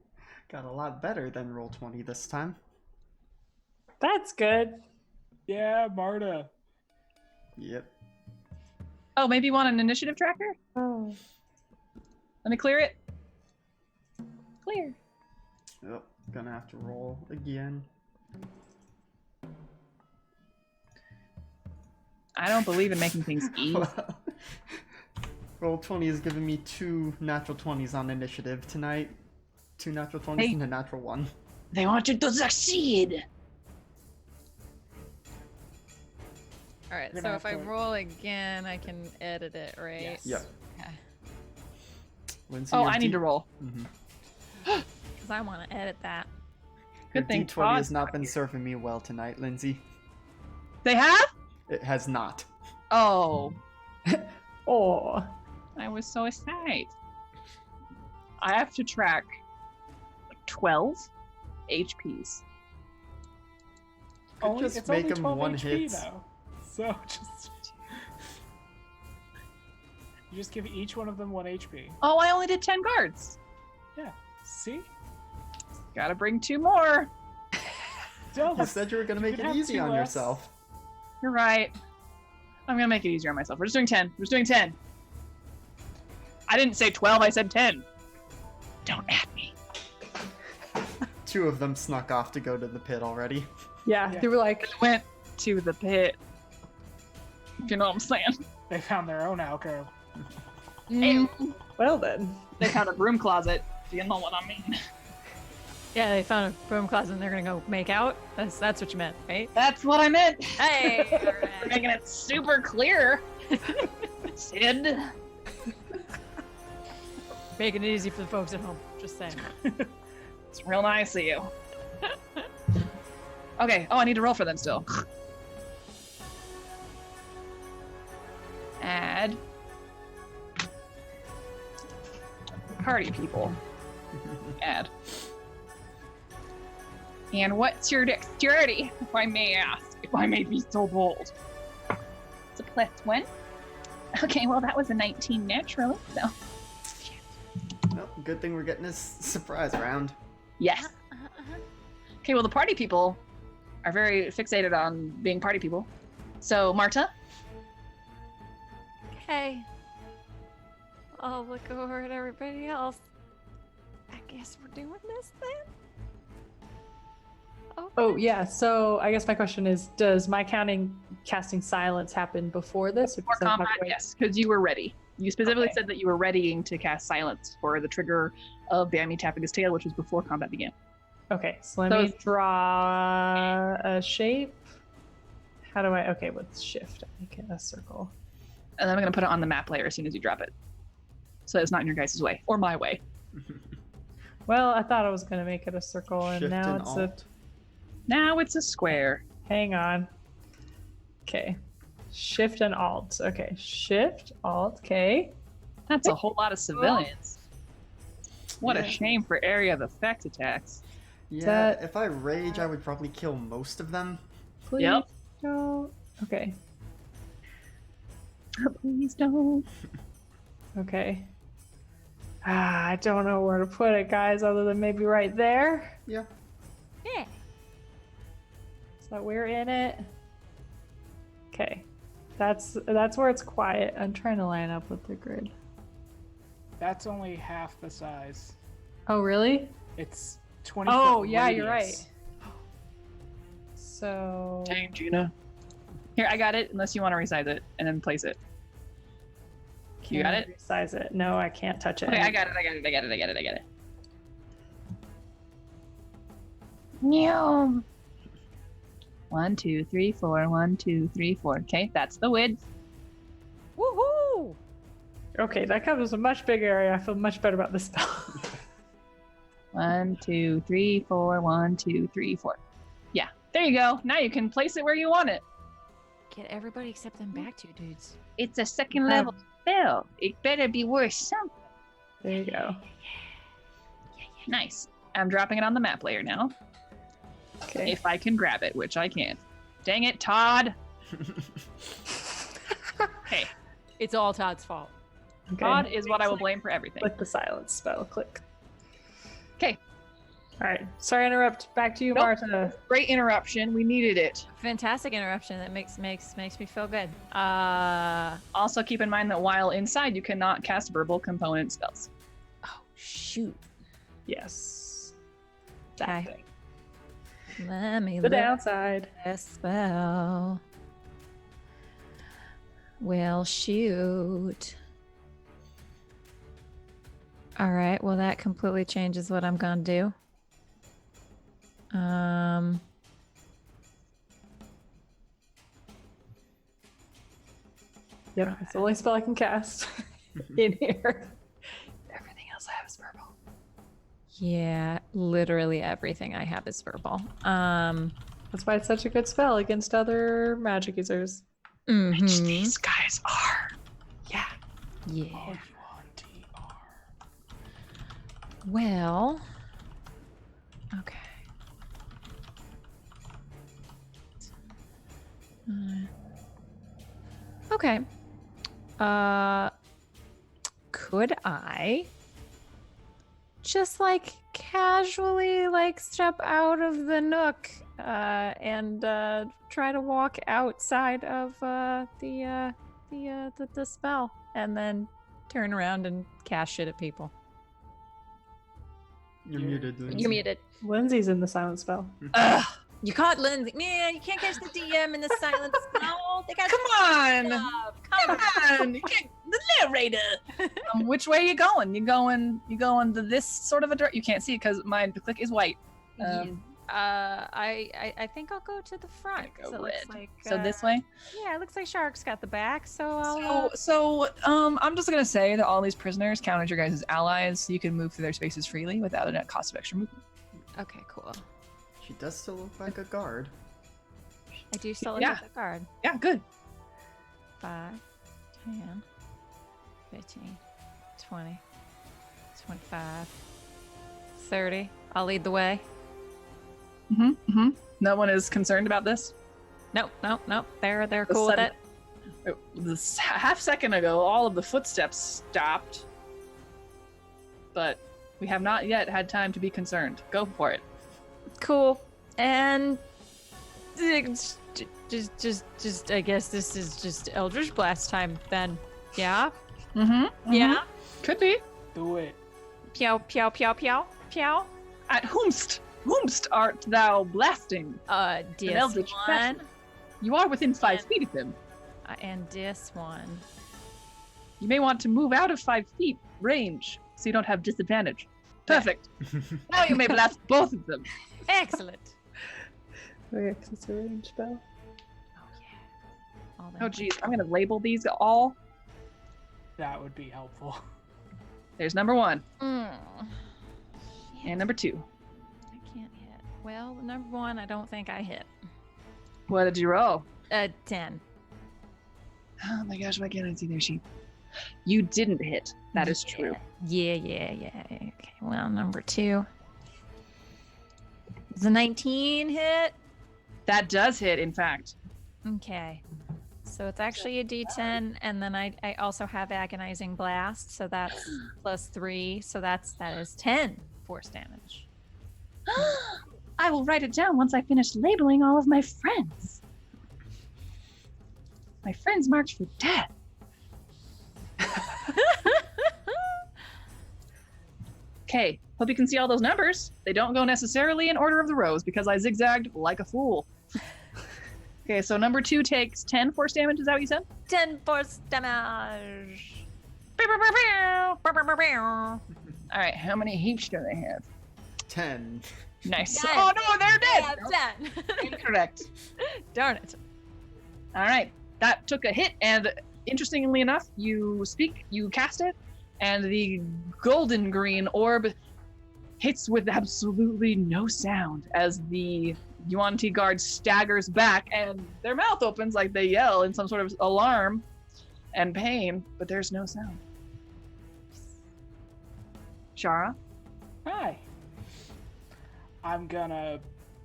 got a lot better than roll 20 this time. That's good. Yeah, Marta. Yep. Oh, maybe you want an initiative tracker? Oh. Let me clear it. Clear. Yep. Gonna have to roll again. I don't believe in making things easy. Roll 20 has given me 2 natural 20s on initiative tonight. 2 natural 20s Hey. and a natural 1. They want you to succeed. All right, We're so gonna if I have to- roll again, I can edit it, right? Yes. Yep. Okay. Lindsay, Oh, your I need D- to roll. Mhm. Because I want to edit that. Your Good thing D20 Todd's has not not been here. serving me well tonight, Lindsay. They have? It has not. Oh, Oh. I was so excited. I have to track 12 HPs. Could just It's make only him 12 one HP hit. though. So just you just give each one of them 1 HP. Oh, I only did 10 guards. Yeah. See? Gotta bring 2 more. Still, You said you were gonna you make could it have easy 2 on less. yourself. You're right. I'm gonna make it easier on myself. We're just doing 10. We're just doing 10. I didn't say 12, I said 10. Don't at me. 2 of them snuck off to go to the pit already. Yeah, Yeah. they were like, Went to the pit. You know what I'm saying? They found their own alcove. well then. They found a broom closet. Do you know what I mean? Yeah, they found a broom closet and they're gonna go make out. That's what you meant, right? That's what I meant. Hey, all We're right. making it super clear. Sid. Making it easy for the folks at home. Just saying. It's real nice of you. Okay. Oh, I need to roll for them still. Add party people. Add. And what's your dexterity, if I may ask, if I may be so bold? It's a +1. Okay, well that was a 19 naturally, so Well, good thing we're getting this surprise round. yes. Okay, well the party people are very fixated on being party people. So Marta, Okay. I'll look over at everybody else. I guess we're doing this then? Okay. Oh yeah, so I guess my question is, does my casting silence happen before this? before does that have to combat, wait? yes, because you were ready. You specifically Okay. said that you were readying to cast silence for the trigger of Bammy tapping his tail, which was before combat began. Okay, so let So me draw a shape. How do I? Okay, with shift, I make it a circle. And then I'm going to put it on the map layer as soon as you drop it. So it's not in your guys' way, or my way. Well, I thought I was gonna make it a circle, and Shift now and it's Alt. Now it's a square. Hang on. Okay, Shift and Alt. Okay, Shift Alt. Okay. That's a whole lot of civilians. What a Yeah. shame for area of effect attacks. Yeah, That- if I rage, I would probably kill most of them. Please Yep. don't. Okay. Please don't. Okay. I don't know where to put it, guys, other than maybe right there. Yeah. Yeah. So we're in it. Okay. That's where it's quiet. I'm trying to line up with the grid. That's only half the size. Oh, really? It's 20. Oh, foot yeah, you're radius. right. So Dang, Gina. Here, I got it, unless you want to resize it and then place it. You got can I it? Resize it. No, I can't touch it. Okay, I got it. Meow. 1, 2, 3, 4. 1, 2, 3, 4. Okay, that's the width. Woohoo! Okay, that covers a much bigger area. I feel much better about this spell. 1, 2, 3, 4. 1, 2, 3, 4. Yeah, there you go. Now you can place it where you want it. Get everybody except them back two dudes. It's a second level spell. It better be worth something. There you go. Nice. I'm dropping it on the map layer now. Okay. If I can grab it, which I can't. Dang it, Todd. Okay. It's all Todd's fault. Okay. God is what I will blame for everything. Click the silence spell. Click. Okay. All right. Sorry to interrupt. Back to you, Nope. Marta. Great interruption. We needed it. Fantastic interruption. That makes me feel good. Also, keep in mind that while inside, you cannot cast verbal component spells. Oh shoot. Yes. Okay. That thing. Let me The look downside. at this spell. Well, shoot. All right. Well, that completely changes what I'm gonna do. Yep. It's the only spell I can cast in here. Everything else I have is verbal. Yeah, literally everything I have is verbal. That's why it's such a good spell against other magic users. Mhm. Which these guys are. Yeah. Yeah. TR. Well. Okay. Okay. Could I just like casually like step out of the nook and try to walk outside of the spell and then turn around and cast shit at people? You're muted, Lindsay. You're muted. Lindsay's in the silent spell. Ugh. You caught Lindsay. Man, you can't catch the DM in the silent spell. They got Come on. stuff. Come on. You can't, the narrator. Which way you going? You going to this sort of a direction? You can't see it because my click is white. I think I'll go to the front. Go So it looks red. like, So this way? Yeah, it looks like Shark's got the back. So I'll. I'm just gonna say that all these prisoners count as your guys' allies, so you can move through their spaces freely without a net cost of extra movement. Okay, cool. She does still look like a guard. I do still look Yeah. at the guard. Yeah, good. 5, 10, 15, 20, 25, 30. I'll lead the way. No one is concerned about this. Nope. They're The cool with sudden- it. This half second ago, all of the footsteps stopped, but we have not yet had time to be concerned. Go for it. Cool. And just I guess this is just Eldritch Blast time then. Yeah? Yeah? Could be. Do it. Pew, pew, pew, pew, pew. At whomst art thou blasting? An This eldritch one. fashion. You are within 5 And- feet of him. And this one. You may want to move out of 5 feet range so you don't have disadvantage. Perfect. Now you may blast both of them. Excellent. Okay, 'cause it's a range spell. Oh, yeah. All Oh, them. geez. I'm going to label these all. That would be helpful. There's number 1 Mm. and number 2. I can't hit. Well, number 1, I don't think I hit. What did you roll? 10. Oh my gosh, why can't I see their sheet? You didn't hit. That is true. Yeah. Okay, well, number 2. Does a 19 hit? That does hit, in fact. Okay. So it's actually a D10, and then I also have Agonizing Blast, so that's plus 3, so that is 10 force damage. I will write it down once I finish labeling all of my friends. My friends marked for death. Okay, hope you can see all those numbers. They don't go necessarily in order of the rows because I zigzagged like a fool. Okay, so number 2 takes 10 force damage, is that what you said? 10 force damage. Alright, how many heaps do they have? 10. Nice. 10. Oh no, they're dead! Yeah, 10. Incorrect. Darn it. Alright, that took a hit, and interestingly enough, you cast it, and the golden green orb hits with absolutely no sound as the Yuan-Ti guard staggers back, and their mouth opens like they yell in some sort of alarm and pain, but there's no sound. Shara? Hi. I'm gonna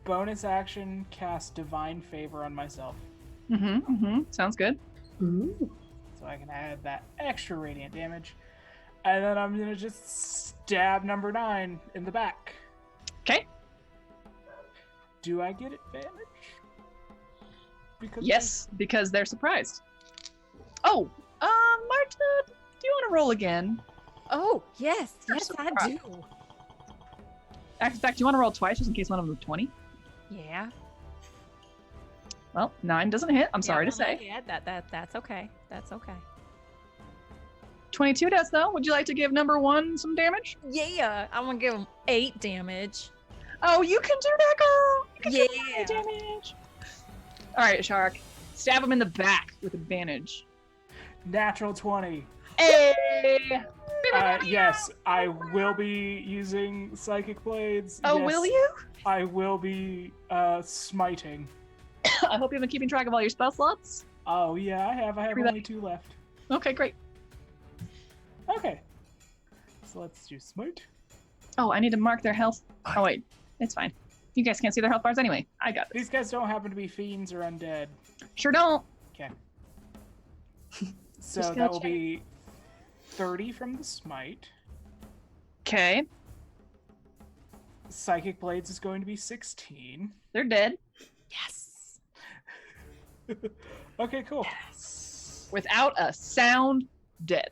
bonus action cast Divine Favor on myself. Sounds good. Ooh. So so I can add that extra radiant damage. And then I'm gonna just stab number 9 in the back. Okay. Do I get advantage? Because Yes, because they're surprised. Oh, Marta, do you want to roll again? Oh, yes, You're yes, I surprised. do. In fact, do you want to roll twice just in case one of them is 20? Yeah. Well, 9 doesn't hit. I'm sorry to say. Yeah, that's okay. That's okay. 22 does, though. Would you like to give number 1 some damage? Yeah, I'm gonna give him 8 damage. Oh, you can do that, girl! You can do Yeah. 8 damage! Alright, Shark. Stab him in the back with advantage. natural 20. Hey! Yes, I will be using Psychic Blades. Oh, Yes, will you? I will be smiting. I hope you've been keeping track of all your spell slots. Oh, yeah, I have. I have Everybody- only 2 left. Okay, great. Okay. So let's do smite. Oh, I need to mark their health. Oh, wait. It's fine. You guys can't see their health bars anyway. I got this. These guys don't happen to be fiends or undead. Sure don't. Okay. So Just gonna that will check. be 30 from the smite. Okay. Psychic Blades is going to be 16. They're dead. Yes. Okay, cool. Without a sound, dead.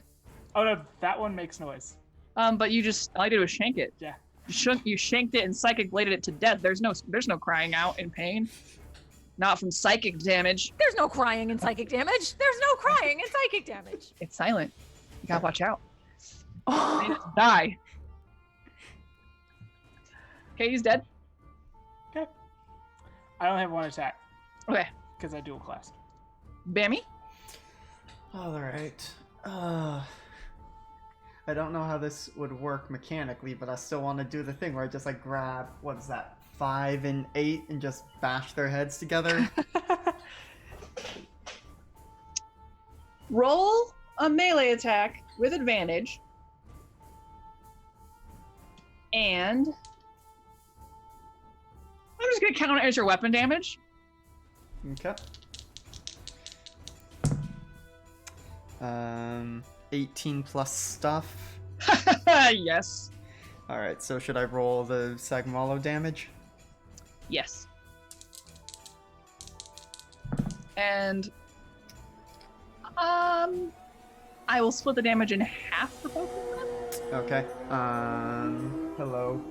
Oh no, that one makes noise. But you just, all I did was shank it. Yeah. You shanked it and psychic bladed it to death. There's no crying out in pain. Not from psychic damage. There's no crying in psychic damage. There's no crying in psychic damage. It's silent. You gotta watch out. They Oh, just die. Okay, he's dead. I only have 1 attack Okay, because I dual class. Bammy. All right. I don't know how this would work mechanically, but I still want to do the thing where I just like grab, what is that, 5 and 8 and just bash their heads together. Roll a melee attack with advantage. And I'm just gonna count it as your weapon damage. Okay. 18 plus stuff. Yes. Alright, so should I roll the Sagmalo damage? Yes. And I will split the damage in half for both of them. Okay. Hello.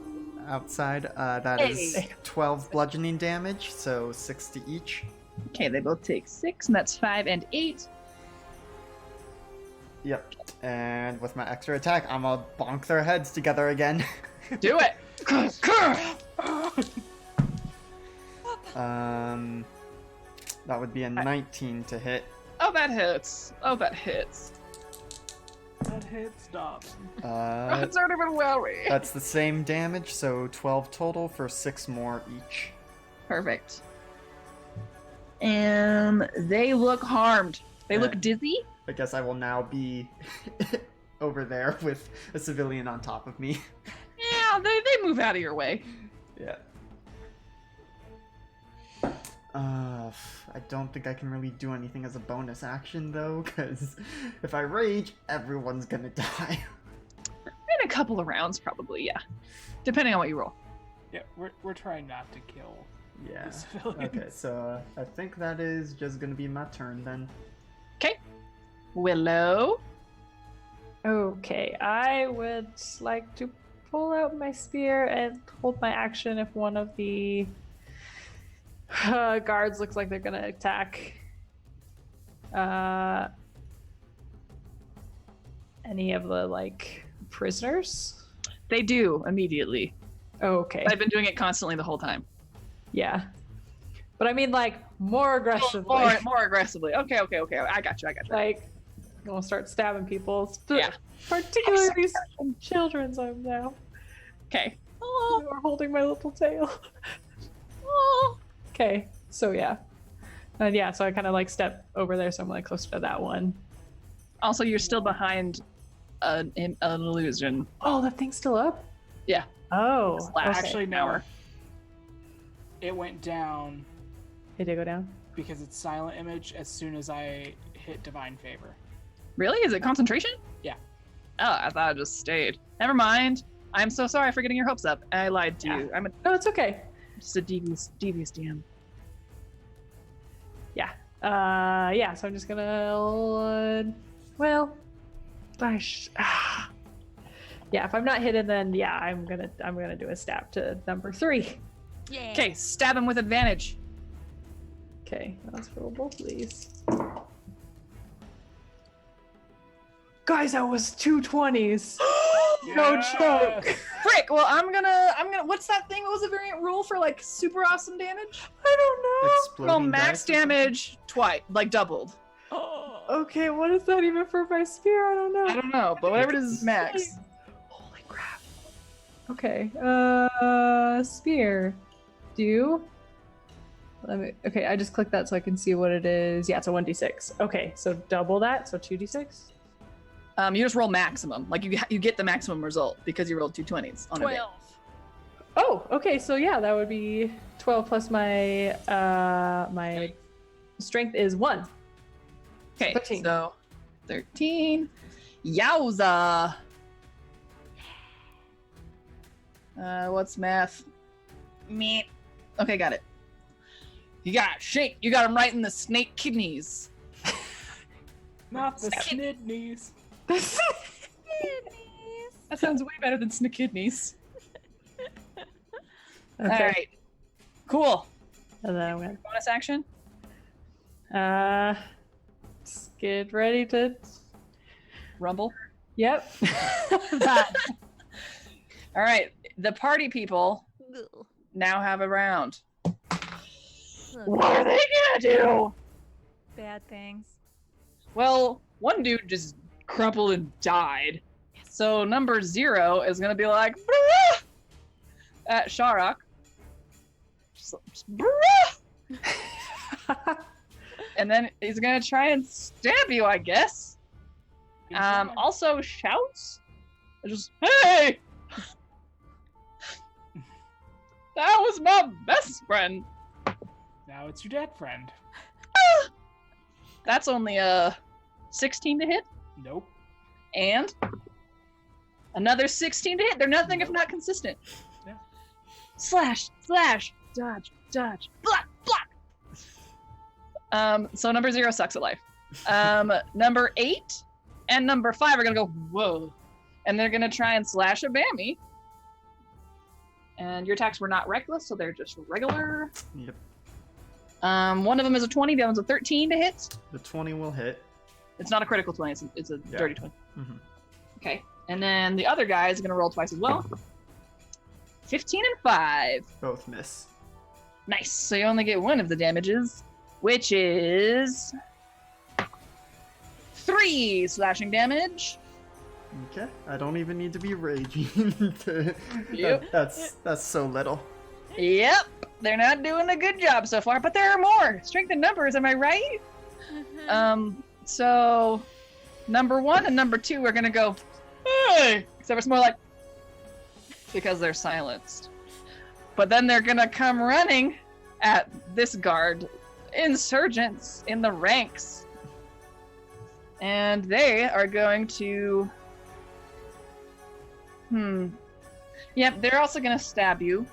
Outside. That is Hey. 12 bludgeoning damage, so 6 to each. Okay, they both take 6, and that's 5 and 8. Yep. And with my extra attack, I'm gonna bonk their heads together again. Do it. That would be a 19 to hit. Oh, that hits. Oh, that hits. That hit stops. It's already been worry. That's the same damage, so 12 total for 6 more each. Perfect. And they look harmed. They look dizzy. I guess I will now be over there with a civilian on top of me. Yeah, they move out of your way. Yeah. I don't think I can really do anything as a bonus action though, because if I rage, everyone's gonna die. In a couple of rounds, probably, yeah. Depending on what you roll. Yeah, we're trying not to kill Yeah. the civilians. Okay, so I think that is just gonna be my turn then. Okay. Willow. okay. I would like to pull out my spear and hold my action if one of the guards looks like they're gonna attack any of the like prisoners. They do immediately. Okay. I've been doing it constantly the whole time. Yeah. But I mean like more aggressively. More aggressively. Okay. I got you. Like I'm gonna start stabbing people. Yeah. Particularly these children's I'm now. Okay. Who are holding my little tail. Okay, so yeah. And yeah, so I kind of like step over there, so I'm like closer to that one. Also, you're still behind an illusion. Oh, that thing's still up? Yeah. Oh. Slash. Okay. Actually, no. Hour. It went down It did go down? because it's silent image as soon as I hit divine favor. Really? Is it concentration? Yeah. Oh, I thought it just stayed. Never mind. I'm so sorry for getting your hopes up. I lied to you. I'm No, it's okay. just a devious DM. Yeah, so I'm just gonna, yeah, if I'm not hidden, then yeah, I'm gonna do a stab to number 3. Yeah. Okay, stab him with advantage. Okay, let's roll both of these. Guys, that was 2 20s. No joke. Frick! Well, I'm gonna. What's that thing? What was the variant rule for like super awesome damage? I don't know. Exploding Well, max dice or something? damage twice, like doubled. Oh. Okay, what is that even for my spear? I don't know. I don't know, but whatever it is, max. Holy crap. Okay, spear. Okay, I just clicked that so I can see what it is. Yeah, it's a 1d6. Okay, so double that, so 2d6. You just roll maximum. Like you get the maximum result because you rolled 2 20s on a bit. 12. Oh, okay, so yeah, that would be 12 plus my my strength is 1. Okay, 13. so 13. Yowza! What's math? Meh. Okay, got it. You got shake. You got him right in the snake kidneys. Not the snidneys. That sounds way better than snake kidneys. Okay. All right. Cool. And then I'm gonna Bonus action. just get ready to. Rumble. Yep. That. All right. The party people now have a round. What are they gonna do? Bad things. Well, one dude just crumpled and died. So number 0 is gonna be like "Bruh!" at Sharok. Just "Bruh!" And then he's gonna try and stab you, I guess. Also shouts. Just hey! That was my best friend. Now it's your dead friend. That's only a 16 to hit, Nope. and another 16 to hit. They're nothing if not consistent. Yeah. Slash, dodge, block. So number 0 sucks at life. Number 8 and number 5 are gonna go whoa, and they're gonna try and slash at Bammy. And your attacks were not reckless, so they're just regular. Yep. One of them is a 20, the other one's a 13 to hit. The 20 will hit. It's not a critical 20, it's a Yeah. dirty 20. Mhm. Okay, and then the other guy is going to roll twice as well. 15 and 5. Both miss. Nice, so you only get one of the damages, which is 3 slashing damage. Okay. I don't even need to be raging. Yep. That's so little. Yep, they're not doing a good job so far, but there are more. Strength in numbers, am I right? So number 1 and number 2 are gonna go, hey! Except it's more like, because they're silenced. But then they're gonna come running at this guard, insurgents in the ranks. And they are going to, Yep, they're also gonna stab you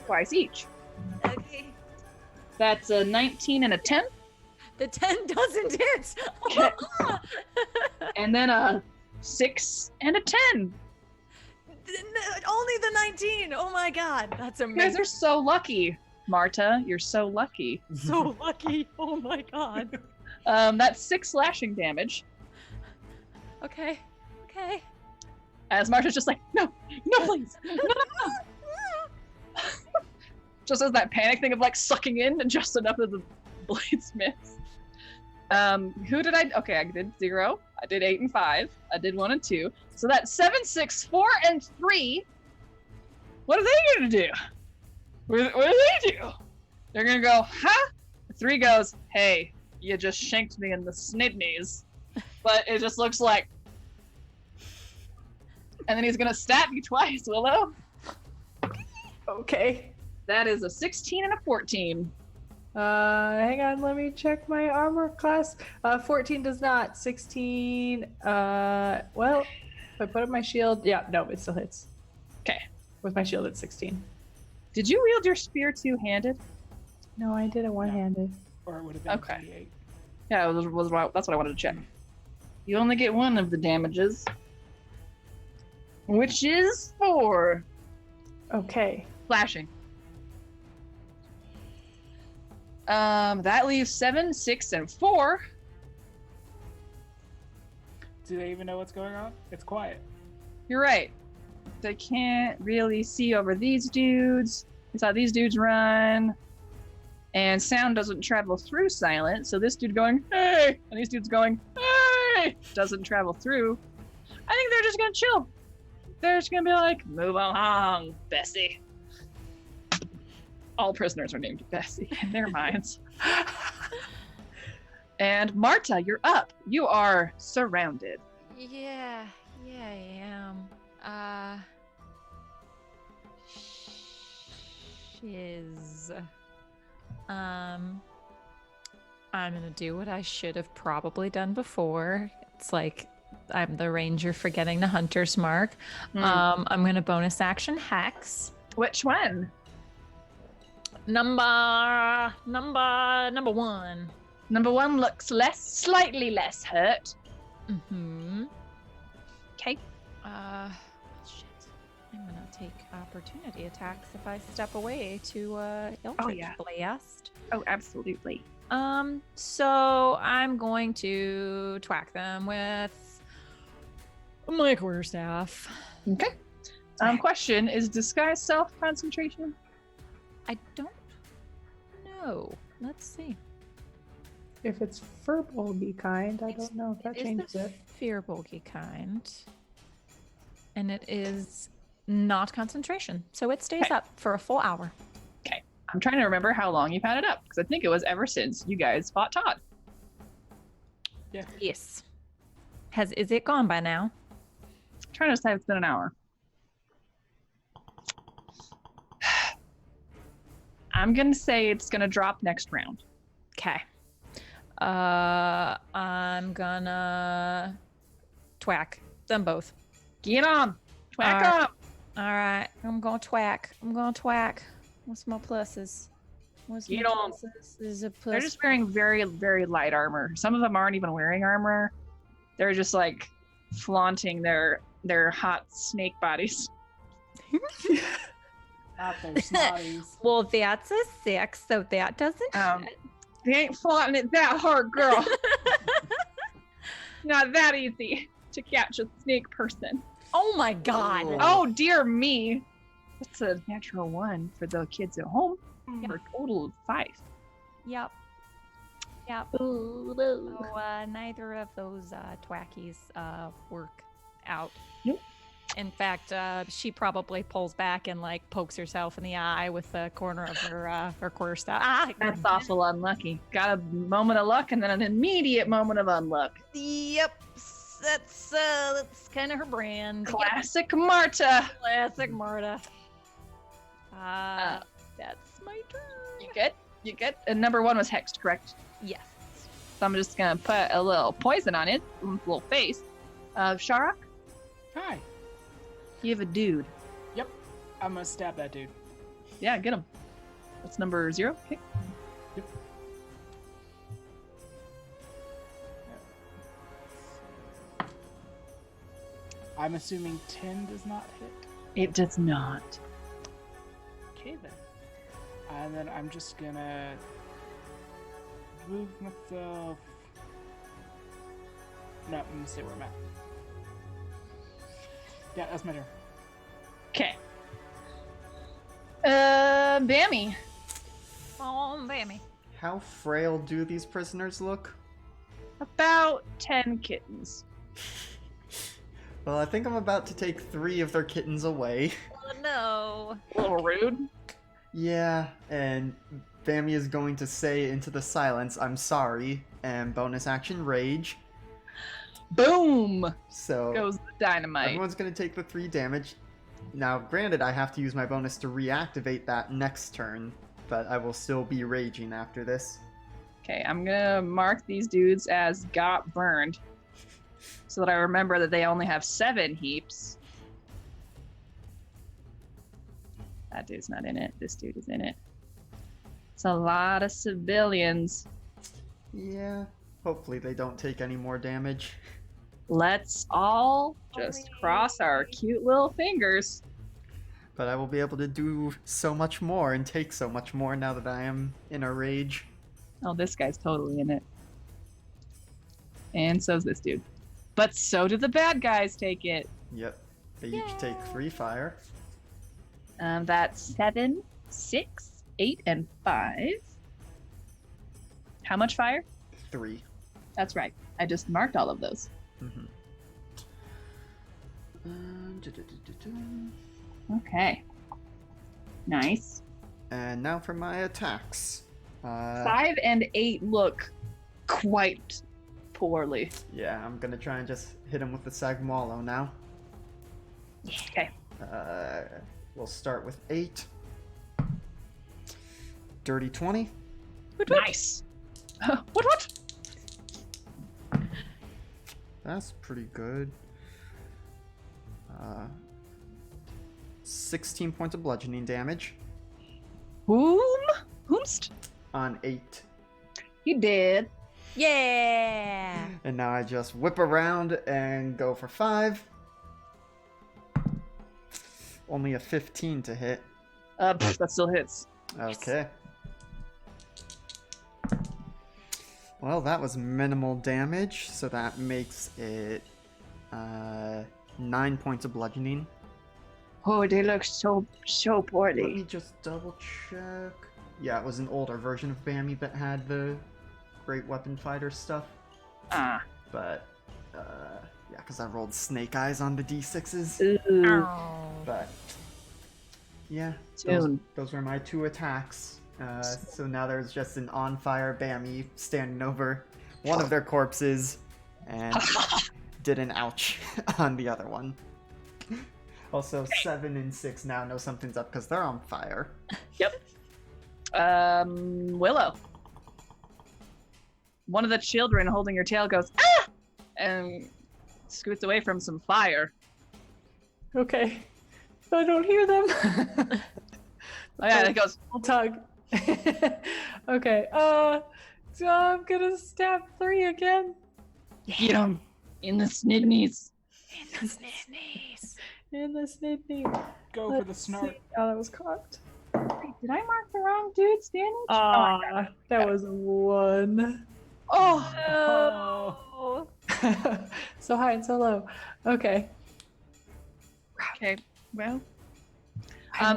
twice each. Okay. That's a 19 and a 10. The 10 doesn't hit. Okay. And then a 6 and a 10. Only the 19. Oh my god, that's You guys amazing. are so lucky, Marta. You're so lucky. So lucky. Oh my god. That's 6 slashing damage. Okay. Okay. As Marta's just like, no, please, no. Just as that panic thing of like sucking in just enough that the blades miss. Who did I? Okay, I did 0. I did 8 and 5. I did 1 and 2. So that's 7, 6, 4, and 3. What are they gonna do? What do they do? They're gonna go, huh? 3 goes, hey, you just shanked me in the snidneys. But it just looks like. And then he's gonna stab you twice, Willow. Okay. That is a 16 and a 14. Hang on, let me check my armor class. 14 does not. 16. Well, if I put up my shield, yeah, no, it still hits. Okay. With my shield, it's 16. Did you wield your spear two-handed? No, I did it one-handed. Or it would have been Okay. 28. Yeah, that's what I wanted to check. You only get one of the damages, which is 4 Okay. slashing. That leaves 7, 6, and 4. Do they even know what's going on? It's quiet. You're right. They can't really see over these dudes. It's how these dudes run. And sound doesn't travel through silence, so this dude going, hey! And these dudes going, hey! Doesn't travel through. I think they're just gonna chill. They're just gonna be like, move along, Bessie. All prisoners are named Bessie in their minds. And Marta, you're up. You are surrounded. Yeah, I am. Shiz. I'm gonna do what I should have probably done before. It's like I'm the ranger forgetting the hunter's mark. I'm gonna bonus action hex. Which one? Number one. Number 1 looks slightly less hurt. Mm-hmm. Okay. Shit. I'm gonna take opportunity attacks if I step away to Eldritch yeah. Blast. Oh, absolutely. So I'm going to twack them with my quarterstaff. Okay. Question, is disguise self concentration? I don't know. Let's see. If it's Furbolgy kind, I don't know if that changes the it. Fearbolgy kind. And it is not concentration. So it stays Okay. up for a full hour. I'm trying to remember how long you've had it up, because I think it was ever since you guys fought Todd. Yes. Is it gone by now? I'm trying to decide if it's been an hour. I'm gonna say it's gonna drop next round. Okay. I'm gonna twack them both. Get on! Twack Alright. up! All right, I'm gonna twack. What's my pluses? Get on. Is a plus. They're just wearing very, very light armor. Some of them aren't even wearing armor. They're just like flaunting their hot snake bodies. Not their snotties. Well, that's a 6, so that doesn't. They ain't flaunting it that hard, girl. Not that easy to catch a snake person. Oh my god. Oh dear me. That's a natural 1 for the kids at home. For a total of 5. Yep. So neither of those twackies work out. Nope. In fact, she probably pulls back and like pokes herself in the eye with the corner of her quarterstaff. That's awful unlucky. Got a moment of luck and then an immediate moment of unluck. Yep. That's kind of her brand. Classic Marta. Classic Marta. That's my turn. You good? And number 1 was hexed, correct? Yes. So I'm just gonna put a little poison on it, a little face. Sharak, Hi. you have a dude. Yep. I'm gonna stab that dude. Yeah, get him. That's number 0. Okay. Yep. I'm assuming 10 does not hit. It does not. Okay then. And then I'm just gonna move myself. No, I'm gonna stay where I'm at. Yeah, that's my turn. Okay. Bammy. Oh, Bammy. How frail do these prisoners look? About 10 kittens. Well, I think I'm about to take 3 of their kittens away. Oh no. A little rude. Yeah, and Bammy is going to say into the silence, I'm sorry, and bonus action rage. Boom! So Goes the dynamite. everyone's going to take the 3 damage. Now, granted, I have to use my bonus to reactivate that next turn. but I will still be raging after this. Okay, I'm gonna mark these dudes as got burned so that I remember that they only have 7 heaps. That dude's not in it. This dude is in it. It's a lot of civilians. Yeah, hopefully they don't take any more damage. Let's all just cross our cute little fingers. But I will be able to do so much more and take so much more now that I am in a rage. Oh, this guy's totally in it. And so's this dude. But so do the bad guys take it. Yep. They each take 3 fire. That's 7, 6, 8, and 5. How much fire? 3. That's right. I just marked all of those. Mm-hmm. Okay. Nice. And now for my attacks. 5 and 8 look quite poorly. Yeah, I'm gonna try and just hit him with the Sagmalo now. Okay. We'll start with 8. Dirty 20. Nice. What? That's pretty good. 16 points of bludgeoning damage Whomst? on 8. You did. Yeah. And now I just whip around and go for 5. Only a 15 to hit. That still hits. Okay. Well, that was minimal damage, so that makes it 9 points of bludgeoning. Oh, they look so Let poorly. me just double check. Yeah, it was an older version of Bammy that had the great weapon fighter stuff. Ah. But, yeah, because I rolled snake eyes on the d6s. Ooh. But, yeah, Tune. those were my 2 attacks. So now there's just an on-fire Bammy standing over one of their corpses and did an ouch on the other one. Also, 7 and 6 now know something's up because they're on fire. Yep. Willow. One of the children holding your tail goes, ah! And scoots away from some fire. Okay. I don't hear them. Oh yeah, it goes, I'll tug. Okay. So I'm gonna stab 3 again. get him in the snidnies. In the snidney. Go for the snort. See. Oh, that was cocked. Wait, did I mark the wrong dude's damage? Ah, that was a 1. Oh! So high and so low. Okay. Okay, well.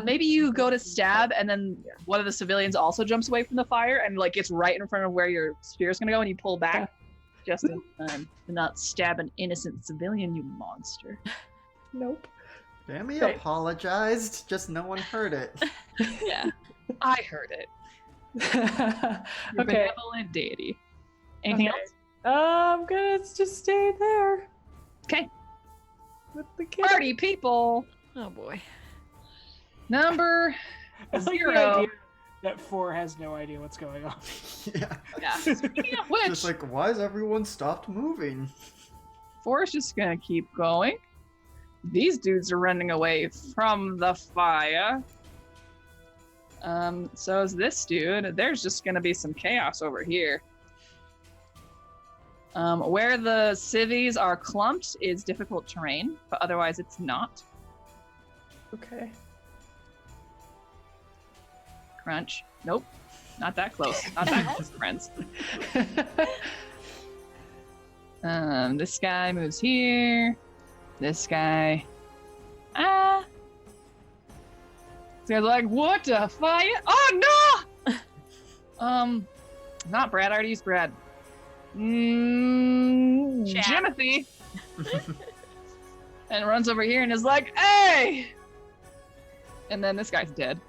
Maybe you go to stab, and then one of the civilians also jumps away from the fire and like gets right in front of where your spear's gonna go, and you pull back just in time to not stab an innocent civilian, you monster. Nope. Bammy Right. apologized, just no one heard it. Yeah, I heard it. Your Okay. benevolent deity. Anything Okay. else? I'm gonna just stay there. Okay. With the kid. Party people. Oh boy. Number I like the 0. idea that 4 has no idea what's going on. Yeah. Yeah. Speaking of which, Just like, why has everyone stopped moving? 4 is just gonna keep going. These dudes are running away from the fire. So is this dude. There's just gonna be some chaos over here. Where the civvies are clumped is difficult terrain, but otherwise it's not. Okay. Crunch. Nope. Not that close. Not that close, friends. This guy moves here. This guy. They're like, what the fire? Oh no! Not Brad. I already used Brad. Jimothy. And runs over here and is like, hey! And then this guy's dead.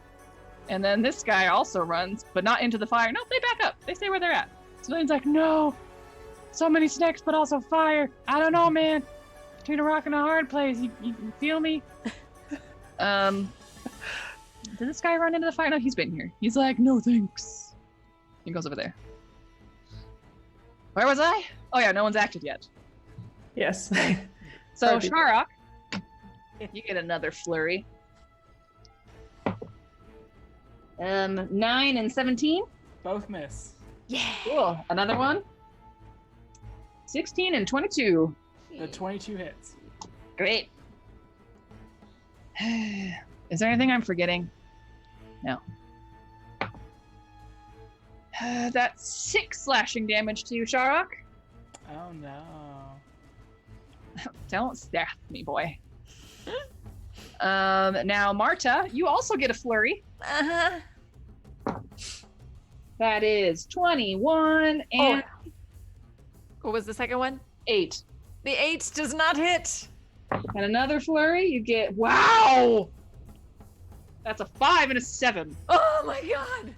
And then this guy also runs, but not into the fire. No, they back up. They stay where they're at. So Lane's like, no! So many snakes, but also fire. I don't know, man. Between a rock and a hard place. You feel me? Did this guy run into the fire? No, he's been here. He's like, no thanks. He goes over there. Where was I? Oh yeah, no one's acted yet. Yes. So Probably. Sharok, you get another flurry. 9 and 17. Both miss. Yeah. Cool. Another one. 16 and 22. The 22 hits. Great. Is there anything I'm forgetting? No. That's 6 slashing damage to you, Sharok. Oh no. Don't staff me, boy. Now, Marta, you also get a flurry. Uh-huh. That is 21 and What was the second one? 8. The 8 does not hit. And another flurry, you get, wow! That's a 5 and a 7. Oh my god.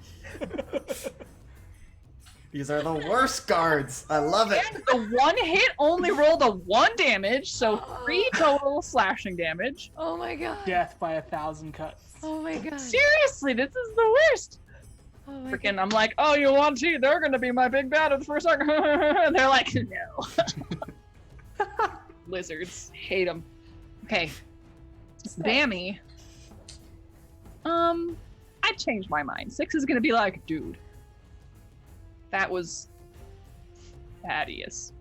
These are the worst guards. I love it. And the one hit only rolled a 1 damage, so 3 total slashing damage. Oh my god. Death by 1,000 cuts. Oh my god. Seriously, this is the worst. Oh my Freaking, I'm like, oh, you want to? They're gonna be my big bad in the first arc. And they're like, no. Lizards, hate them. Okay, Bammy. I changed my mind. 6 is gonna be like, dude, that was Thaddeus.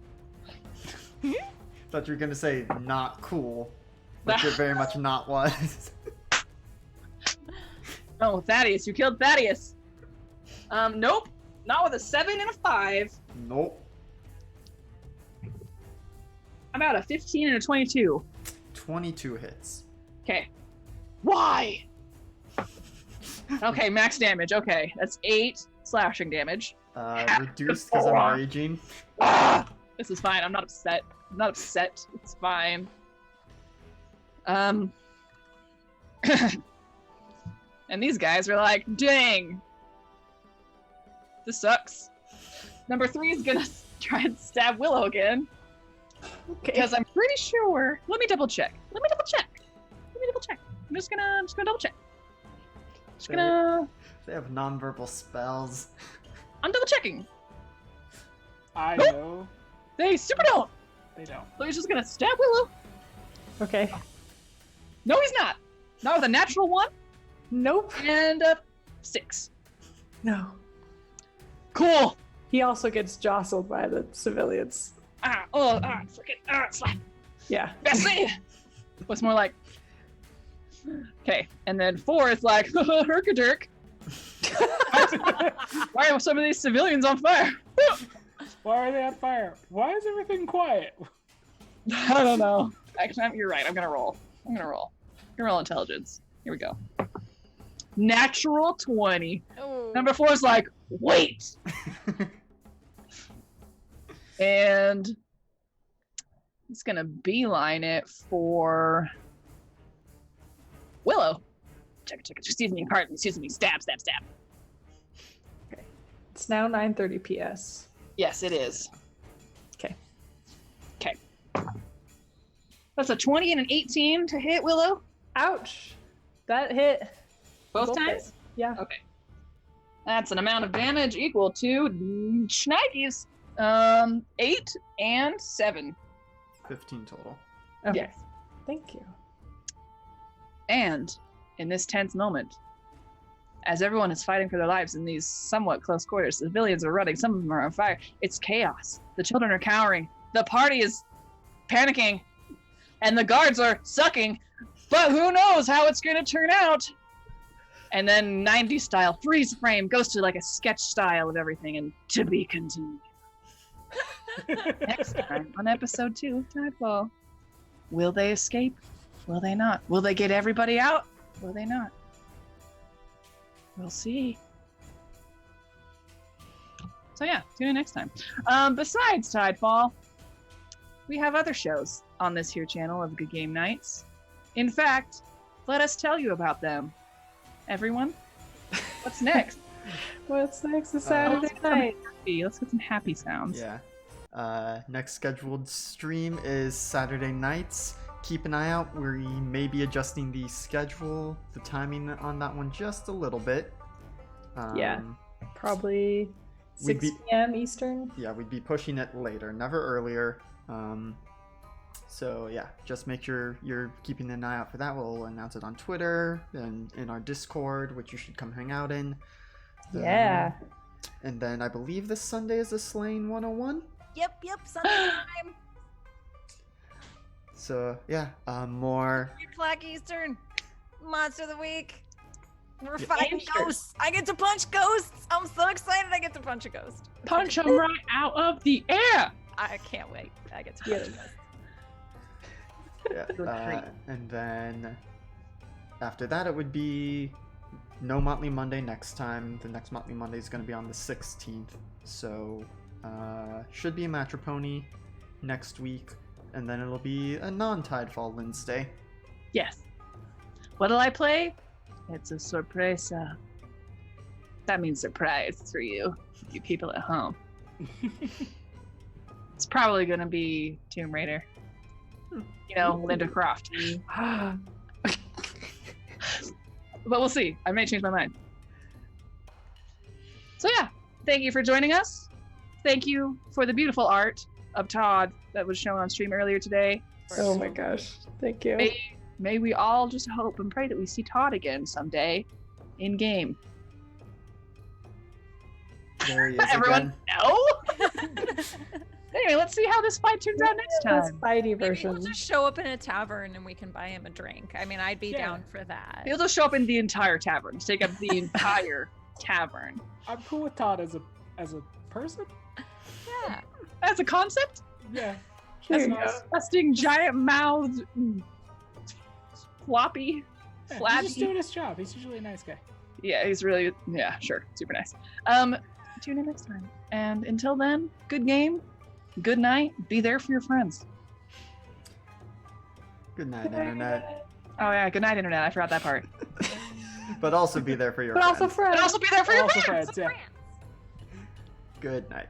Thought you were gonna say not cool, which it very much not was. Oh, Thaddeus, you killed Thaddeus. Nope, not with a 7 and a 5. Nope. How about a 15 and a 22? 22 hits. Okay. Why? Okay, max damage. Okay, that's 8 slashing damage. Reduced because I'm raging. Ah! This is fine. I'm not upset. I'm not upset. It's fine. And these guys are like, dang. This sucks. Number 3 is gonna try and stab Willow again. Okay. Because I'm pretty sure. Let me double check. I'm just gonna double check. They have nonverbal spells. I'm double checking. I Nope. know. They super don't. They don't. So he's just gonna stab Willow. Okay. No, he's not. Not with a natural 1 Nope. and a 6. No. Cool. He also gets jostled by the civilians. Slap. Yeah. Bessie! What's more like? Okay, and then 4 is like, herkadirk. Why are some of these civilians on fire? Why are they on fire? Why is everything quiet? I don't know. Actually, you're right. I'm gonna roll. I'm gonna roll intelligence. Here we go. Natural 20. Oh. Number 4 is like, wait! And it's gonna beeline it for Willow. Check. Excuse me, pardon. Excuse me. Stab. It's now 9:30 PS. Yes, it is. Okay. That's a 20 and an 18 to hit Willow. Ouch. That hit. Both times? hit. Yeah. Okay. That's an amount of damage equal to Schneike's 8 and 7. 15 total. Okay. Yes. Thank you. And in this tense moment, as everyone is fighting for their lives in these somewhat close quarters, the civilians are running, some of them are on fire. It's chaos. The children are cowering. The party is panicking. And the guards are sucking. But who knows how it's going to turn out? And then 90s style freeze frame goes to like a sketch style of everything and to be continued. Next time on episode 2 of Tidefall. Will they escape? Will they not? Will they get everybody out? Will they not? We'll see. So yeah, tune in next time. Besides Tidefall, we have other shows on this here channel of Good Game Nights. In fact, let us tell you about them. Everyone, what's next? What's next is Saturday night? Let's get some happy sounds. Yeah. Next scheduled stream is Saturday nights keep an eye out. We may be adjusting the schedule, the timing on that one just a little bit. Yeah. Probably We'd 6 p.m. Eastern. Yeah, we'd be pushing it later, never earlier. So yeah, just make sure you're keeping an eye out for that. We'll announce it on Twitter and in our Discord, which you should come hang out in. Yeah. And then I believe this Sunday is the Slaying 101. Yep, Sunday time. So yeah, more. 3 o'clock Eastern. Monster of the week. We're Yeah. fighting Monster. ghosts. I get to punch ghosts. I'm so excited I get to punch a ghost. Punch them right out of the air. I can't wait. I get to Yeah. punch a ghost. Yeah, and then after that, it would be no Motley Monday next time. The next Motley Monday is going to be on the 16th. So should be a Matropony next week. And then it'll be a non-Tidefall Wednesday. Yes. What'll I play? It's a sorpresa. That means surprise for you people at home. It's probably gonna be Tomb Raider. You know, Linda Croft. But we'll see. I may change my mind. So yeah, thank you for joining us. Thank you for the beautiful art of Todd that was shown on stream earlier today. Oh my gosh. Thank you. May we all just hope and pray that we see Todd again someday in game. There he is Everyone, again. no. Anyway, let's see how this fight turns out next That's time. Spidey Maybe version. he'll just show up in a tavern and we can buy him a drink. I mean, I'd be Yeah. down for that. He'll just show up in the entire tavern. Just take up the entire tavern. I'm cool with Todd as a person. Yeah. As a concept, Yeah. There That's you nice. go. busting giant mouthed, floppy, Yeah, flabby. he's just doing his job. He's usually a nice guy. Yeah, he's really, yeah, sure, super nice. Tune in next time. And until then, good game, good night, be there for your friends. Good night, Internet. Oh yeah, good night, Internet. I forgot that part. But also be there for your But also friends. friends. But also be there for your Also friends. friends, yeah. Good night.